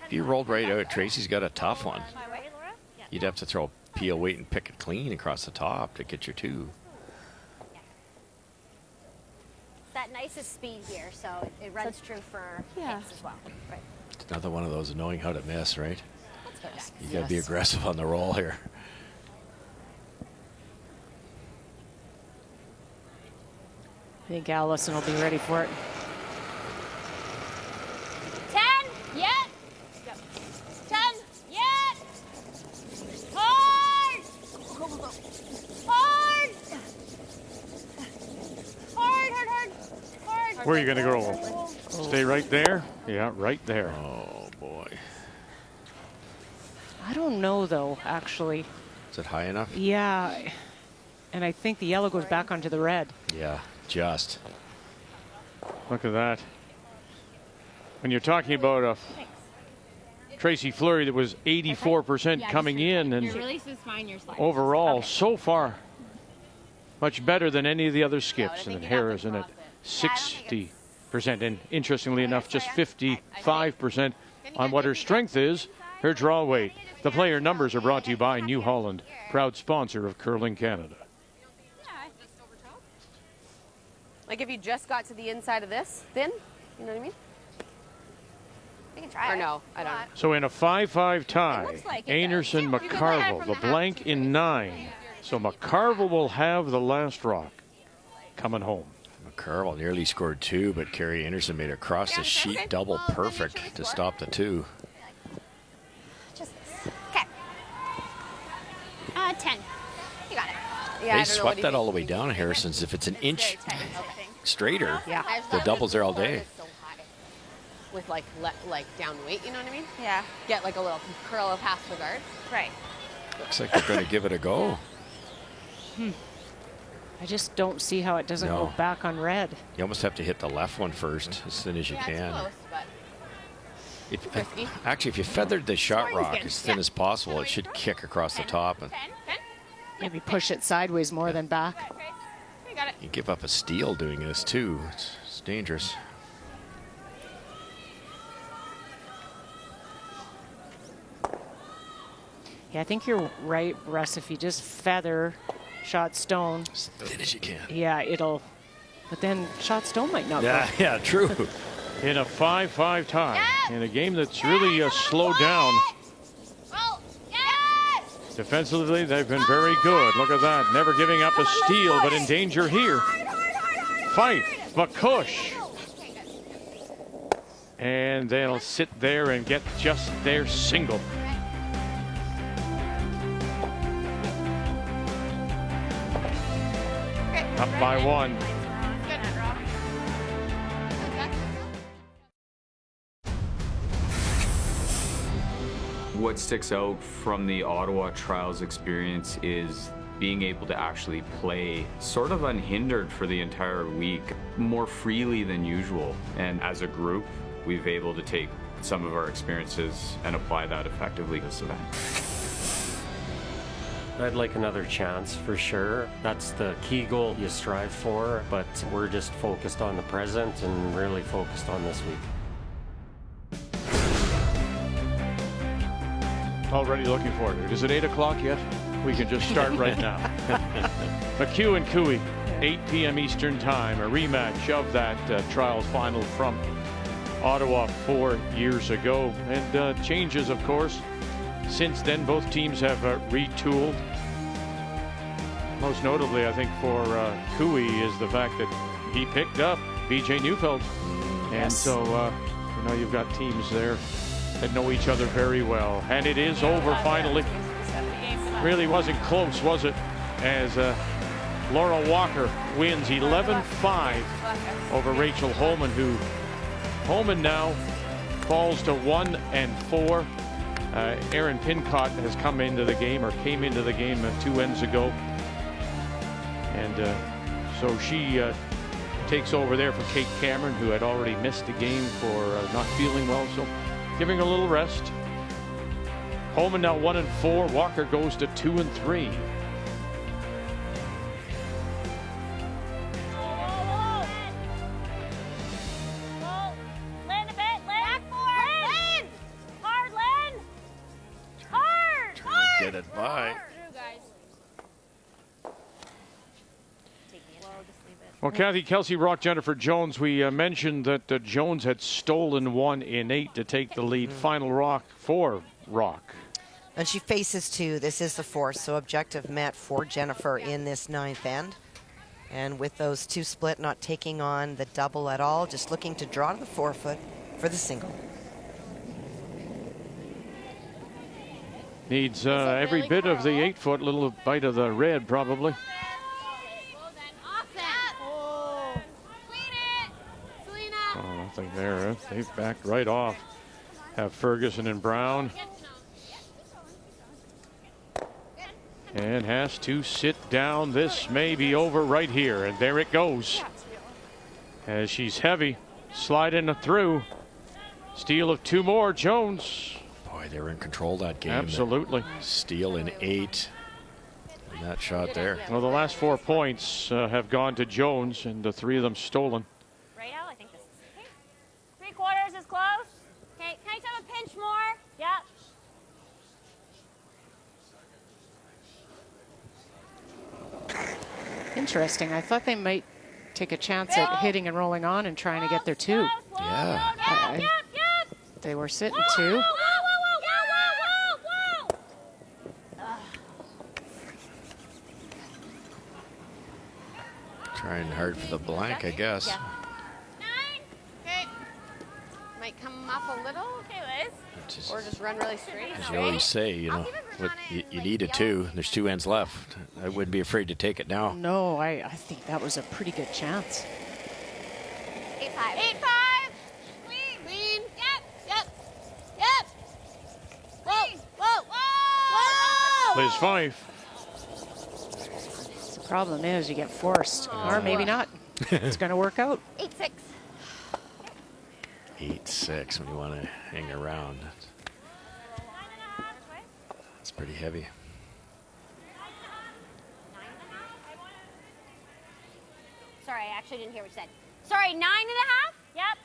If you rolled right out, Tracy's got a tough one. You'd have to throw a peel weight and pick it clean across the top to get your 2. It's that nicest speed here, so it runs true for hits as well. Right. It's another one of those of knowing how to miss, right? Yes. You gotta be aggressive on the roll here. I think Allison will be ready for it. 10, yet. Yep. 10, yet. Hard. Go, go, go. Where are you going to go? Stay right there? Yeah, right there. Oh, boy. I don't know, though, actually. Is it high enough? Yeah. And I think the yellow goes back onto the red. Yeah, just. Look at that. When you're talking about a Tracy Fleury that was 84% coming in, and overall, so far, much better than any of the other skips. And then Harrison at 60%. And interestingly enough, just 55% on what her strength is, her draw weight. The player numbers are brought to you by New Holland, proud sponsor of Curling Canada. Like if you just got to the inside of this thin, you know what I mean? We can try Or no, I don't know. So in a 5-5 tie, Anderson, McCarville, the blank in 9. So McCarville will have the last rock coming home. McCarville nearly scored 2, but Carrie Anderson made a across the sheet double perfect to stop the 2. Just okay. 10. You got it. Yeah, They swept that all the way down, Harrison's. If it's an inch straighter, the doubles there all day. With like down weight, you know what I mean? Yeah. Get like a little curl of half the guard. Right. Looks like they're going to give it a go. I just don't see how it doesn't go back on red. You almost have to hit the left one first as thin as you can. It's close, but Actually, if you feathered the shot rock as thin as possible, it should kick across the top. And maybe push it sideways more than back. You got it. you give up a steal doing this, too. It's dangerous. Yeah, I think you're right, Russ. If you just feather shot stone. As thin as you can. Yeah, it'll. But then shot stone might not go. Yeah, true. In a 5-5 tie, in a game that's really slowed down. Defensively, they've been very good. Look at that. Never giving up a steal, but in danger here. Fife, McCush. And they'll sit there and get just their single. Up by 1. What sticks out from the Ottawa trials experience is being able to actually play sort of unhindered for the entire week, more freely than usual. And as a group, we've been able to take some of our experiences and apply that effectively to this event. I'd like another chance for sure. That's the key goal you strive for, but we're just focused on the present and really focused on this week. Already looking forward to it. Is it 8 o'clock yet? We can just start right now. McHugh and Cooey, 8 p.m. Eastern Time, a rematch of that trials final from Ottawa 4 years ago. And changes, of course. Since then, both teams have retooled. Most notably, I think, for Cooey is the fact that he picked up B.J. Neufeld. And so, you know, you've got teams there that know each other very well. And it is over finally. Really wasn't close, was it? As Laura Walker wins 11-5 over Rachel Holman, who Holman now falls to 1-4. Erin Pincott has come into the game, or came into the game 2 ends ago. And so she takes over there for Kate Cameron, who had already missed the game for not feeling well. So giving her a little rest. Holman now 1-4. Walker goes to 2-3. Get it by. Well, Kathy, Kelsey, Rock, Jennifer Jones, we mentioned that Jones had stolen 1 in 8 to take the lead. Final rock for Rock. And she faces 2. This is the 4th, so objective met for Jennifer in this 9th end. And with those 2 split, not taking on the double at all, just looking to draw to the 4-foot for the single. Needs every bit of the 8-foot, little bite of the red, probably. something there. Huh? They've backed right off. Have Ferguson and Brown. And has to sit down. This may be over right here. And there it goes. As she's heavy, sliding through. Steal of 2 more, Jones. Boy, they were in control that game. Absolutely. Steal in 8. And that shot there. Well, the last 4 points have gone to Jones, and the 3 of them stolen. Right, Al? I think this is okay. 3/4 is close. Okay, can I just have a pinch more? Yep. Interesting. I thought they might take a chance at hitting and rolling on and trying to get their 2. Yeah. They were sitting 2. Trying hard for the blank, I guess. Okay. Might come up a little. Okay, Liz. Or just run really straight. As you always say, you know, you need a 2. There's 2 ends left. I wouldn't be afraid to take it now. No, I think that was a pretty good chance. 8-5. 8-5. Clean. Yep. Whoa. Liz Fife. The problem is you get forced, or maybe not. It's going to work out. 8-6. 8-6 when you want to hang around. It's pretty heavy. Sorry, I actually didn't hear what you said. Sorry, 9.5? Yep.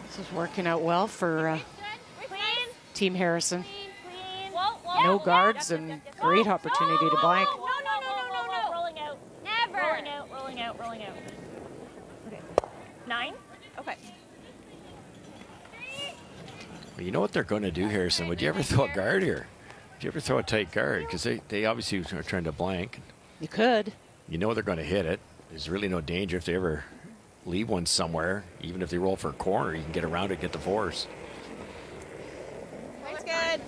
This is working out well for Team Harrison. No guards and great opportunity to blank. No. Rolling out. Never. Rolling out. Okay. 9? Okay. Well, you know what they're going to do, Harrison? Would you ever throw a guard here? Would you ever throw a tight guard? Because they obviously are trying to blank. You could. You know they're going to hit it. There's really no danger if they ever leave one somewhere. Even if they roll for a corner, you can get around it, get the force. Weight's good.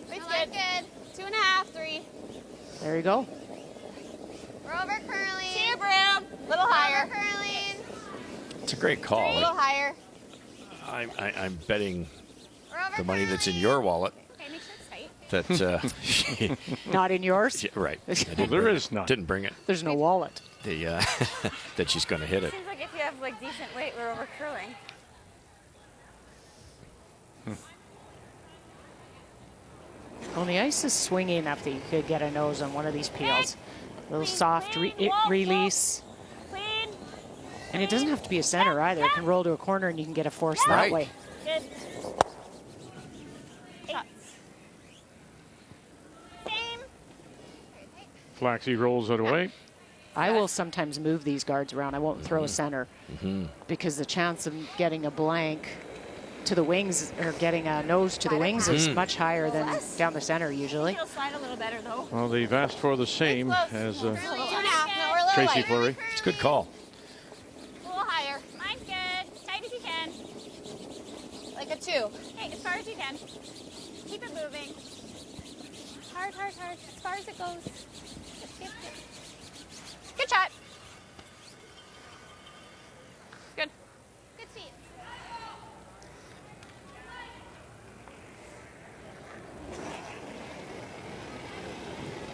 Weight's good. 2.5, 3. There you go. We're over curling. See you, Bram. Little higher. Over curling. It's a great call. A little higher. I'm betting the money that's in your wallet. Okay, make sure it's tight. That Not in yours? Yeah, right. There is none. Didn't bring it. There's no wallet. That she's going to hit it. Seems like if you have like decent weight, we're over curling. Well, the ice is swingy enough that you could get a nose on one of these peels. A little soft release. And it doesn't have to be a center either. It can roll to a corner and you can get a force that way. Good. Flaxey rolls it away. I will sometimes move these guards around. I won't throw a center because the chance of getting a blank to the wings or getting a nose to the wings is much higher than down the center usually. It'll slide a little better though. Well, they've asked for the same as Tracy Fleury. It's a good call. A little higher. Mine's good. Tight as you can. Like a 2. Hey, as far as you can. Keep it moving. Hard. As far as it goes. Good shot. Good. Good feet.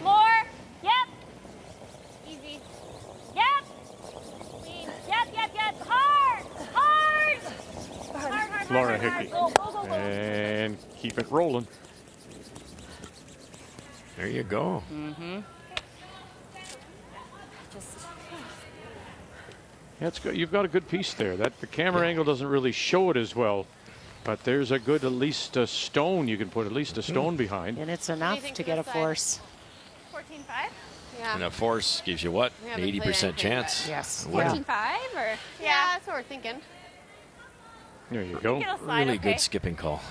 More. Yep. Easy. Yep. Clean. Yep. Hard. Laura Hickey. Go. And keep it rolling. There you go. That's good. You've got a good piece there. That the camera angle doesn't really show it as well, but there's a good at least a stone you can put at least a stone behind. And it's enough to get a force. 14-5. Yeah. And a force gives you what? We haven't played 80% anything, chance. Yes. 14-5 or Yeah, that's what we're thinking. There you go. it'll slide, Really okay. good skipping call.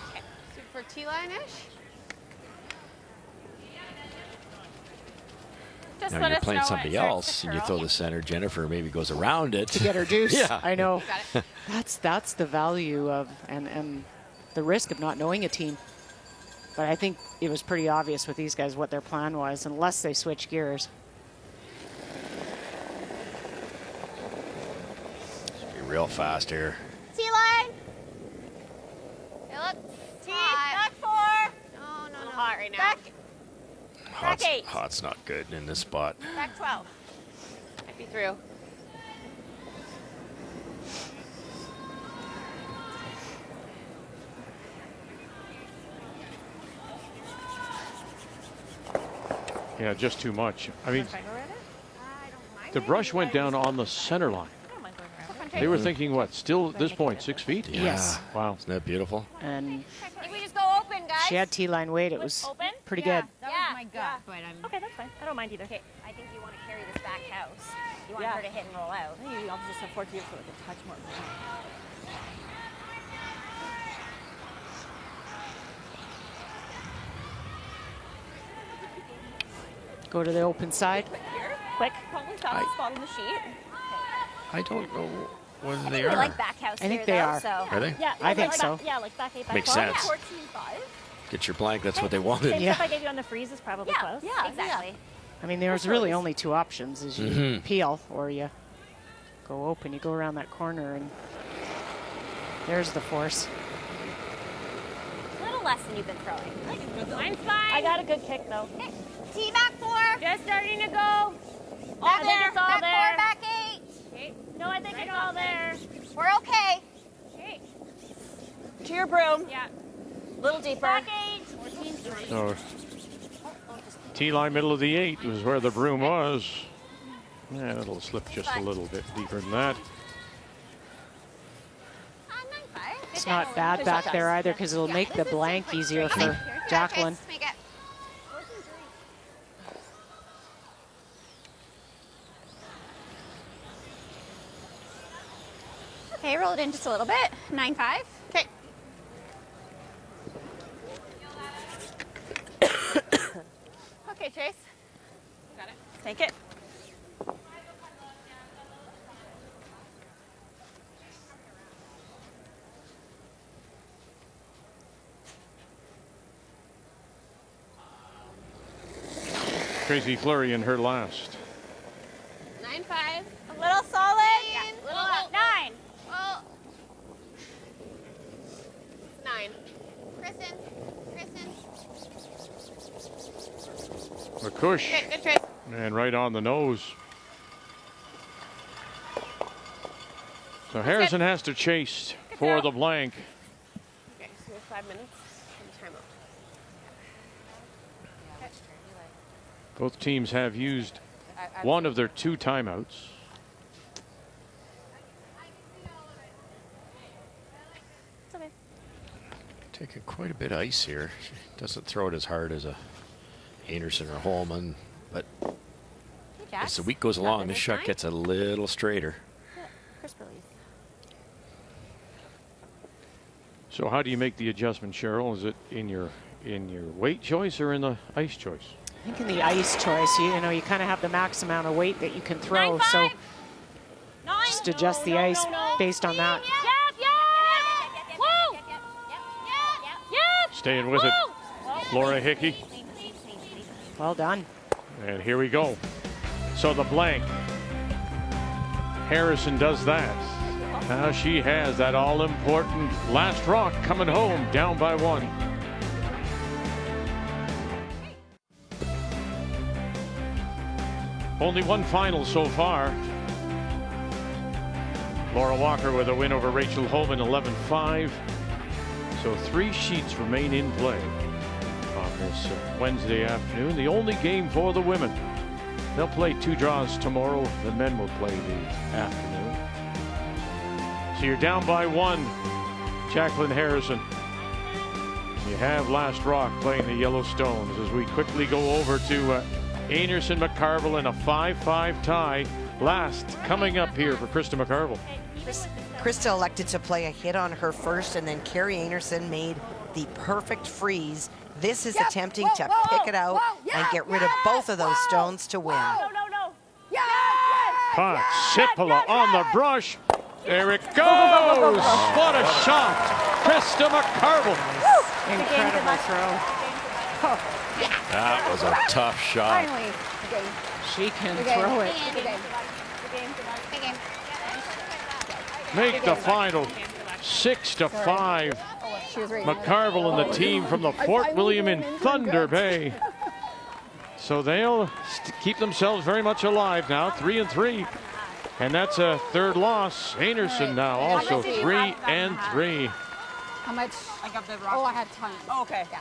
For T-line-ish. Just Now let you're us playing know when somebody it starts else, to and you curl. throw the center. Jennifer maybe goes around it To get her deuce. Yeah, I know. Got it. That's the value of and the risk of not knowing a team. But I think it was pretty obvious with these guys what their plan was, unless they switch gears. Be real fast here. T-line. Hey, look. T, back 4. No. Hot right now. Hot's, Back 8. hot's not good in this spot. Back 12. Might be through. Yeah, just too much. I mean, the brush went down on the center line. They were thinking, what, still at this point, 6 feet? Yeah. Yes. Wow. Isn't that beautiful? And I think we just go open, guys. she had T-line weight. It was pretty good. That was my gut, but I'm... Okay, that's fine. I don't mind either. Okay, I think you want to carry this back house. You want her to hit and roll out. Maybe I'll just afford to give her like a touch more. Go to the open side. Quick. Probably found the spot on the sheet. I don't know whether they We are. like back house I think here, they though, are. So. Are they? Yeah, I think like so. Yeah, like back 8, back Makes 12. sense. 14-5. Get your blank. That's what they wanted. Same Yeah. stuff I gave you on the freeze is probably close. Yeah, exactly. I mean, there's really only two options: is you Mhm. peel or you go open. You go around that corner, and there's the force. A little less than you've been throwing. Mine's fine. I got a good kick though. Okay. T, back 4. Just starting to go. Back I think there. it's all Back there. 4, back 8. Okay. No, I think it's all there. We're okay. Okay. To your broom. Yeah. Little deeper. Back 8. 14-3. So T-line middle of the 8 was where the broom was. Yeah, it'll slip just a little bit deeper than that. It's not bad back there either, because it'll make the blank easier for Jacqueline. Make it. Okay, roll it in just a little bit. 9-5. Okay. Okay, Chase. Got it. Take it. Tracy Fleury in her last. 9-5. A little solid. Yeah. Little up. 9. Well, 9. Kristen. McCush. Okay, good Trace. And right on the nose. So Harrison has to chase for the blank. Okay, so we have 5 minutes and timeout. Both teams have used one of their 2 timeouts. It's okay. Taking quite a bit of ice here. She doesn't throw it as hard as a Anderson or Holman, but as the week goes along, this shot gets a little straighter. Crisp release. So how do you make the adjustment, Cheryl? Is it in your weight choice or in the ice choice? I think in the ice choice, you know, you kind of have the max amount of weight that you can throw, so just adjust the ice based on that. Yep. Woo. Yep. Staying with it, Laura Hickey. Well done. And here we go. So the blank. Harrison does that. Now she has that all-important last rock coming home, down by 1. Only one final so far. Laura Walker with a win over Rachel Holman, 11-5. So 3 sheets remain in play on this Wednesday afternoon. The only game for the women. They'll play 2 draws tomorrow. The men will play the afternoon. So you're down by 1, Jacqueline Harrison. You have Last Rock playing the Yellowstones as we quickly go over to Anderson McCarville in a 5-5 tie. Last coming up here for Krista McCarville. Krista elected to play a hit on her first, and then Carrie Anderson made the perfect freeze. This is attempting to pick it out and get rid of both of those stones to win. Sipola on the brush. There it goes. What a shot. Krista McCarville. Incredible throw. That was a tough shot. Finally. She can Good game. throw it. Good game. Good game. Make the final 6-5. McCarville and the team from the Fort William in Thunder Bay. So they'll keep themselves very much alive now, 3-3. And that's a third loss. Anderson now also 3-3. How much? I got the rock. Oh, I had tons. Oh, okay. Yeah.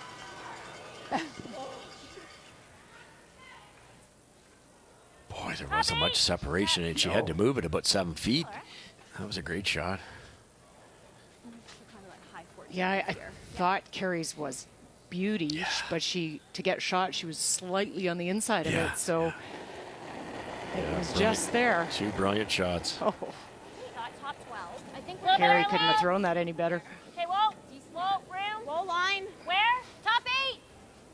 Boy, there wasn't much separation, and she had to move it about 7 feet. That was a great shot. Yeah, I thought Carrie's was beauty, but to get shot, she was slightly on the inside of it, so it was just there. 2 brilliant shots. Oh. Top 12. I think Carrie couldn't have thrown that any better. Okay, whoa. Whoa, room. Whoa, line. Where? Top 8.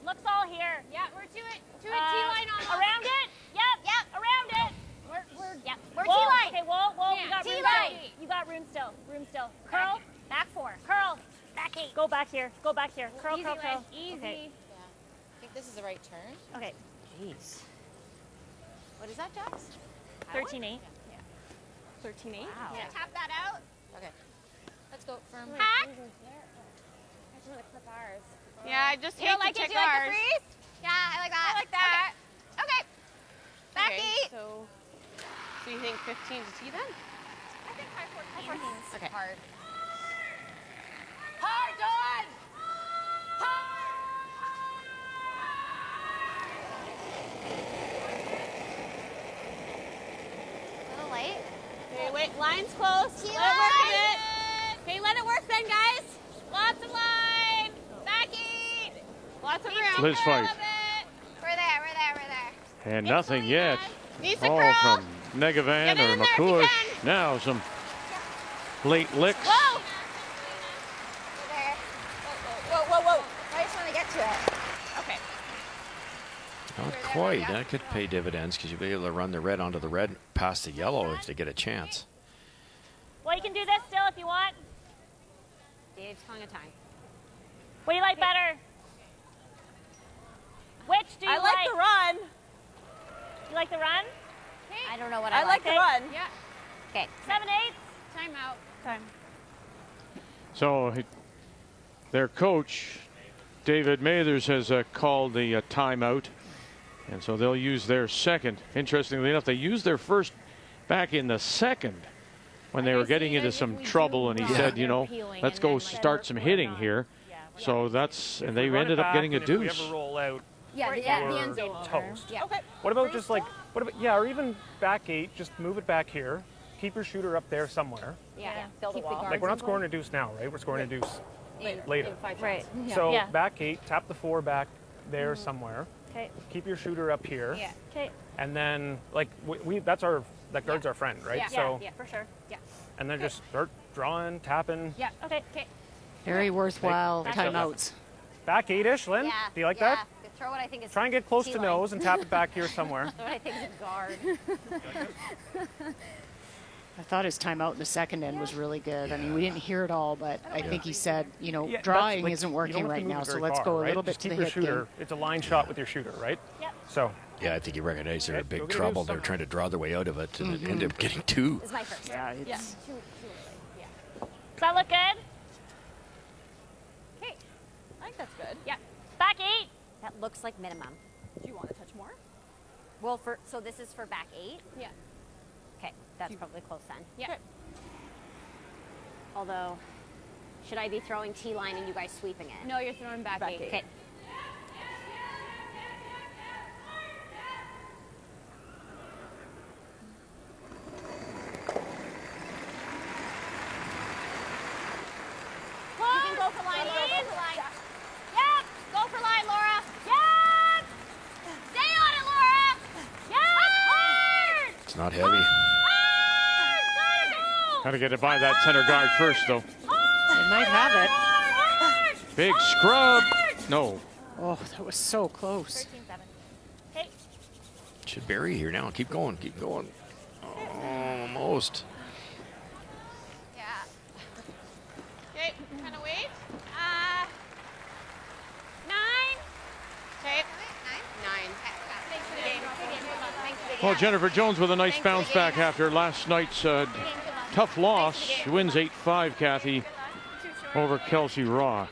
Looks all here. Yeah, we're to it. To a T-line on. Around it? Yep, around it. We're T-line. Okay, whoa, you got T-line. You got room still. Curl. Back 4. Curl. Back 8. Go back here. Curl, Easy, curl. Liz. Easy. Okay. I think this is the right turn. Okay. Jeez. What is that, Jax? 13-8. Yeah. 13-8. Yeah. Tap that out. Okay. Let's go firm. Hack. Yeah, I just You hate don't like to it? check Do you like ours. the freeze? Yeah, I like that. I like that. Okay. Back Okay, 8. so you think 15 to T then? I think high 14. Okay. Hard. Hard, Dawn! A little light. Okay, wait, line's close. Let it T-line. work a bit. Okay, let it work then, guys. Lots of line. Back 8. Lots of room. Liz Fife. We're there. And nothing yet. Needs to All curl. from Negavan Get in or there if you McCoy. can. Now some late licks. Whoa. We're there. Whoa. I just want to get to it. Okay. Not quite. That could pay dividends because you'll be able to run the red onto the red past the yellow if they get a chance. Well, you can do this still if you want. Dave's calling a time. What do you like better? Which do you I like the run. You like the run? I don't know what I like the run. Yeah. Okay. 7-8. Time out. Time. So their coach, David Mathers, has called the timeout. And so they'll use their second. Interestingly enough, they used their first back in the second when they were getting into some trouble. And he said, you know, let's go start some hitting here. So that's, and they ended up getting a If we deuce. ever roll out, Yeah, we're the end zone. toast. Yeah. Okay. What about just like, yeah, or even back 8, just move it back here. Keep your shooter up there somewhere. Yeah. Build a wall. Like we're not scoring a deuce now, right? We're scoring a deuce later. Right. So Yeah. back 8, tap the 4 back there somewhere. Okay. Keep your shooter up here. Yeah. Okay. And then like that guard's our friend, right? Yeah. So Yeah, for sure. Yeah. and then just start drawing, tapping. Yeah. Okay. Very worthwhile Make- timeouts. Back 8-ish, Lynn? Yeah. Do you like that? Throw what I think is. Try and get close to T-line. nose and tap it back here somewhere. Throw what I think is a guard. I thought his timeout in the second end was really good. I mean, we didn't hear it all, but I think he said, you know, Yeah, that's, drawing like, isn't you working don't have to right move now, it so very let's far, go a right? little bit Just to keep the your hit shooter. game. It's a line shot with your shooter, right? Yep. So Yeah, I think you recognize they're in Okay, big we're gonna do trouble. They're something. trying to draw their way out of it and end up getting 2. This is my first. Yeah, Yeah. it's Does that look good? Okay. I think that's good. Yeah. Back 8. That looks like minimum. Do you want to touch more? Well, so this is for back 8. Yeah. Okay, that's probably close then. Yeah. Okay. Although, should I be throwing T-line and you guys sweeping it? No, you're throwing back 8. Okay. You can go for line, Laura. Go for line. Yep. Go for line, Laura. Yep. Stay on it, Laura. Yep. Hard. It's not heavy. Hard. Gotta go. Got to get it by that center guard first, though. They might have it. Hard. Big scrub. No. Oh, that was so close. 13-7. Okay. Should bury here now. Keep going. Keep going. Almost. Yeah. Okay, kind of wait. 9. Well, Jennifer Jones with a nice bounce back after last night's tough loss. She wins 8-5, Kathy, over Kelsey Rock.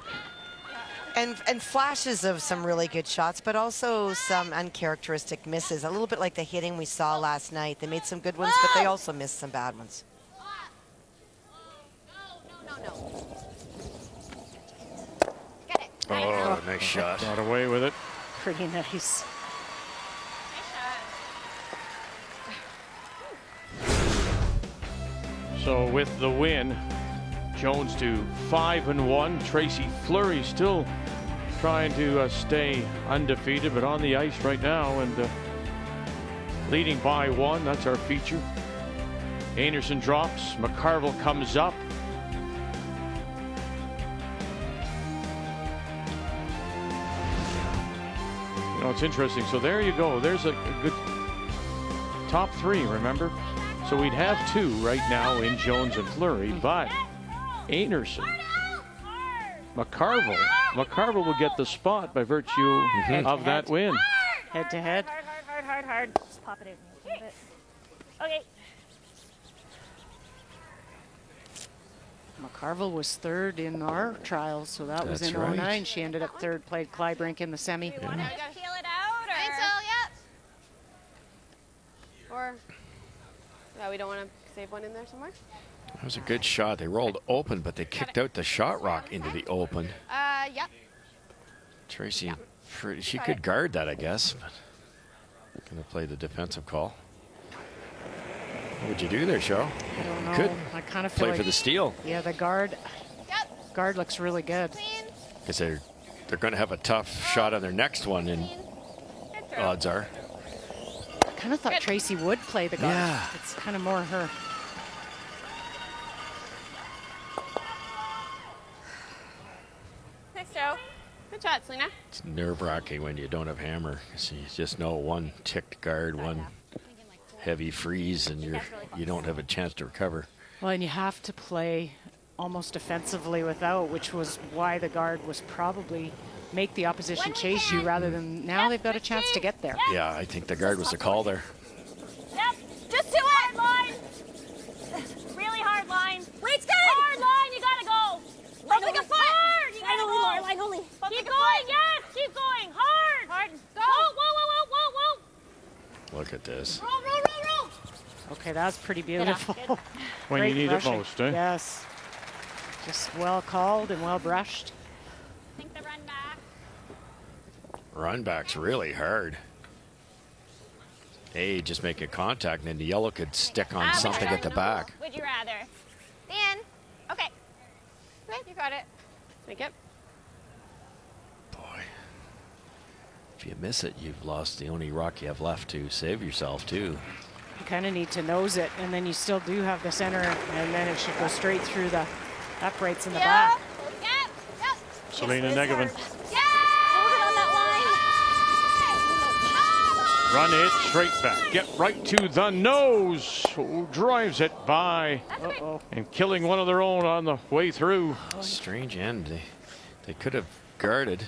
And flashes of some really good shots, but also some uncharacteristic misses. A little bit like the hitting we saw last night. They made some good ones, but they also missed some bad ones. Oh, nice shot. Got away with it. Pretty nice. So with the win, Jones to 5-1. Tracy Fleury still trying to stay undefeated, but on the ice right now and leading by 1. That's our feature. Anderson drops. McCarville comes up. You know, it's interesting. So there you go. There's a good top 3, remember? So we'd have 2 right now in Jones and Fleury, but Anderson, McCarville will get the spot by virtue of that win. Head to head. Hard. Just pop it in a little bit. Okay. McCarville was 3rd in our trials, so that was in 09. She ended up 3rd, played Clybrink in the semi. You want to feel it out, or? Or, yeah, we don't want to save one in there somewhere? That was a good shot. They rolled open, but they kicked out the shot rock into the open. Yep. Tracy, she could guard that, I guess. But gonna play the defensive call. What would you do there, Cheryl? I don't know. Could I kind of feel play for the steal. Yeah, the guard looks really good. Because they're going to have a tough shot on their next one, and odds are. I kind of thought Tracy would play the guard. Yeah. It's kind of more her. Thanks, Joe. Good shot, Selena. It's nerve-wracking when you don't have hammer. So you just know one ticked guard, one heavy freeze, and you don't have a chance to recover. Well, and you have to play almost defensively without, which was why the guard was probably make the opposition chase you rather than now they've got a chance to get there. Yeah, I think the guard was the call there. Yep. Just do it. Hard line. Really hard line. Weight's good. Hard line. You gotta go. Bump like a foot. Hard. You gotta go. Line only. Keep going. Yes. Keep going. Hard. Hard. Go. Whoa. Look at this. Roll. Okay, that's pretty beautiful. When you Great need rushing. it most, eh? Yes. Just well called and well brushed. Think the run back. Run back's really hard. Hey, just making contact, and then the yellow could stick on something at the back. Would you rather? Dan. Okay. You got it. Make it. Boy. If you miss it, you've lost the only rock you have left to save yourself, too. You kind of need to nose it, and then you still do have the center, and then it should go straight through the uprights in the back. Yep. Selena Negovin. Hold it on that Run it straight back. Get right to the nose. Oh, drives it by. And killing one of their own on the way through. Strange end. They could have guarded.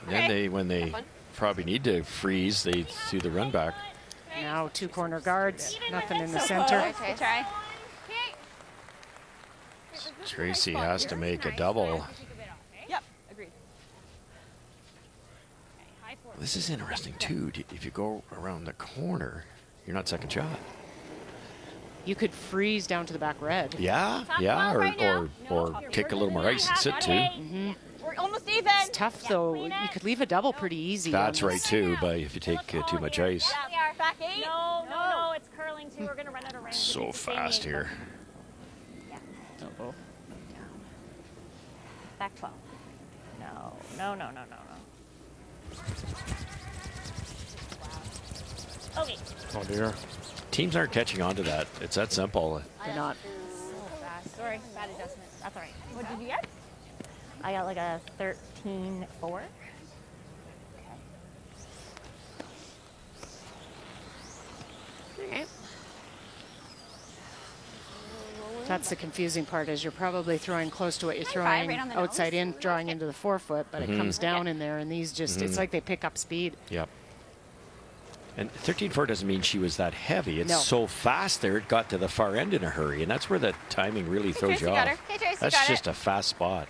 And then when they probably need to freeze, they do the run back. Now 2 corner guards, nothing in the center. Okay, try. Tracy has to make a double. Yep, agreed. This is interesting, too. If you go around the corner, you're not second shot. You could freeze down to the back red. Yeah, or take a little more ice and sit, too. We're almost even. It's tough, though. You could leave a double pretty easy. That's right, too, but if you take too much ice. We are back 8. No, it's curling too. We're gonna run out of range. So fast here. Uh-oh. Back 12. No. Okay. Oh, dear. Teams aren't catching on to that. It's that simple. They're not. Sorry, bad adjustment. That's all right. What did you get? I got like a 13-4. Okay. That's the confusing part, is you're probably throwing close to what you're throwing right on the outside in, drawing into the forefoot, but it comes down in there, and these just, it's like they pick up speed. Yep. And 13-4 doesn't mean she was that heavy. It's No. so fast there, it got to the far end in a hurry. And that's where the timing really throws Tracy you got off. her. Hey, Tracy That's got just it. a fast spot.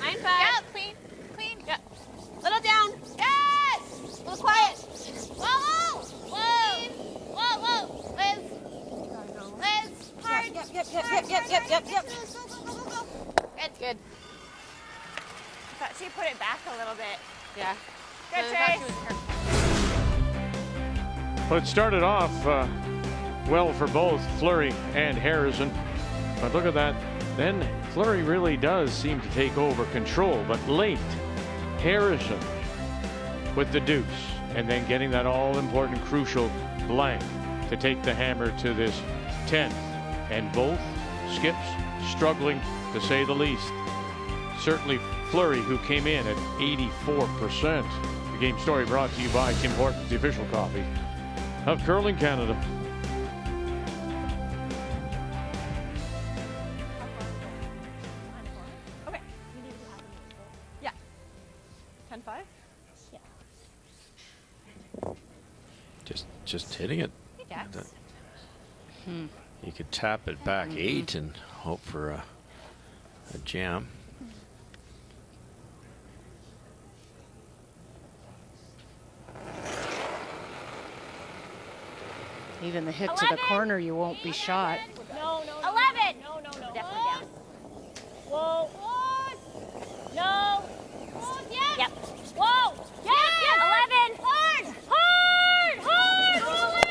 Line 5. Yep. Clean. Clean. Yep. Little down. Yes. Little quiet. Whoa, whoa. Whoa. Whoa, whoa. Liz. Liz. Hard. Yep. Good. Good. I thought she put it back a little bit. Yeah. Good, I thought she Trace. Well, it started off well for both Fleury and Harrison. But look at that. Then Fleury really does seem to take over control. But late, Harrison with the deuce. And then getting that all-important crucial blank to take the hammer to this 10th. And both skips struggling, to say the least. Certainly Fleury, who came in at 84%. The game story brought to you by Tim Hortons, the official coffee of Curling Canada. Okay. Yeah. 10-5? Yeah. Just hitting it. Yes. You could tap it back 8 and hope for a jam. Even the hit to the corner, you won't be shot. No, no, no. 11. No, no, no. Definitely down. Whoa. No. Yep. Yep. Whoa. Yeah. 11. Hard. Hard. Hard.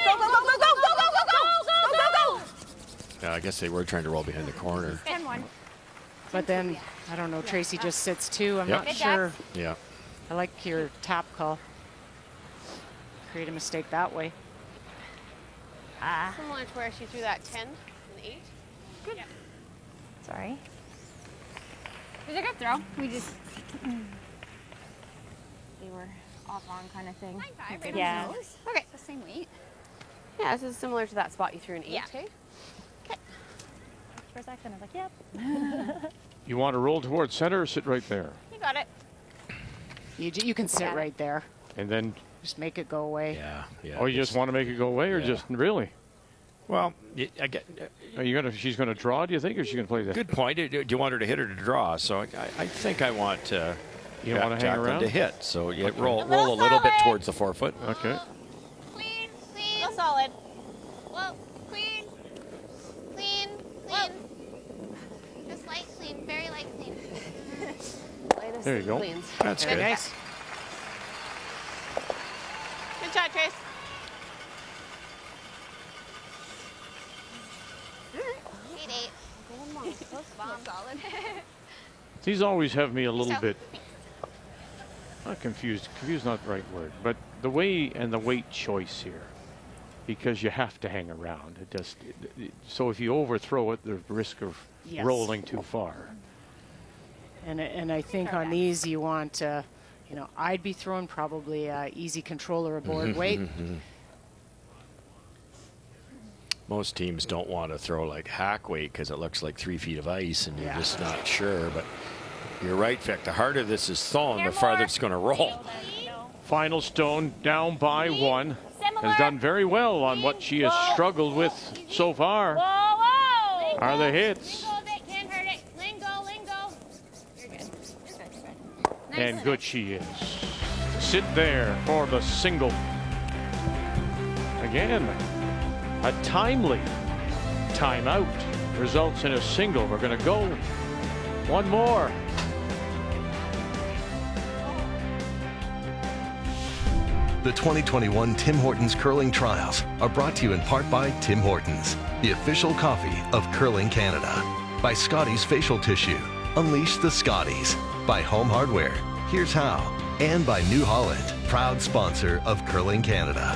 Go, go, go, go, go, go, go, go, go, go, go. Yeah, I guess they were trying to roll behind the corner. 10-1. But then, I don't know, Tracy just sits too. I'm Yep. not sure. Yeah. I like your tap call. Create a mistake that way. Similar to where she threw that 10 and 8. Good. Yep. Sorry. It was a good throw. We just they were off on kind of thing. Yeah. Okay. It's the same weight. Yeah, this is similar to that spot you threw an 8, Yeah. hey? For a second, I was like, yep. You want to roll towards center or sit right there? You got it. You can sit right there. And then, Just make it go away. Yeah. oh, you just want to make it go away, or just really? Well, I get. Are you gonna? She's gonna draw, do you think, or is she gonna play that? Good point. Do you want her to hit or to draw? So I think I want You want to hang Jacqueline around to hit. So you Okay. roll a little bit towards the forefoot. Okay. Clean. Clean. Still solid. Whoa. Clean. Clean. Clean. Just light clean. Very light clean. Lightest There you go. cleans. That's good. Nice. Good shot, Trace. 8-8. Solid. These always have me a little So- bit. Not confused. Confused, not the right word. But the way and the weight choice here, because you have to hang around. It just so if you overthrow it, there's risk of Yes. rolling too far. And I think on these you want, I'd be throwing probably easy controller aboard weight. Most teams don't want to throw like hack weight because it looks like 3 feet of ice and you're just not sure. But you're right, Vic. The harder this is thrown, the farther it's going to roll. Final stone down by 1. Has done very well on what she has struggled with so far. Whoa, whoa. Are the hits. Can't hurt it. Lingo, lingo. You're good. You're good. Nice. And good she is. Sit there for the single. Again, a timely timeout results in a single. We're going to go one more. The 2021 Tim Hortons Curling Trials are brought to you in part by Tim Hortons, the official coffee of Curling Canada. By Scotties Facial Tissue, unleash the Scotties. By Home Hardware, here's how. And by New Holland, proud sponsor of Curling Canada.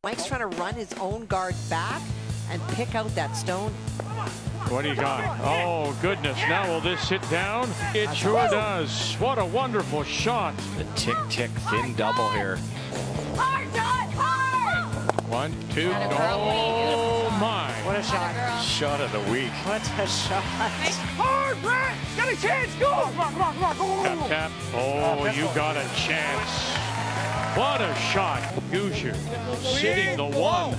Mike's trying to run his own guard back and pick out that stone. What do you got? Oh, goodness. Now will this sit down? It sure does. What a wonderful shot. The tick-tick thin double here. 1, 2, oh my. What a shot. Shot of the week. What a shot. Hard, Brett! Got a chance! Go! Come on, come on, come on, go! Tap, tap. Oh, you got a chance. What a shot. Goucher sitting the one.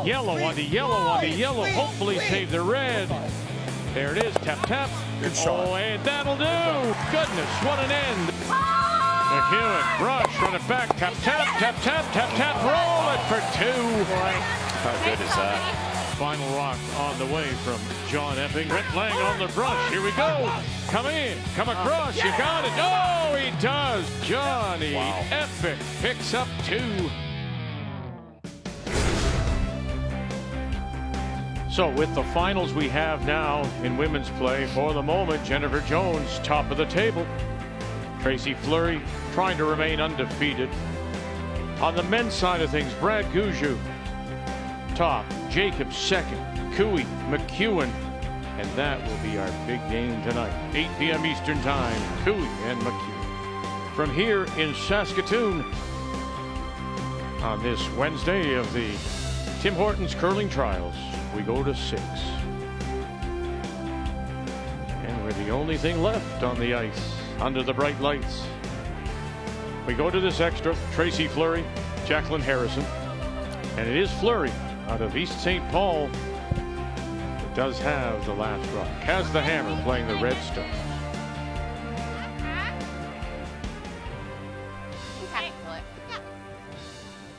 Yellow on the yellow on the yellow. Hopefully save the red. There it is. Tap, tap. Good shot. Oh, and that'll do. Goodness, what an end. McEwen, rush, run it back. Tap, tap, tap, tap, tap, tap. Roll it for 2. How good is that? Final rock on the way from John Epping. Brett Lang on the brush. Here we go. Come in. Come across. You got it. Oh, he does. Johnny Epping picks up 2. So with the finals we have now in women's play, for the moment, Jennifer Jones, top of the table. Tracy Fleury trying to remain undefeated. On the men's side of things, Brad Goucher top, Jacobs second, Cooey, McEwen, and that will be our big game tonight. 8 p.m. Eastern Time, Cooey and McEwen. From here in Saskatoon on this Wednesday of the Tim Hortons Curling Trials, we go to 6. And we're the only thing left on the ice under the bright lights. We go to this extra, Tracy Fleury, Jacqueline Harrison, and it is Fleury out of East St. Paul that does have the last rock. Has the hammer playing the red stuff.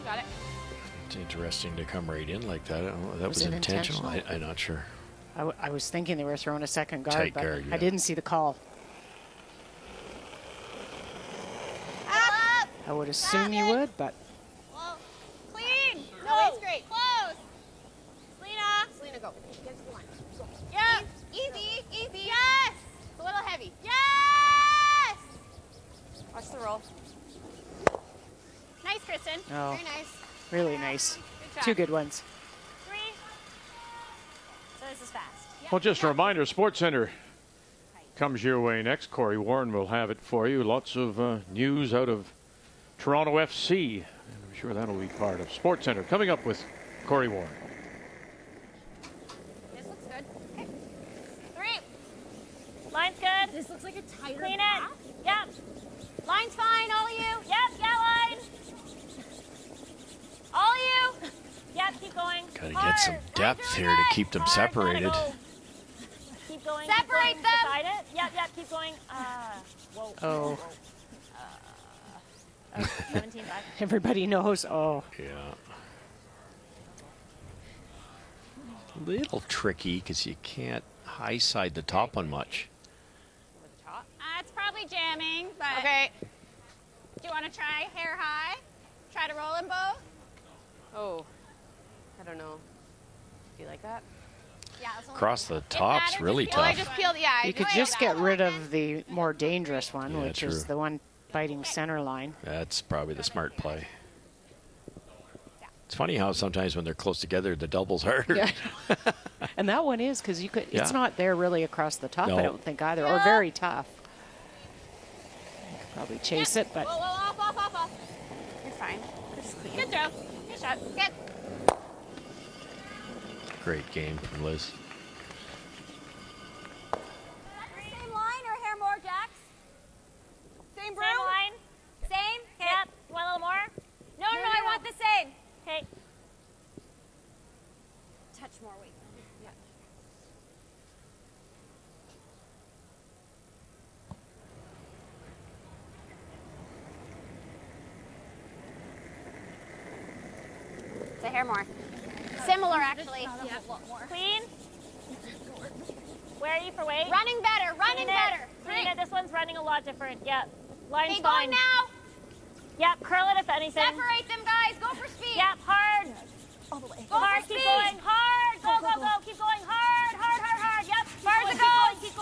Got it. It's interesting to come right in like that. I don't know, that was intentional. I'm not sure. I was thinking they were throwing a second guard, Tight but guard, yeah. I didn't see the call. I would assume you would, but Whoa. Clean. No, it's great. Close. Selena, go. Get to the line. Yep. Easy. Easy. Yes. It's a little heavy. Yes. Watch the roll. Nice, Kristen. Oh. Very nice. really nice. Good job. 2 good ones. 3. So this is fast. Well, just a reminder, Sports Center comes your way next. Corey Warren will have it for you. Lots of news out of Toronto FC. And I'm sure that'll be part of Sports Center. Coming up with Corey Warren. This looks good. Okay. 3. Line's good. This looks like a tighter Clean path. it. Yep. Line's fine, all of you. Yep, yeah, line. All of you. Yep, keep going. Got to get some depth here to keep them separated. Keep going. Separate keep going. them. Beside it. Yep, yep, keep going. Whoa. Oh. 17-5. Everybody knows. Oh. Yeah. A little tricky because you can't high side the top one much. It's probably jamming, but. Okay. Do you want to try hair high? Try to roll and bow? Oh, I don't know. Do you like that? Yeah. Across the top's really Well, I tough. just peeled. Yeah. You could just get rid of the more dangerous one, Yeah, which is true. the one fighting center line. That's probably the smart play. It's funny how sometimes when they're close together, the double's harder. Yeah. And that one is because you could. Yeah. It's not there really across the top. No. I don't think either, or very tough. You could probably chase it, but Whoa, off. You're fine. Just clean. Good throw. Good shot. Good. Great game from Liz. Same line or hair more, Jax? Same brew? Same line. Same? Yep. You want a little more? No, I want the same. Okay. Touch more weight. Yeah. Say hair more. Similar, actually. Clean. Where are you for weight? Running better. Clean it. Clean it. This one's running a lot different. Yep. Line's Okay, fine. going now. Yep. Curl it if anything. Separate them, guys. Go for speed. Yep. Hard. All the way. Go hard. Keep going. Hard. Go. Keep going. Hard. Yep. Hard to go. Keep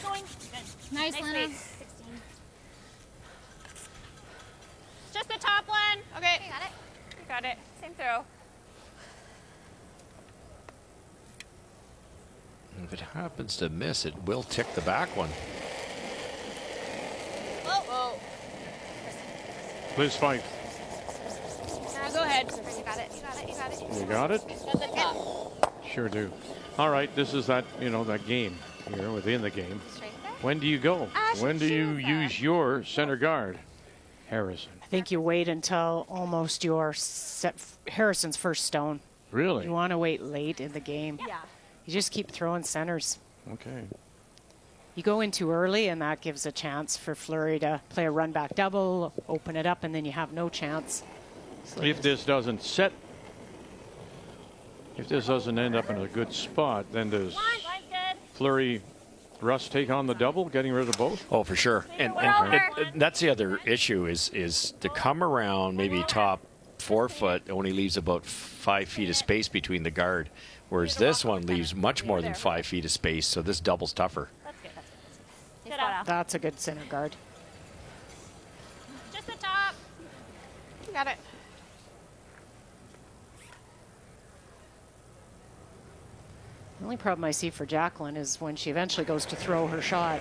going. Good. Nice, Lena. weight. 16. Just the top one. Okay. Got it. Got it. Same throw. If it happens to miss, it will tick the back one. Whoa. Liz Fife. Good. You got it. You got it. You got it. You got it? At the top. Sure do. All right, this is that, that game here within the game. When do you go? When do you use your center guard, Harrison? I think you wait until almost your Harrison's first stone. Really? You want to wait late in the game. Yeah. You just keep throwing centers. Okay. You go in too early, and that gives a chance for Fleury to play a run-back double, open it up, and then you have no chance. So If this doesn't end up in a good spot, then does Fleury Russ take on the double, getting rid of both? Oh, for sure. And that's the other issue is to come around maybe top 4 foot only leaves about 5 feet of space between the guard, whereas this one leaves much more than 5 feet of space, so this double's tougher. That's a good center guard. Just the top. You got it. The only problem I see for Jacqueline is when she eventually goes to throw her shot,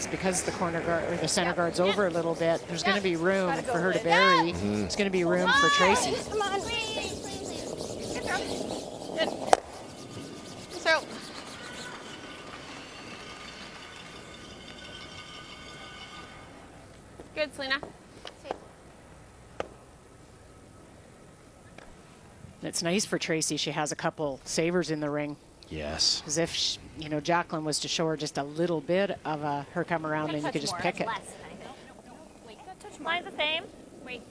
because the corner guard or the center guard's over a little bit, there's going to be room for her to bury. There's going to be room for Tracy. Come on. Good throw. Good. So. Good, Selena. It's nice for Tracy. She has a couple savers in the ring. Yes. Because if, Jacqueline was to show her just a little bit of her come around, then you could just pick it. Mine's the same. Wait.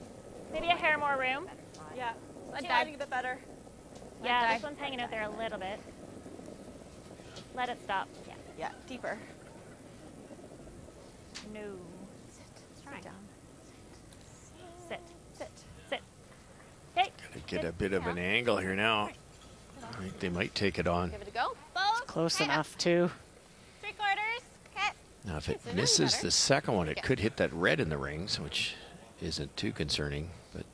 Maybe a hair more room. Yeah. I'm diving a bit better. Yeah, this one's hanging out there a little bit. Let it stop. Yeah. Yeah, deeper. No. Sit down. Sit. Sit. Sit. Okay. Gotta get a bit of an angle here now. I think they might take it on. Give it a go. Close enough, too. 3/4. Okay. Now, if it misses the second one, it could hit that red in the rings, which isn't too concerning, but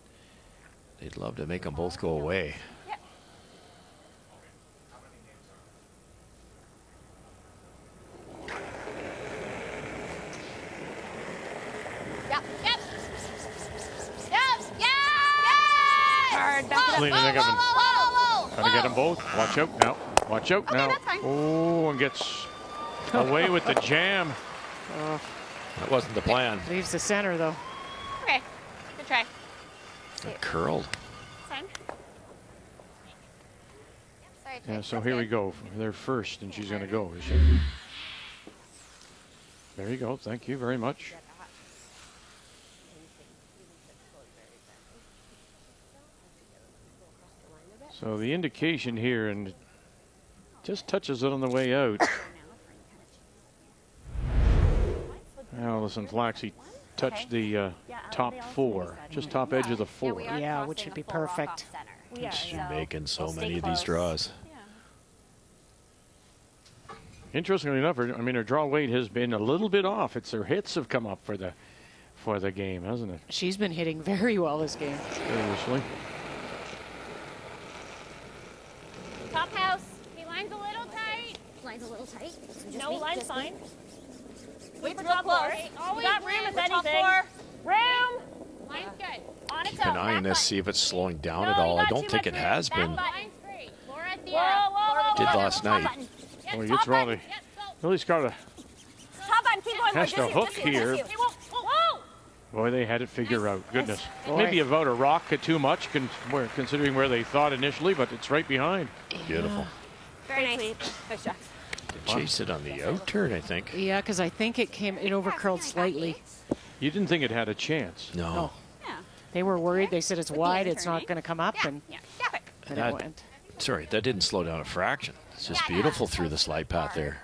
they'd love to make them both go away. Cleaning it up. Trying to get them both. Watch out now. Watch out now. Oh, and gets away with the jam. That wasn't the plan. Leaves the center, though. Okay. Good try. It curled. Fine. Sorry, Yeah, so here we go. They're first, and she's going to go, is she? There you go. Thank you very much. So the indication here, and just touches it on the way out. Allison Flaxey touched the top 4, just top edge of the 4. Yeah, which would be perfect. She's making so many of these draws. Interestingly enough, her draw weight has been a little bit off. It's her hits have come up for the game, hasn't it? She's been hitting very well this game. Seriously. Top house. Okay, line's a little tight. Line's a little tight. No, line's fine. Wait for top floor. We got room if anything. Room. Line's good. On its Keep an eye on this, see if it's slowing down at all. I don't think it has been. Did Did last night. Well, it's really, Lily's got a Top button, keep going. has to hook here. Boy, they had it figured out. Goodness. Maybe about a rock too much, considering where they thought initially, but it's right behind. Beautiful. Very nice. Nice shots. Chase it on the out turn, I think. Yeah, because I think it overcurled slightly. You didn't think it had a chance? No. They were worried. They said it's wide. It's not going to come up, and then it went. Sorry, that didn't slow down a fraction. It's just beautiful through the slide path there.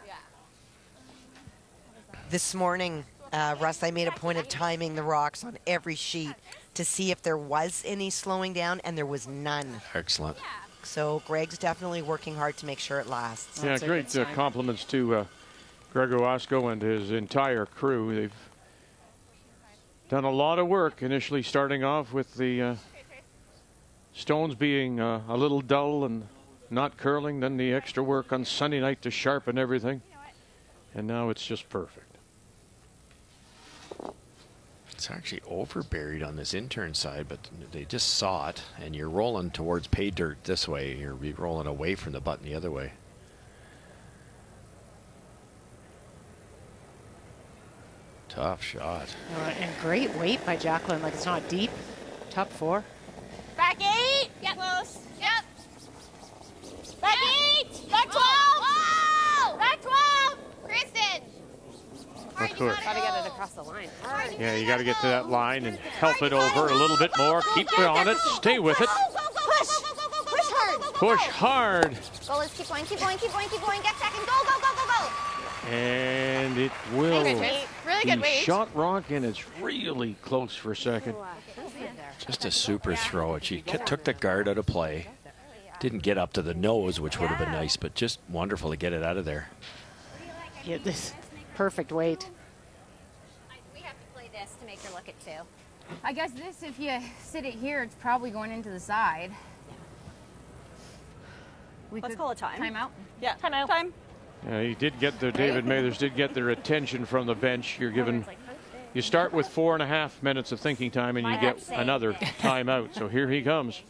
This morning, Russ, I made a point of timing the rocks on every sheet to see if there was any slowing down, and there was none. Excellent. So Greg's definitely working hard to make sure it lasts. Yeah, great compliments to Greg Owasco and his entire crew. They've done a lot of work initially, starting off with the stones being a little dull and not curling, then the extra work on Sunday night to sharpen everything, and now it's just perfect. It's actually over buried on this intern side, but they just saw it, and you're rolling towards pay dirt this way. You're rolling away from the button the other way. Tough shot. And great weight by Jacqueline. Like, it's not deep. Top 4. Back 8. Yep. Close. Yep. Back 8. Back 12. Whoa! Back 12. Kristen. Of course. Gotta get it across the line. Yeah, you got to get to that line and help it over a little bit more. Keep on it. Stay with it. Push. Push hard. Push hard. Go, let's keep going, keep going, keep going, keep going. Get second. Go, go, go, go, go. And it will Really good be weight. shot rock, and it's really close for second. Just a super throw. She took the guard out of play. Didn't get up to the nose, which would have been nice, but just wonderful to get it out of there. Yeah, this perfect weight. We have to play this to make her look at 2. I guess this, if you sit it here, it's probably going into the side. Let's call a time. Time out. Yeah. Time out. Time. Yeah, he did get the David Mathers did get their attention from the bench. You're given. You start with 4.5 minutes of thinking time, and you get another timeout. So here he comes.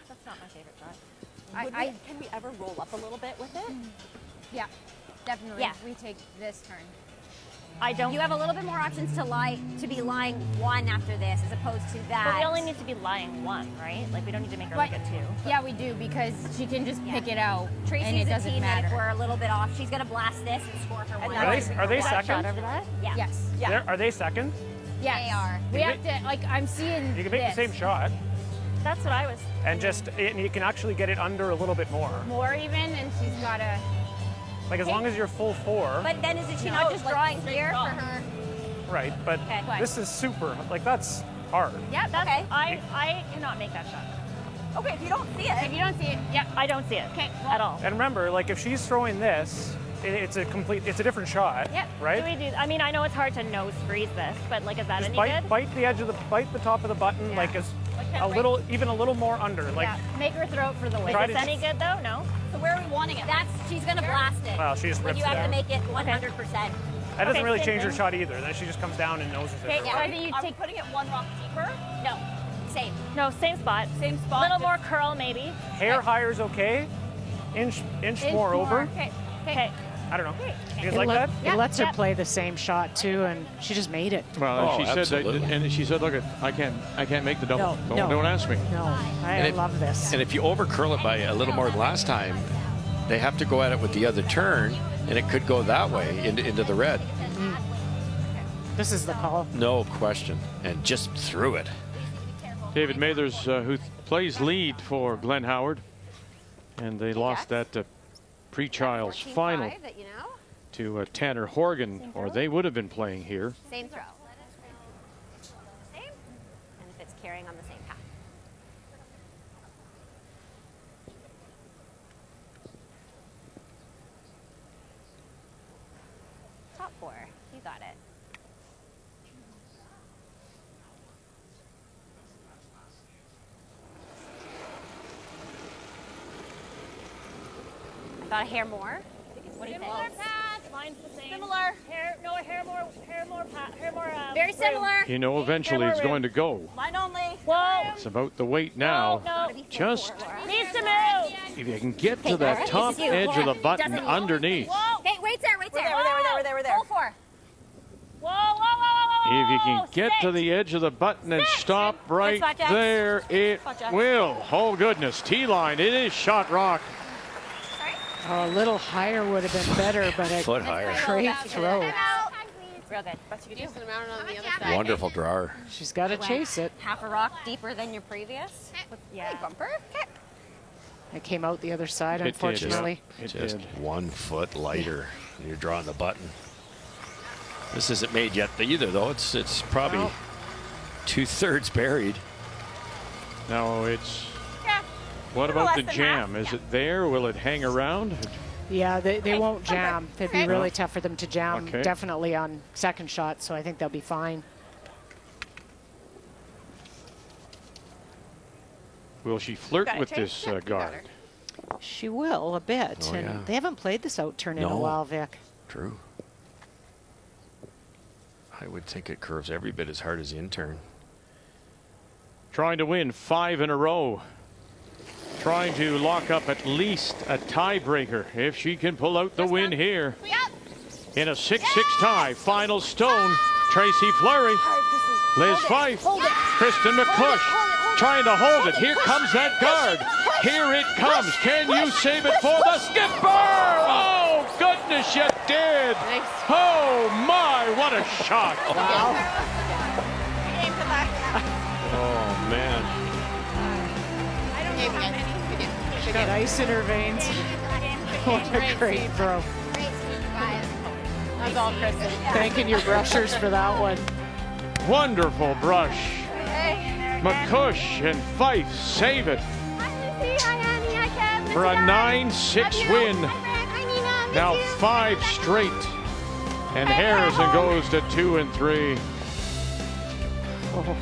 That's not my favorite shot. Can we ever roll up a little bit with it? Yeah, definitely. Yeah. We take this turn. I don't. You have a little bit more options to be lying 1 after this, as opposed to that. But we only need to be lying 1, right? Like, we don't need to make her look at 2. Yeah, we do, because she can just pick it out, Tracy's and it a doesn't team that matter. if we're a little bit off, she's gonna blast this and score her 1. Are they second? Over that? Yeah. Yes. Yeah. Are they second? Yes. They are. We have to, like, I'm seeing You can make this. the same shot, That's what I was. and you can actually get it under a little bit more. More even, and she's got to... Like as long as you're full 4. But then is she not just drawing here for her? Right, but Okay. this is super. Like that's hard. Yeah, that's Okay. I cannot make that shot. Okay, if you don't see it. If you don't see it, yeah. I don't see it. Okay. At all. And remember, like if she's throwing this, it's a different shot. Yep. Right. Do we do? I mean, I know it's hard to nose freeze this, but like, is that Just any good? bite the top of the button, like even a little more under. Like Yeah. Make her throw it for the win. Try Is this to- any good though? No. So where are we wanting it? She's gonna blast it. Wow, she just When rips you it have out. to make it 100%. That doesn't really same change her thing. shot either. Then she just comes down and noses Okay, it. yeah. Are we putting it 1 rock deeper? No. Same. No, same spot. Same spot. A little more curl, maybe. Hair higher is okay. Inch more over. Okay. Okay. I don't know. You guys It, like that? it lets her play the same shot too, and she just made it. Well, Oh, she said that, absolutely. and she said, "Look, I can't make the double. No. Don't ask me." No, I love this. And if you over curl it by a little more than last time, they have to go at it with the other turn, and it could go that way into the red. This is the call. No question. And just threw it. David Mathers, who plays lead for Glenn Howard, and they lost that pre-trials final that you know. to Tanner Horgan, or they would have been playing here. Same throw. Same. And if it's carrying on the same path. Top 4. You got it. Got a hair more. What do you think? Mine's the same. Similar. Hair more. Very similar. You know, eventually it's going to go. Mine only. Whoa. It's about the weight now. No. Just Needs to move. if you can get to that top edge of the button underneath. Okay, wait there. We're there. Full 4. Whoa. If you can get to the edge of the button and stop right spot, Jax. there, it spot, Jax. will. Oh, goodness. T-line. It is shot rock. Oh, a little higher would have been better, but a Foot higher. great throw. Real good. Decent amount on the other side. Wonderful drawer. She's got to chase it. Half a rock deeper than your previous. Yeah. Bumper. Okay. It came out the other side, It did, unfortunately. It Just did. 1 foot lighter. You're drawing the button. This isn't made yet either, though. It's probably No. 2/3 buried. Now it's. Yeah. What Little about the less than half, jam? Is it there? Will it hang around? Yeah, they won't jam. It'd be really tough for them to jam, Okay. definitely on second shot, so I think they'll be fine. Will she flirt Got it, with Chase? this Yeah, you got guard? She will, a bit. Oh, and yeah. they haven't played this out turn in a No. while, Vic. True. I would think it curves every bit as hard as the intern. Trying to win 5 in a row. Trying to lock up at least a tiebreaker if she can pull out the win here. In a 6-6 tie, final stone, Tracy Fleury, Liz Fife, Kristen McCush trying to hold it. Here comes that guard. Here it comes. Can you save it for the skipper? Oh, goodness, you did. Oh, my, what a shot. Wow. Oh, man. She got ice in her veins. What a great throw. That's all, Kristen. Thanking your brushers for that one. Wonderful brush. McCush and Fife save it for a 9-6 win. Now 5 straight. And Harrison goes to 2 and 3. Oh.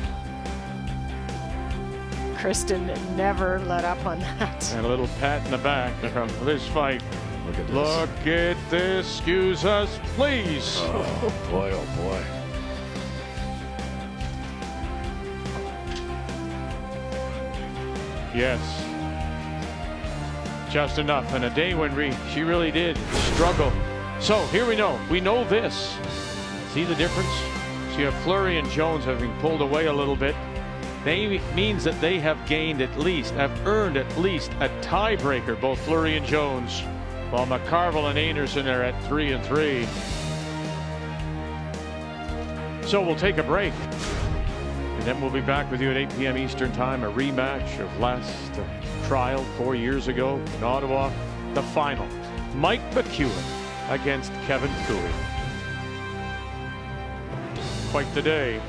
Kristen never let up on that. And a little pat in the back from Liz Fife. Look at this. Look at this. Excuse us, please. Oh, boy, oh, boy. Yes. Just enough. And a day when she really did struggle. So here we know. We know this. See the difference? So you have Fleury and Jones having pulled away a little bit. Means that they have earned at least a tiebreaker, both Fleury and Jones, while McCarville and Anderson are at 3 and 3. So we'll take a break. And then we'll be back with you at 8 p.m. Eastern Time, a rematch of last trial 4 years ago in Ottawa, the final. Mike McEwen against Kevin Cooley. Quite the day,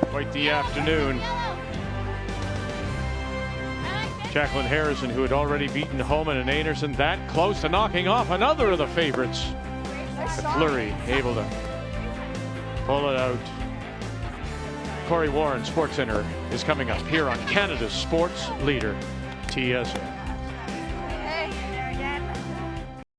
quite the afternoon. Jacqueline Harrison, who had already beaten Homan and Anderson, that close to knocking off another of the favorites. Fleury able to pull it out. Corey Warren, SportsCenter, is coming up here on Canada's sports leader, TSN.